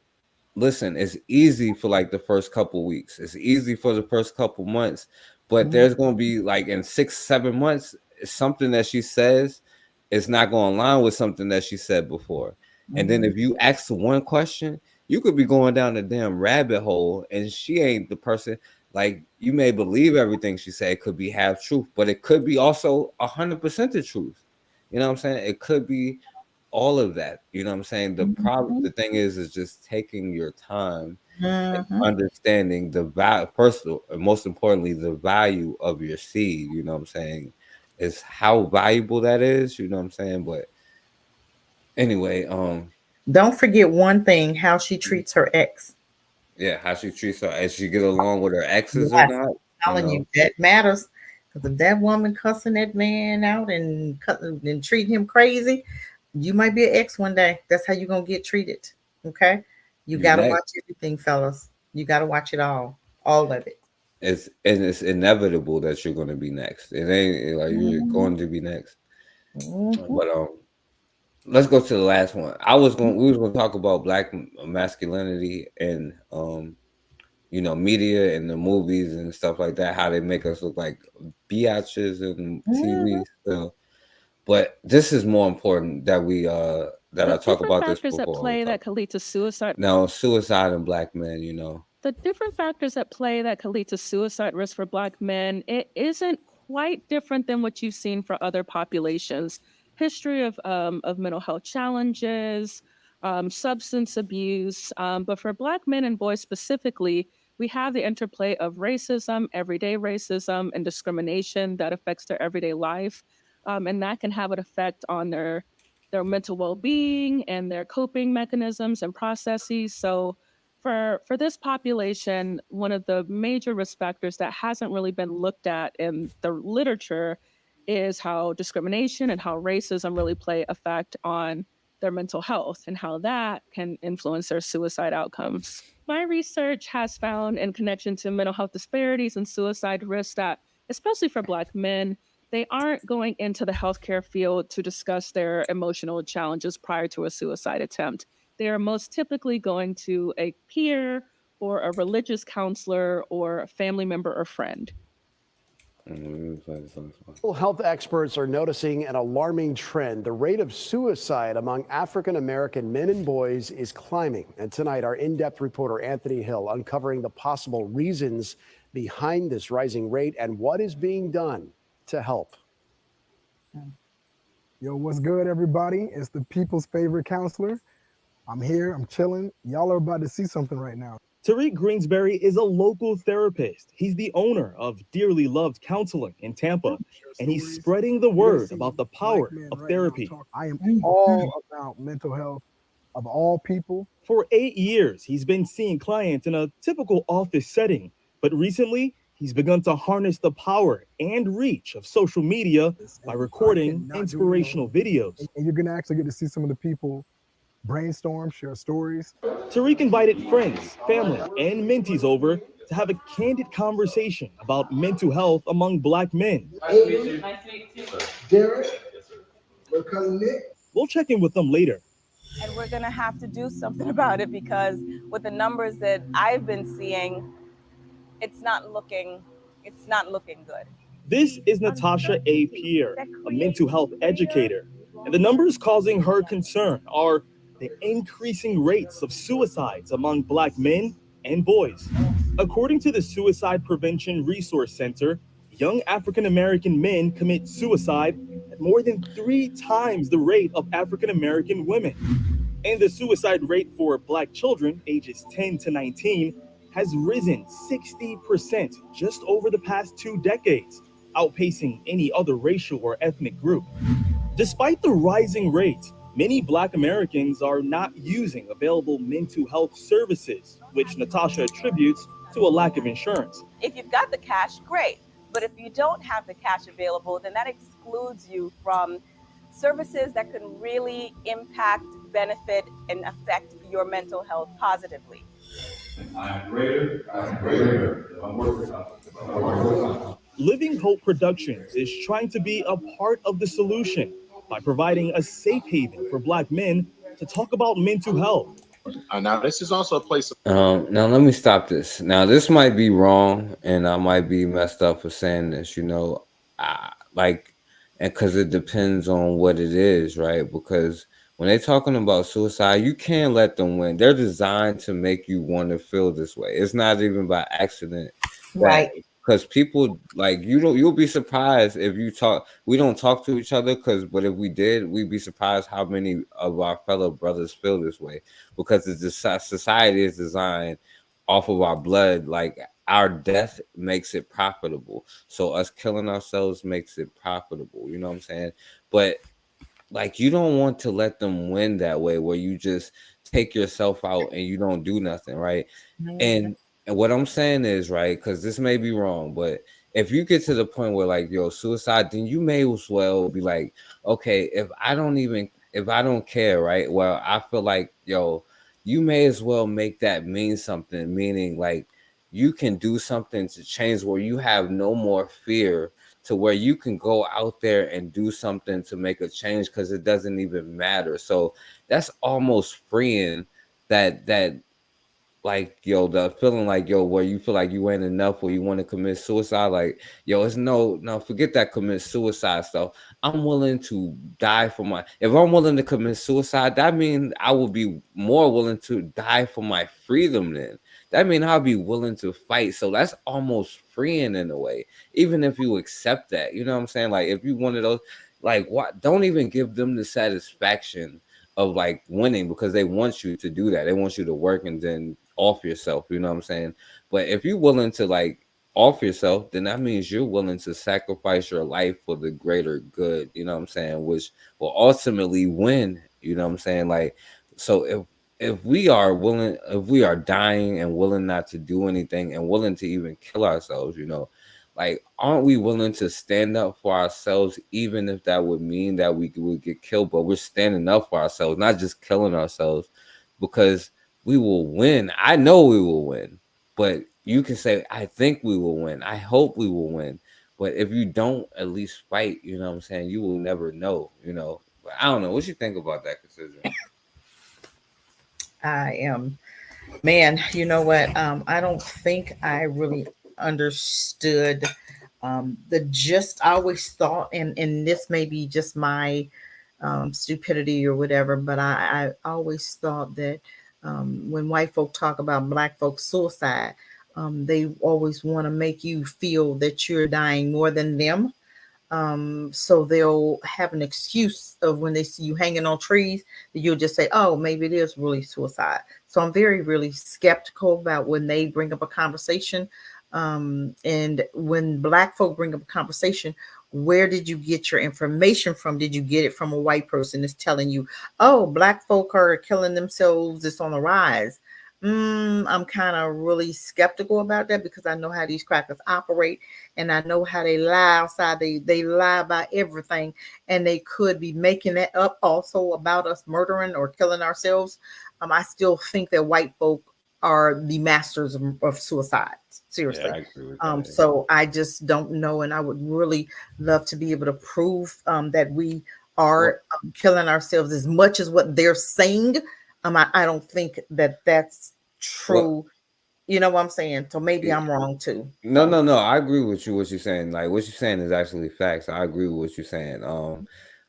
listen, it's easy for like the first couple weeks. It's easy for the first couple months, but there's going to be like in 6-7 months, something that she says is not going to align with something that she said before. And then if you ask one question, you could be going down a damn rabbit hole, and she ain't the person. Like, you may believe everything she said, it could be half truth, but it could be also 100% the truth. You know what I'm saying? It could be all of that. You know what I'm saying? The thing is just taking your time and understanding the value, first and most importantly, the value of your seed. You know what I'm saying? Is how valuable that is. You know what I'm saying? But anyway, Don't forget one thing: how she treats her ex. yeah, how she treats her, as she get along with her exes or Yes, not. I'm telling you that matters. Because if that woman cussing that man out and treating him crazy, you might be an ex one day. That's how you're gonna get treated. Okay, you You got to next. watch everything, fellas. You got to watch it all of it. It's inevitable that you're going to be next. It ain't like you're going to be next. But let's go to the last one. We was going to talk about black masculinity and you know, media and the movies and stuff like that, how they make us look like biatches and TV. So, but this is more important that we that I talk about this factors at before. play that could lead to suicide. Now, suicide in black men, you know. The different factors at play that could lead to suicide risk for Black men, it isn't quite different than what you've seen for other populations. History of mental health challenges, substance abuse. But for Black men and boys specifically, we have the interplay of racism, everyday racism, and discrimination that affects their everyday life. And that can have an effect on their mental well-being and their coping mechanisms and processes. So for this population, one of the major risk factors that hasn't really been looked at in the literature is how discrimination and how racism really play effect on their mental health and how that can influence their suicide outcomes. My research has found in connection to mental health disparities and suicide risk that, especially for Black men, they aren't going into the healthcare field to discuss their emotional challenges prior to a suicide attempt. They are most typically going to a peer or a religious counselor or a family member or friend. Mental health experts are noticing an alarming trend. The rate of suicide among African American men and boys is climbing. And tonight, our in-depth reporter Anthony Hill uncovering the possible reasons behind this rising rate and what is being done to help. Yo, what's good, everybody? It's the people's favorite counselor. I'm here, I'm chilling. Y'all are about to see something right now. Tariq Greensbury is a local therapist. He's the owner of Dearly Loved Counseling in Tampa, and he's spreading the word about the power of therapy. I am all about mental health of all people. For 8 years, he's been seeing clients in a typical office setting, but recently, he's begun to harness the power and reach of social media by recording inspirational videos. And you're gonna actually get to see some of the people brainstorm, share stories. Tariq invited friends, family, and mentees over to have a candid conversation about mental health among Black men. Nice to meet you. Nice to meet you. Derek, my cousin Nick. We'll check in with them later. And we're gonna have to do something about it because with the numbers that I've been seeing, it's not looking good. This is Natasha A. Pierre, a mental health educator. And the numbers causing her concern are the increasing rates of suicides among Black men and boys. According to the Suicide Prevention Resource Center, young African American men commit suicide at more than 3 times the rate of African American women. And the suicide rate for Black children ages 10 to 19 has risen 60% just over the past 2 decades, outpacing any other racial or ethnic group. Despite the rising rates, many Black Americans are not using available mental health services, which Natasha attributes to a lack of insurance. If you've got the cash, great. But if you don't have the cash available, then that excludes you from services that can really impact, benefit, and affect your mental health positively. I'm greater. I'm working on. Living Hope Productions is trying to be a part of the solution by providing a safe haven for Black men to talk about mental health. Now, this is also a place of Now let me stop this. Now this might be wrong, and I might be messed up for saying this. You know, like, and because it depends on what it is, right? Because when they're talking about suicide, you can't let them win. They're designed to make you want to feel this way. It's not even by accident. Right. Because people like you'll be surprised if you talk. We don't talk to each other but if we did, we'd be surprised how many of our fellow brothers feel this way, because the society is designed off of our blood. Like, our death makes it profitable, so us killing ourselves makes it profitable. You know what I'm saying? But like, you don't want to let them win that way, where you just take yourself out and you don't do nothing, right? And what I'm saying is, right, because this may be wrong, but if you get to the point where, like, yo, suicide, then you may as well be like, okay, if I don't care, right? Well, I feel like, yo, you may as well make that mean something, meaning like you can do something to change where you have no more fear, to where you can go out there and do something to make a change, because it doesn't even matter. So that's almost freeing, that like, yo, the feeling like, yo, where you feel like you ain't enough, where you want to commit suicide. Like, yo, it's no, forget that commit suicide stuff. I'm willing to die for if I'm willing to commit suicide, that means I will be more willing to die for my freedom then. That means I'll be willing to fight. So that's almost freeing in a way, even if you accept that. You know what I'm saying? Like, if you one of those, like, what, don't even give them the satisfaction of like winning, because they want you to do that. They want you to work and then off yourself. You know what I'm saying? But if you're willing to like off yourself, then that means you're willing to sacrifice your life for the greater good. You know what I'm saying? Which will ultimately win. You know what I'm saying? Like, so if we are willing, if we are dying and willing not to do anything and willing to even kill ourselves, you know, like, aren't we willing to stand up for ourselves, even if that would mean that we would get killed? But we're standing up for ourselves, not just killing ourselves, because we will win. I know we will win, but you can say, I think we will win. I hope we will win. But if you don't at least fight, you know what I'm saying, you will never know, you know. But I don't know. What you think about that, Cassidra? I am, man, you know what? I don't think I really understood the gist. I always thought, and this may be just my stupidity or whatever, but I always thought that when white folk talk about Black folks' suicide, they always want to make you feel that you're dying more than them. So they'll have an excuse of when they see you hanging on trees, that you'll just say, oh, maybe it is really suicide. So I'm really skeptical about when they bring up a conversation. And when Black folk bring up a conversation, where did you get your information from? Did you get it from a white person that's telling you, oh, Black folk are killing themselves, it's on the rise? I'm kind of really skeptical about that, because I know how these crackers operate, and I know how they lie outside. They lie about everything, and they could be making that up also about us murdering or killing ourselves. I still think that white folk are the masters of suicide. Seriously. Yeah, I agree with that. So I just don't know, and I would really love to be able to prove that we are killing ourselves as much as what they're saying. I don't think that that's true. You know what I'm saying? So maybe I'm wrong too. No, I agree with you. What you're saying, like, what you're saying is actually facts. I agree with what you're saying.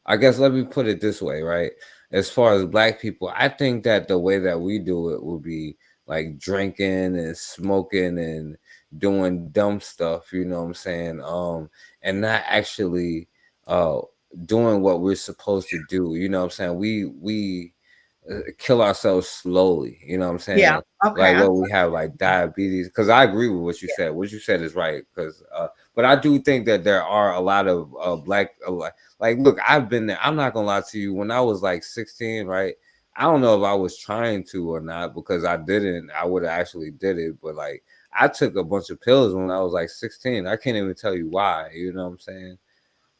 I guess let me put it this way, right? As far as Black people, I think that the way that we do it will be like drinking and smoking and doing dumb stuff, you know what I'm saying? And not actually doing what we're supposed to do, you know what I'm saying? We kill ourselves slowly, you know what I'm Yeah. saying? Okay. Like what we have like diabetes, because I agree with what you said. What you said is right, because but I do think that there are a lot of black like look, I've been there. I'm not gonna lie to you. When I was like 16, right? I don't know if I was trying to or not, because I didn't. I would have actually did it, but like I took a bunch of pills when I was like 16. I can't even tell you why. You know what I'm saying?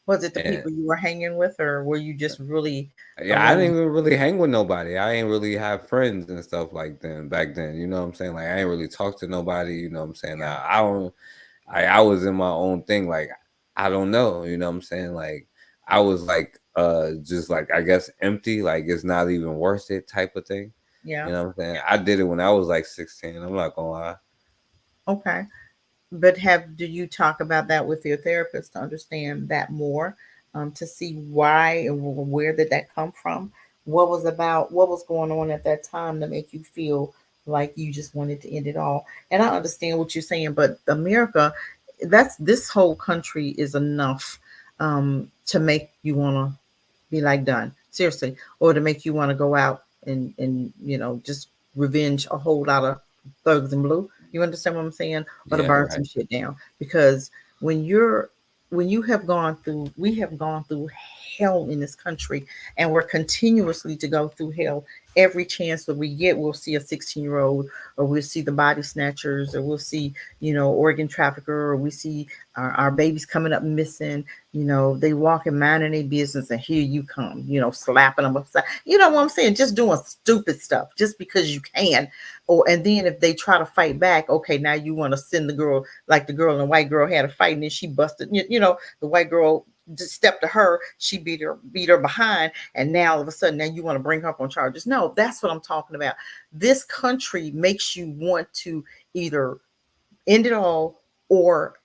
Was it the And people you were hanging with, or were you just really yeah, I alone? didn't even really hang with nobody. I ain't really have friends and stuff like then back then. You know what I'm saying? Like I ain't really talk to nobody. You know what I'm saying? I don't. I was in my own thing. Like I don't know. You know what I'm saying? Like I was like just like I guess empty. Like it's not even worth it type of thing. Yeah. You know what I'm saying? I did it when I was like 16. I'm not gonna lie. Okay. But do you talk about that with your therapist to understand that more, to see why and where did that come from? What was going on at that time to make you feel like you just wanted to end it all? And I understand what you're saying, but America, this whole country is enough to make you want to be like done, seriously, or to make you want to go out and just revenge a whole lot of thugs and blue. You understand what I'm saying? Or to Yeah, burn right. some shit down. Because when you have gone through, we have gone through hell in this country, and we're continuously to go through hell. Every chance that we get, we'll see a 16-year-old, or we'll see the body snatchers, or we'll see, organ trafficker, or we see our babies coming up missing. They walk in minding their business, and here you come, slapping them upside. You know what I'm saying? Just doing stupid stuff just because you can. And then if they try to fight back, okay, now you want to send the girl, like the girl and the white girl had a fight, and then she busted. The white girl just stepped to her, she beat her behind, and now all of a sudden, now you want to bring her up on charges. No, that's what I'm talking about. This country makes you want to either end it all or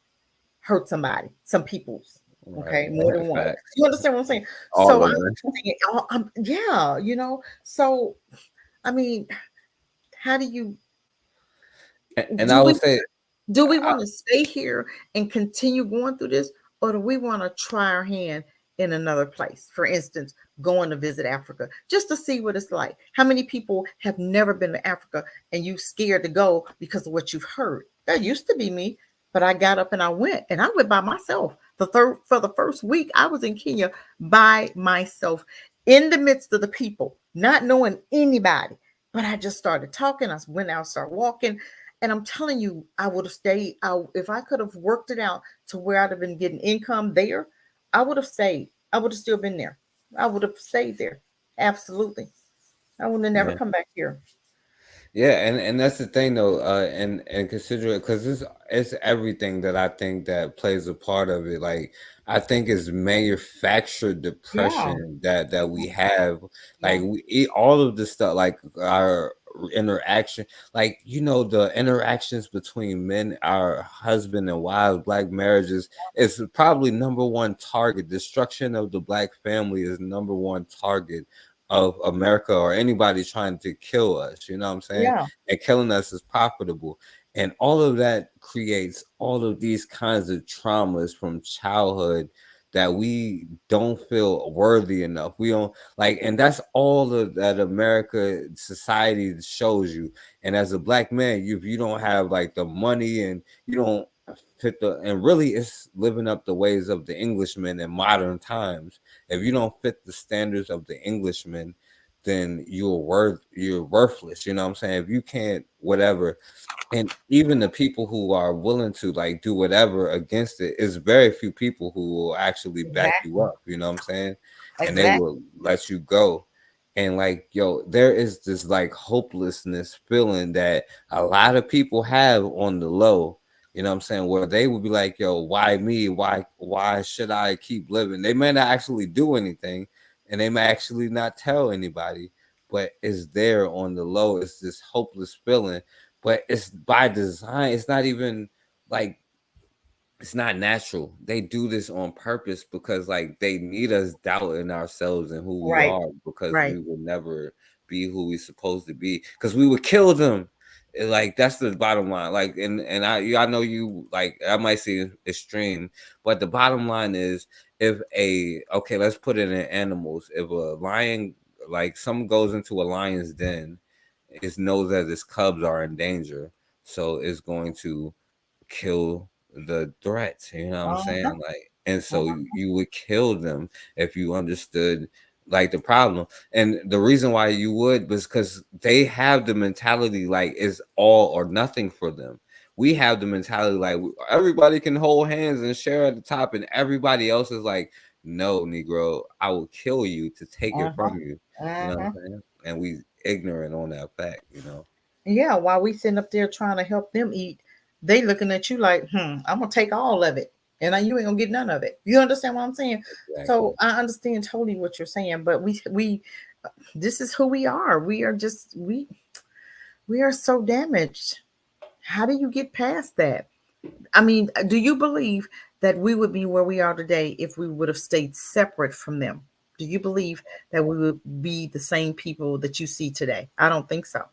hurt somebody, some people's, okay, Right. more than one. Facts. You understand what I'm saying? All So of them. yeah, so I mean, how do you And I do would we say do we want to stay here and continue going through this, or do we want to try our hand in another place? For instance, going to visit Africa just to see what it's like. How many people have never been to Africa and you scared to go because of what you've heard? That used to be me, but I got up and I went by myself. For the first week, I was in Kenya by myself in the midst of the people, not knowing anybody. But I just started talking. I went out, started walking. And I'm telling you, I would have stayed. If I could have worked it out to where I'd have been getting income there, I would have stayed. I would have still been there. I would have stayed there. Absolutely. I would have never yeah. come back here. Yeah, and that's the thing though, and consider it, because it's everything that I think that plays a part of it. Like I think it's manufactured Yeah. depression that we have. Like Yeah. we eat all of this stuff, like our interaction, like the interactions between men, our husband and wives, black marriages is probably number one target. Destruction of the black family is number one target of America, or anybody trying to kill us, you know what I'm saying? Yeah. And killing us is profitable. And all of that creates all of these kinds of traumas from childhood that we don't feel worthy enough. We don't like, and that's all of that America society shows you. And as a black man, if you don't have like the money and you don't fit and really it's living up the ways of the Englishman in modern times. If you don't fit the standards of the Englishman, then you're worthless. You know what I'm saying? If you can't whatever, and even the people who are willing to like do whatever against it, is very few people who will actually back you Exactly. up. You know what I'm saying? And they Exactly. will let you go. And like, yo, there is this like hopelessness feeling that a lot of people have on the low. You know what I'm saying? Where they would be like, yo, why me? Why should I keep living? They may not actually do anything, and they may actually not tell anybody, but it's there on the low. It's this hopeless feeling, but it's by design. It's not even like it's not natural. They do this on purpose because like they need us doubting ourselves and who we Right. are, because Right. we will never be who we supposed to be, because we would kill them Like that's the bottom line. Like, and I know you like I might seem extreme, but the bottom line is okay, let's put it in animals. If a lion, like some goes into a lion's den, it knows that its cubs are in danger, so it's going to kill the threats. You know what I'm saying? Like, and so you would kill them if you understood like the problem. And the reason why you would was because they have the mentality like it's all or nothing for them. We have the mentality like everybody can hold hands and share at the top, and everybody else is like, no, Negro, I will kill you to take it from you. You know what I'm saying? And we ignorant on that fact, you know. Yeah, while we sitting up there trying to help them eat, they looking at you like, I'm gonna take all of it, and you ain't gonna get none of it. You understand what I'm saying? Exactly. So I understand totally what you're saying, but we this is who we are. We are just we are so damaged. How do you get past that? I mean, do you believe that we would be where we are today if we would have stayed separate from them? Do you believe that we would be the same people that you see today? I don't think so.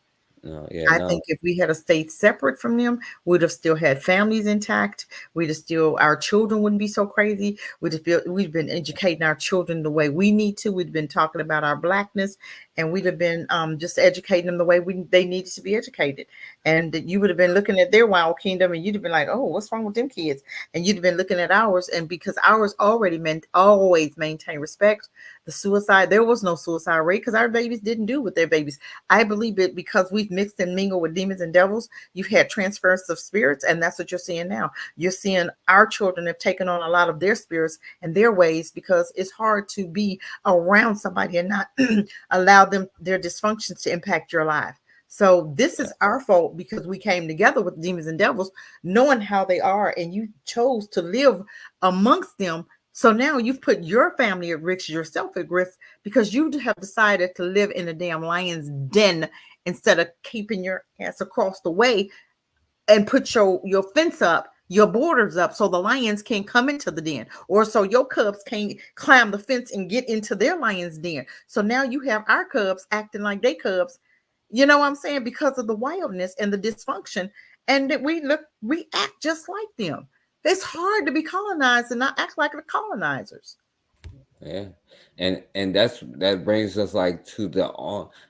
No, yeah, I no. think if we had stayed separate from them, we'd have still had families intact. We'd have still, our children wouldn't be so crazy. We'd been educating our children the way we need to. We'd been talking about our blackness, and we'd have been just educating them the way they needed to be educated. And you would have been looking at their wild kingdom, and you'd have been like, "Oh, what's wrong with them kids?" And you'd have been looking at ours, and because ours always maintain respect. The suicide, there was no suicide rate because our babies didn't do with their babies. I believe it because we've mixed and mingled with demons and devils. You've had transference of spirits, and that's what you're seeing now. You're seeing our children have taken on a lot of their spirits and their ways because it's hard to be around somebody and not allow their dysfunctions to impact your life. So this is our fault because we came together with demons and devils, knowing how they are, and you chose to live amongst them. So now you've put your family at risk, yourself at risk, because you have decided to live in a damn lion's den instead of keeping your ass across the way and put your fence up, your borders up, so the lions can't come into the den, or so your cubs can't climb the fence and get into their lion's den. So now you have our cubs acting like they cubs. You know what I'm saying? Because of the wildness and the dysfunction, and that we act just like them. It's hard to be colonized and not act like the colonizers. Yeah, and that brings us like to the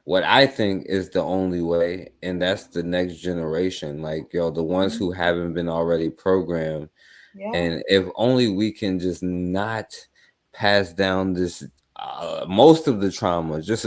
what I think is the only way, and that's the next generation. Like the ones who haven't been already programmed, Yeah. and if only we can just not pass down this most of the trauma, just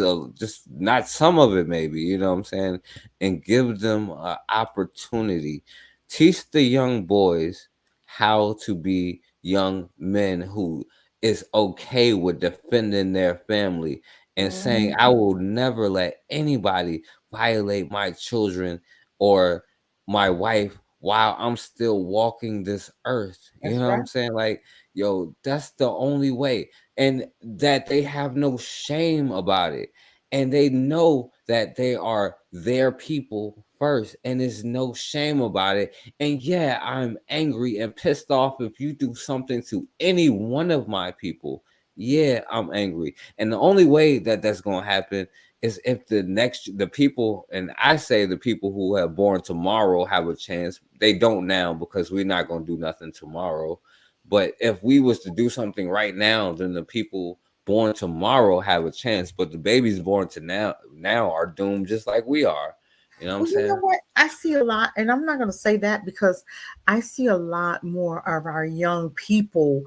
not some of it, maybe you know what I'm saying, and give them an opportunity. Teach the young boys how to be young men who is okay with defending their family and saying, I will never let anybody violate my children or my wife while I'm still walking this earth. You That's know what I'm right. saying? Like, that's the only way. And that they have no shame about it. And they know that they are their people first, and there's no shame about it. And yeah, I'm angry and pissed off if you do something to any one of my people. Yeah, I'm angry. And the only way that that's going to happen is if the people, and I say the people who have born tomorrow have a chance. They don't now because we're not going to do nothing tomorrow. But if we was to do something right now, then the people born tomorrow have a chance. But the babies born to now are doomed just like we are. You know what I'm Well, you know saying? what? I see a lot, and I'm not going to say that because I see a lot more of our young people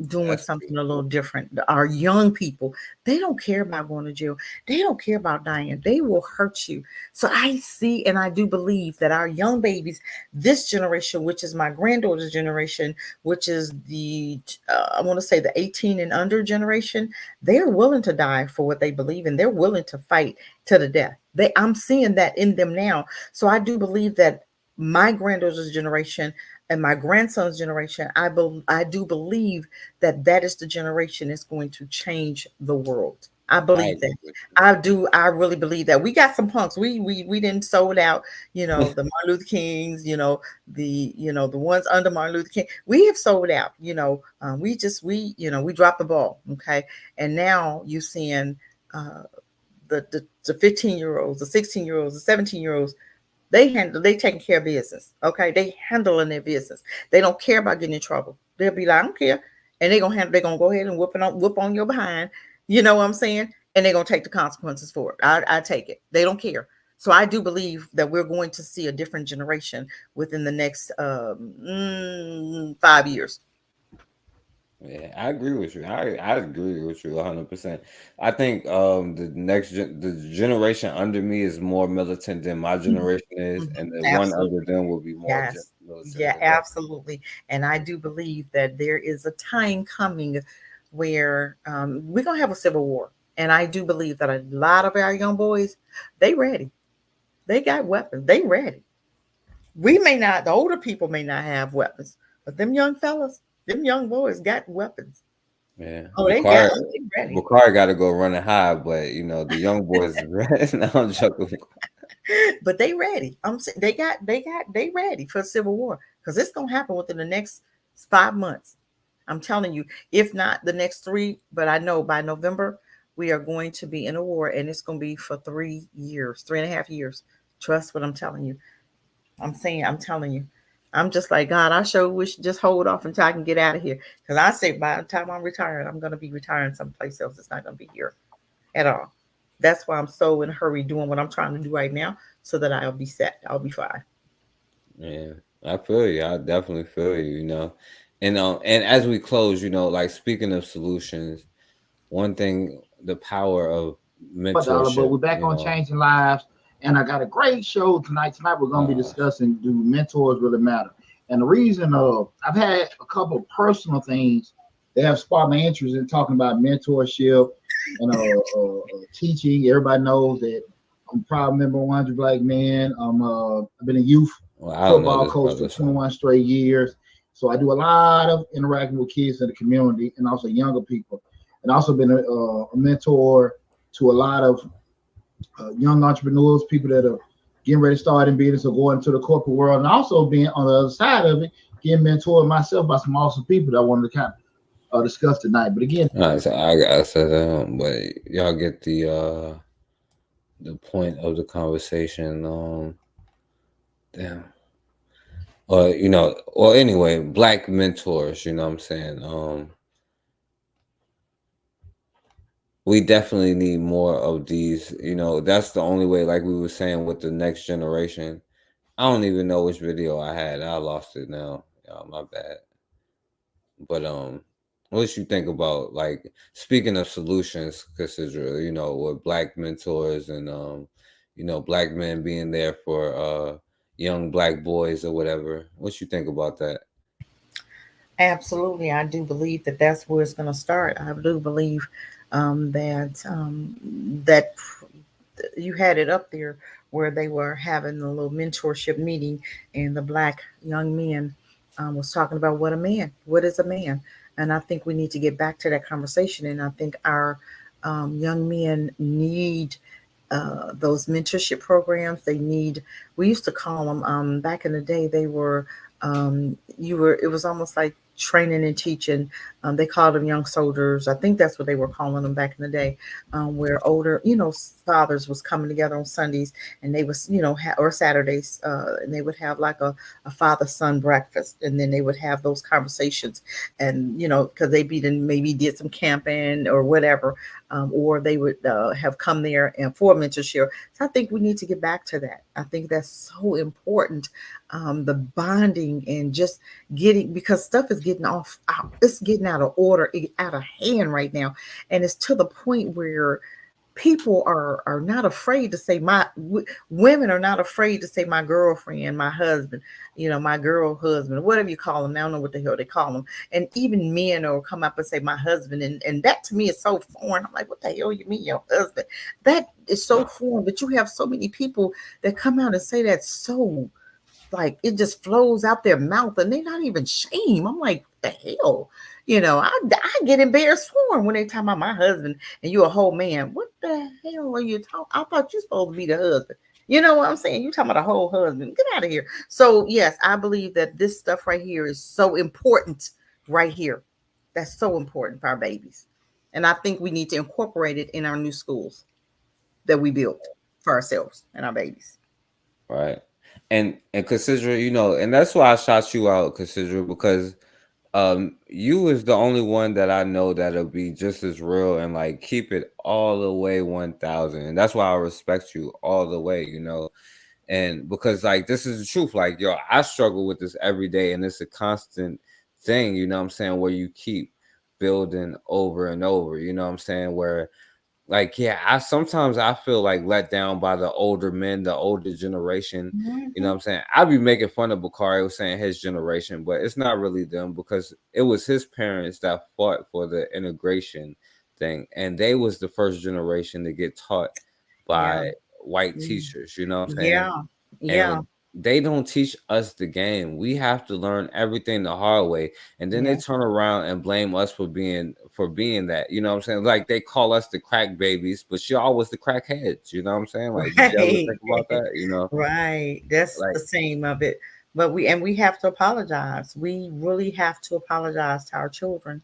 doing something a little different. Our young people, they don't care about going to jail. They don't care about dying. They will hurt you. So I see, and I do believe that our young babies, this generation, which is my granddaughter's generation, which is I want to say the 18 and under generation, they're willing to die for what they believe in. They're willing to fight to the death. I'm seeing that in them now. So I do believe that my granddaughter's generation and my grandson's generation, I do believe that is the generation that's going to change the world. I believe that. I really believe that. We got some punks. We didn't sold out, the Martin Luther Kings, the ones under Martin Luther King. We have sold out, we dropped the ball. Okay. And now you're seeing the 15-year-olds, the 16-year-olds, the 17-year-olds, They taking care of business. Okay. They handling their business. They don't care about getting in trouble. They'll be like, I don't care. And they're gonna go ahead and whoop on your behind. You know what I'm saying? And they're gonna take the consequences for it. I take it. They don't care. So I do believe that we're going to see a different generation within the next 5 years. Yeah, I agree with you. I agree with you 100%. I think the generation under me is more militant than my generation is, and the one Absolutely. under them will be more Yes. militant Yeah, than that. absolutely. And I do believe that there is a time coming where we're gonna have a civil war. And I do believe that a lot of our young boys, they ready. They got weapons. They ready. We may not, the older people may not have weapons, but them young fellas, them young boys got weapons. Yeah, Oh, they ready. Bakari got to go running high, but the young boys is ready. No, I'm joking. But they ready. I'm saying they ready for civil war because it's gonna happen within the next 5 months. I'm telling you, if not the next 3, but I know by November we are going to be in a war, and it's gonna be for 3 years, 3.5 years. Trust what I'm telling you. I'm telling you. I'm just like, God, I sure wish just hold off until I can get out of here. Because I say by the time I'm retired, I'm gonna be retiring someplace else. It's not gonna be here at all. That's why I'm so in a hurry doing what I'm trying to do right now so that I'll be set. I'll be fine. Yeah, I feel you. I definitely feel you. And as we close, like speaking of solutions, one thing, the power of But mentorship. we're back on changing lives, and I got a great show tonight. Tonight we're going to be discussing, do mentors really matter? And the reason I've had a couple of personal things that have sparked my interest in talking about mentorship and teaching. Everybody knows that I'm a proud member of 100 Black Men. I've been a youth football coach for 21 straight years. So I do a lot of interacting with kids in the community and also younger people. And also been a mentor to a lot of young entrepreneurs, people that are getting ready to start in business or going into the corporate world, and also being on the other side of it, getting mentored myself by some awesome people that I wanted to kind of discuss tonight. But again, All right, so I said, but y'all get the point of the conversation. Damn. Or anyway, Black mentors. You know what I'm saying? We definitely need more of these. That's the only way. Like we were saying with the next generation. I don't even know which video I had. I lost it now. My bad. But what you think about, like, speaking of solutions, Cassidra, with Black mentors and Black men being there for young Black boys or whatever. What you think about that? Absolutely. I do believe that that's where it's going to start. I do believe that you had it up there where they were having a little mentorship meeting, and the Black young men was talking about what is a man. And I think we need to get back to that conversation. And I think our young men need those mentorship programs. We used to call them, back in the day, they were, it was almost like training and teaching. They called them young soldiers. I think that's what they were calling them back in the day, where older, fathers was coming together on Sundays, and they was, or Saturdays, and they would have like a father-son breakfast, and then they would have those conversations, and, because they maybe did some camping or whatever, or they would have come there and for mentorship. So I think we need to get back to that. I think that's so important. The bonding and just because stuff is it's getting out of order, out of hand right now. And it's to the point where people are not afraid to say women are not afraid to say my girlfriend, my husband, my girl husband, whatever you call them. I don't know what the hell they call them. And even men will come up and say my husband. And that to me is so foreign. I'm like, what the hell you mean your husband? That is so foreign. But you have so many people that come out and say that so, like, it just flows out their mouth and they're not even shame. I'm like, the hell? I get embarrassed for them when they talk about my husband and you a whole man. What the hell are you talking? I thought you supposed to be the husband. You know what I'm saying? You talking about a whole husband. Get out of here. So yes, I believe that this stuff right here is so important right here. That's so important for our babies. And I think we need to incorporate it in our new schools that we built for ourselves and our babies. Right. And consider, and that's why I shot you out, consider, because you is the only one that I know that'll be just as real and like keep it all the way 1000. And that's why I respect you all the way. And because like this is the truth, like yo, I struggle with this every day, and it's a constant thing, you know what I'm saying, where you keep building over and over, you know what I'm saying, where like, yeah, I sometimes I feel like let down by the older men, the older generation. You know what I'm saying? I be making fun of Bakari, was saying his generation, but it's not really them, because it was his parents that fought for the integration thing, and they was the first generation to get taught Yeah. by white teachers. You know what I'm saying? Yeah. Yeah. And they don't teach us the game. We have to learn everything the hard way. And then they Yeah. turn around and blame us for being that. You know what I'm saying? Like they call us the crack babies, but y'all was the crackheads. You know what I'm saying? Like, did you ever Right. think about that? Right. That's Like, the same of it. But we have to apologize. We really have to apologize to our children,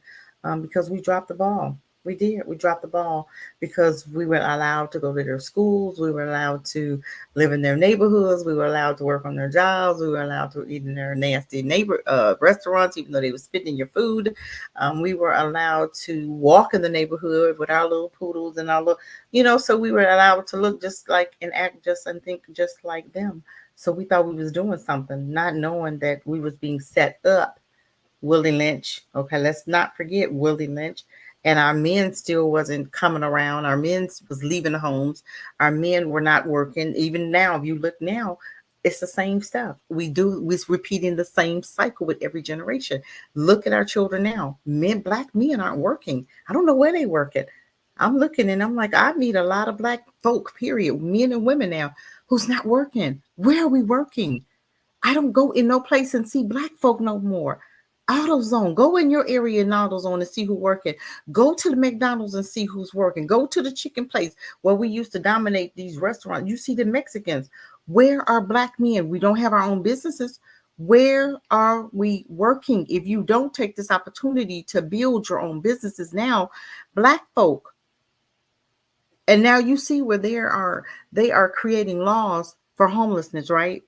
because we dropped the ball. We did. We dropped the ball because we were allowed to go to their schools. We were allowed to live in their neighborhoods. We were allowed to work on their jobs. We were allowed to eat in their nasty restaurants, even though they were spitting your food. We were allowed to walk in the neighborhood with our little poodles and our little, so we were allowed to look just like and act just and think just like them. So we thought we was doing something, not knowing that we was being set up. Willie Lynch. Okay, let's not forget Willie Lynch. And our men still wasn't coming around. Our men was leaving the homes. Our men were not working. Even now, if you look now, it's the same stuff. We're repeating the same cycle with every generation. Look at our children now. Black men aren't working. I don't know where they work at. I'm looking and I'm like, I meet a lot of black folk, period, men and women now, who's not working. Where are we working? I don't go in no place and see black folk no more. AutoZone, go in your area in AutoZone and see who's working. Go to the McDonald's and see who's working. Go to the chicken place where we used to dominate these restaurants. You see the Mexicans. Where are black men? We don't have our own businesses. Where are we working? If you don't take this opportunity to build your own businesses now, black folk, and now you see where they are creating laws for homelessness, right?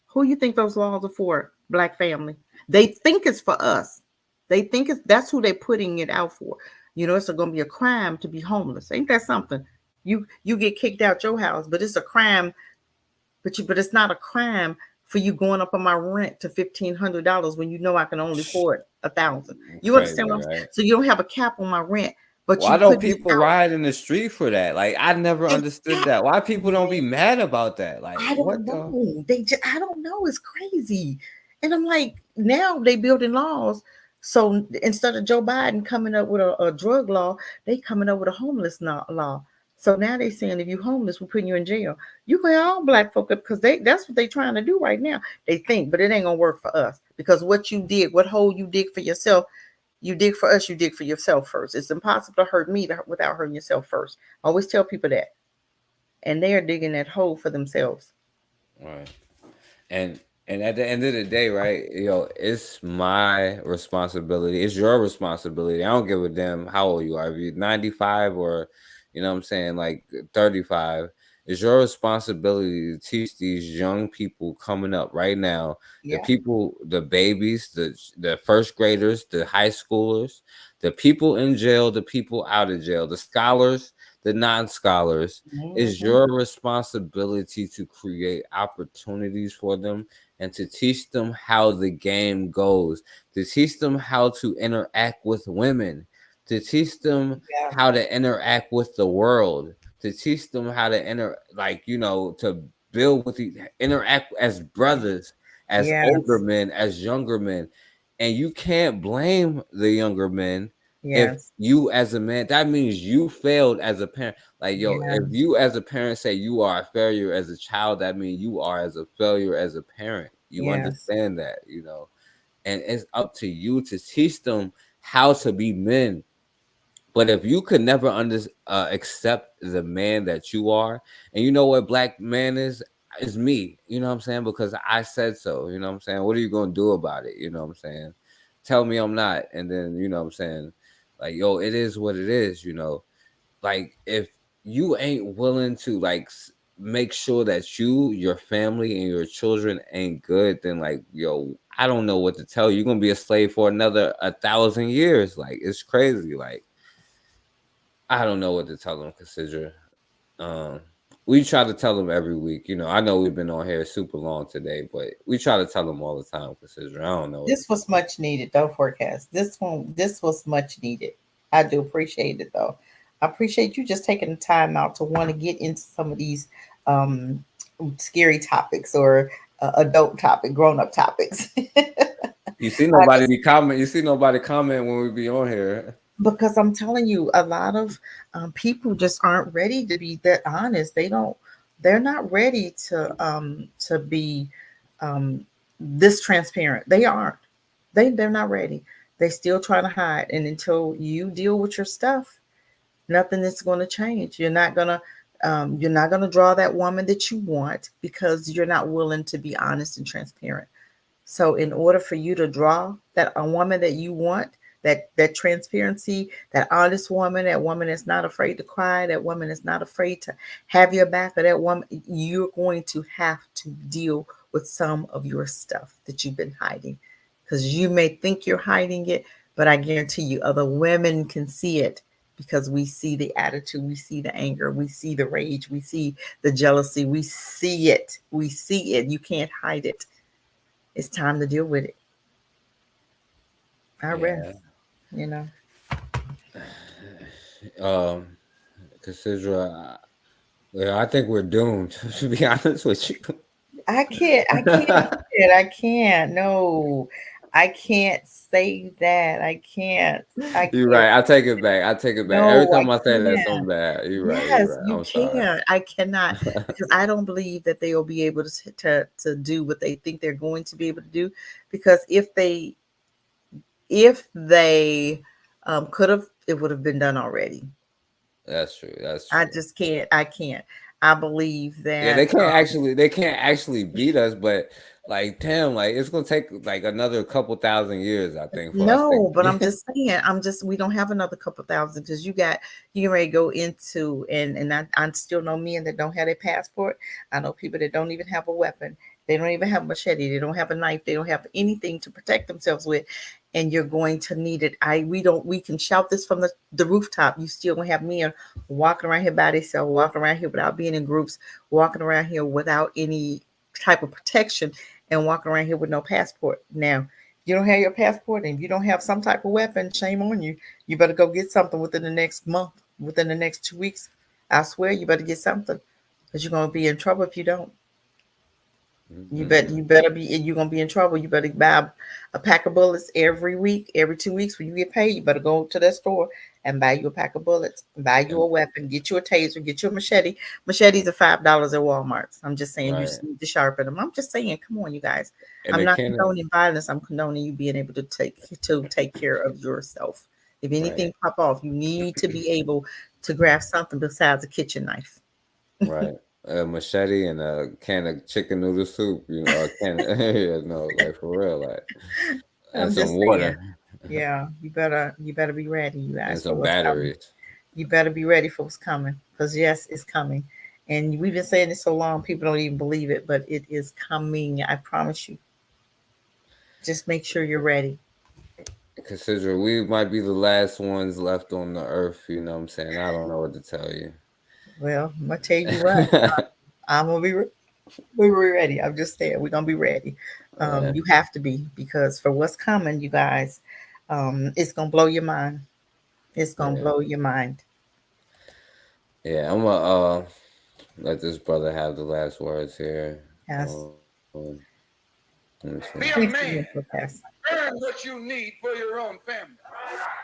Who you think those laws are for? Black family. They think it's for us. They think that's who they're putting it out for. It's going to be a crime to be homeless. Ain't that something? You get kicked out your house, but it's a crime. But it's not a crime for you going up on my rent to $1,500 when you know I can only afford 1,000. You crazy, understand what I'm saying? right? So you don't have a cap on my rent, but Why you don't put me people out. ride in the street for that? Like, I never understood that. Why people don't be mad about that? Like, I what don't the? know. I don't know. It's crazy. And I'm like, now they building laws. So instead of Joe Biden coming up with a drug law, they coming up with a homeless law. So now they saying if you homeless, we're putting you in jail. You can all black folk up because that's what they trying to do right now. They think, but it ain't gonna work for us because what you dig, what hole you dig for yourself, you dig for us, you dig for yourself first. It's impossible to hurt me without hurting yourself first. I always tell people that. And they are digging that hole for themselves. Right. And at the end of the day, right, it's my responsibility. It's your responsibility. I don't give a damn how old you are. If you're 95 or, what I'm saying, like 35, it's your responsibility to teach these young people coming up right now, the Yeah. people, the babies, the first graders, the high schoolers, the people in jail, the people out of jail, the scholars, the non-scholars. It's your responsibility to create opportunities for them and to teach them how the game goes, to teach them how to interact with women, to teach them Yeah. how to interact with the world, to teach them how to to build with interact as brothers, as older Yes. men, as younger men. And you can't blame the younger men if Yes. you as a man, that means you failed as a parent. Like, yo, if Yes. you as a parent say you are a failure as a child, that means you are as a failure as a parent. You Yes. understand that, and it's up to you to teach them how to be men. But if you could never accept the man that you are, and you know what black man is me, you know what I'm saying? Because I said so, you know what I'm saying? What are you going to do about it? You know what I'm saying? Tell me I'm not. And then, you know what I'm saying? Like, yo, it is what it is, Like, if you ain't willing to, like, make sure that you, your family, and your children ain't good, then like, yo, I don't know what to tell you. You're gonna be a slave for another 1,000 years. Like, it's crazy. Like, I don't know what to tell them, Cassidra. We try to tell them every week. You know, I know we've been on here super long today, but we try to tell them all the time, Cassidra. I don't know. This was much needed, though. Forecast. This was much needed. I do appreciate it, though. I appreciate you just taking the time out to want to get into some of these scary topics or adult topic, grown up topics. You see nobody be comment. You see nobody comment when we be on here. Because I'm telling you, a lot of people just aren't ready to be that honest. They're not ready to be this transparent. They aren't. They're not ready. They still trying to hide. And until you deal with your stuff, nothing is going to change. You're not gonna draw that woman that you want because you're not willing to be honest and transparent. So in order for you to draw that a woman that you want, that transparency, that honest woman, that woman that's not afraid to cry, that woman that's not afraid to have your back, or that woman, you're going to have to deal with some of your stuff that you've been hiding. Because you may think you're hiding it, but I guarantee you other women can see it, because we see the attitude, we see the anger, we see the rage, we see the jealousy, we see it. We see it. You can't hide it. It's time to deal with it. I rest, you know. Cassidra, well, I think we're doomed, to be honest with you. I can't. No, I can't say that. I can't. You're right. I take it back. No, Every I time I say that, so can't. bad. You're right. Yes, you I'm sorry. can. I cannot, because I don't believe that they will be able to do what they think they're going to be able to do. Because if they could have, it would have been done already. That's true. I just can't. I can't. I believe that. Yeah, they can't actually beat us, but like, damn, like it's gonna take like another couple thousand years, I think, for us to No, but I'm just saying, we don't have another couple thousand, because you ready to go into, and I still know men that don't have their passport. I know people that don't even have a weapon. They don't even have a machete. They don't have a knife. They don't have anything to protect themselves with. And you're going to need it. We can shout this from the rooftop. You still gonna have men walking around here by themselves, walking around here without being in groups, walking around here without any type of protection, and walking around here with no passport. Now, you don't have your passport and you don't have some type of weapon, shame on you. You better go get something within the next month, within the next 2 weeks. I swear you better get something, because you're going to be in trouble if you don't. You better be, you're going to be in trouble. You better buy a pack of bullets every week, every 2 weeks. When you get paid, you better go to that store and buy you a pack of bullets, buy you a weapon, get you a taser, get you a machete. Machetes are $5 at Walmart. I'm just saying, you just need to sharpen them. I'm just saying, come on, you guys. I'm not condoning violence. I'm condoning you being able to take care of yourself. If anything pop off, you need to be able to grab something besides a kitchen knife. Right. A machete and a can of chicken noodle soup, you know, like for real, like, and some water. Yeah, you better be ready, you guys. And some batteries. You better be ready for what's coming, because yes, it's coming. And we've been saying it so long, people don't even believe it, but it is coming. I promise you. Just make sure you're ready. Consider we might be the last ones left on the earth, you know what I'm saying? I don't know what to tell you. Well, I'm gonna tell you what. I'm gonna be ready. I'm just saying, we're gonna be ready. You have to be, because for what's coming, you guys, it's gonna blow your mind. It's gonna blow your mind. Yeah, I'm gonna let this brother have the last words here. Yes. Be a man. Earn what you need for your own family.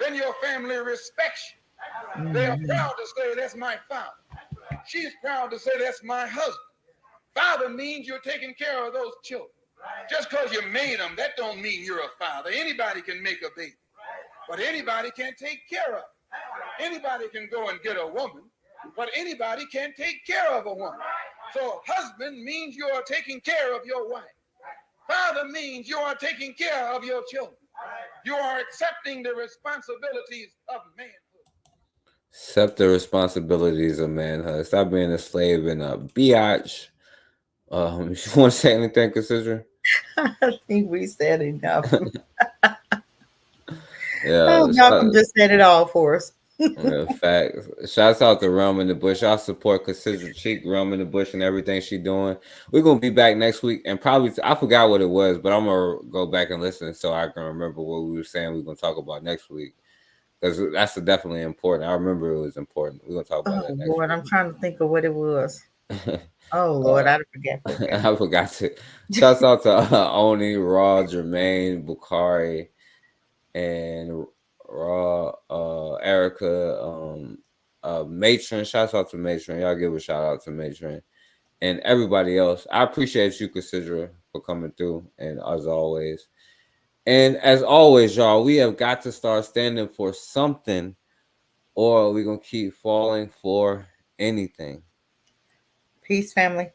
Then your family respects you. They are proud to say, that's my father. She's proud to say, that's my husband. Father means you're taking care of those children. Just because you made them, that don't mean you're a father. Anybody can make a baby, but anybody can't take care of it. Anybody can go and get a woman, but anybody can't take care of a woman. So husband means you are taking care of your wife. Father means you are taking care of your children. You are accepting the responsibilities of manhood. Accept the responsibilities of manhood. Stop being a slave and a biatch. If you want to say anything, consider. I think we said enough. Yeah, Malcolm just said it all for us. yeah, facts. Shouts out to Realm in the Bush. Y'all support CassidraCheek, Realm in the Bush, and everything she doing. We're gonna be back next week, and probably I forgot what it was, but I'm gonna go back and listen so I can remember what we were saying. We're gonna talk about next week because that's definitely important. I remember it was important. We're gonna talk about that next Lord, week. I'm trying to think of what it was. Oh Lord, I forget. I forgot to. Shouts out to Oni, Raw, Jermaine, Bukhari, and Raw, Erica, Matron. Shouts out to Matron. Y'all give a shout out to Matron and everybody else. I appreciate you, Cassidra, for coming through, and as always. And as always, y'all, we have got to start standing for something, or we're gonna keep falling for anything. Peace, family.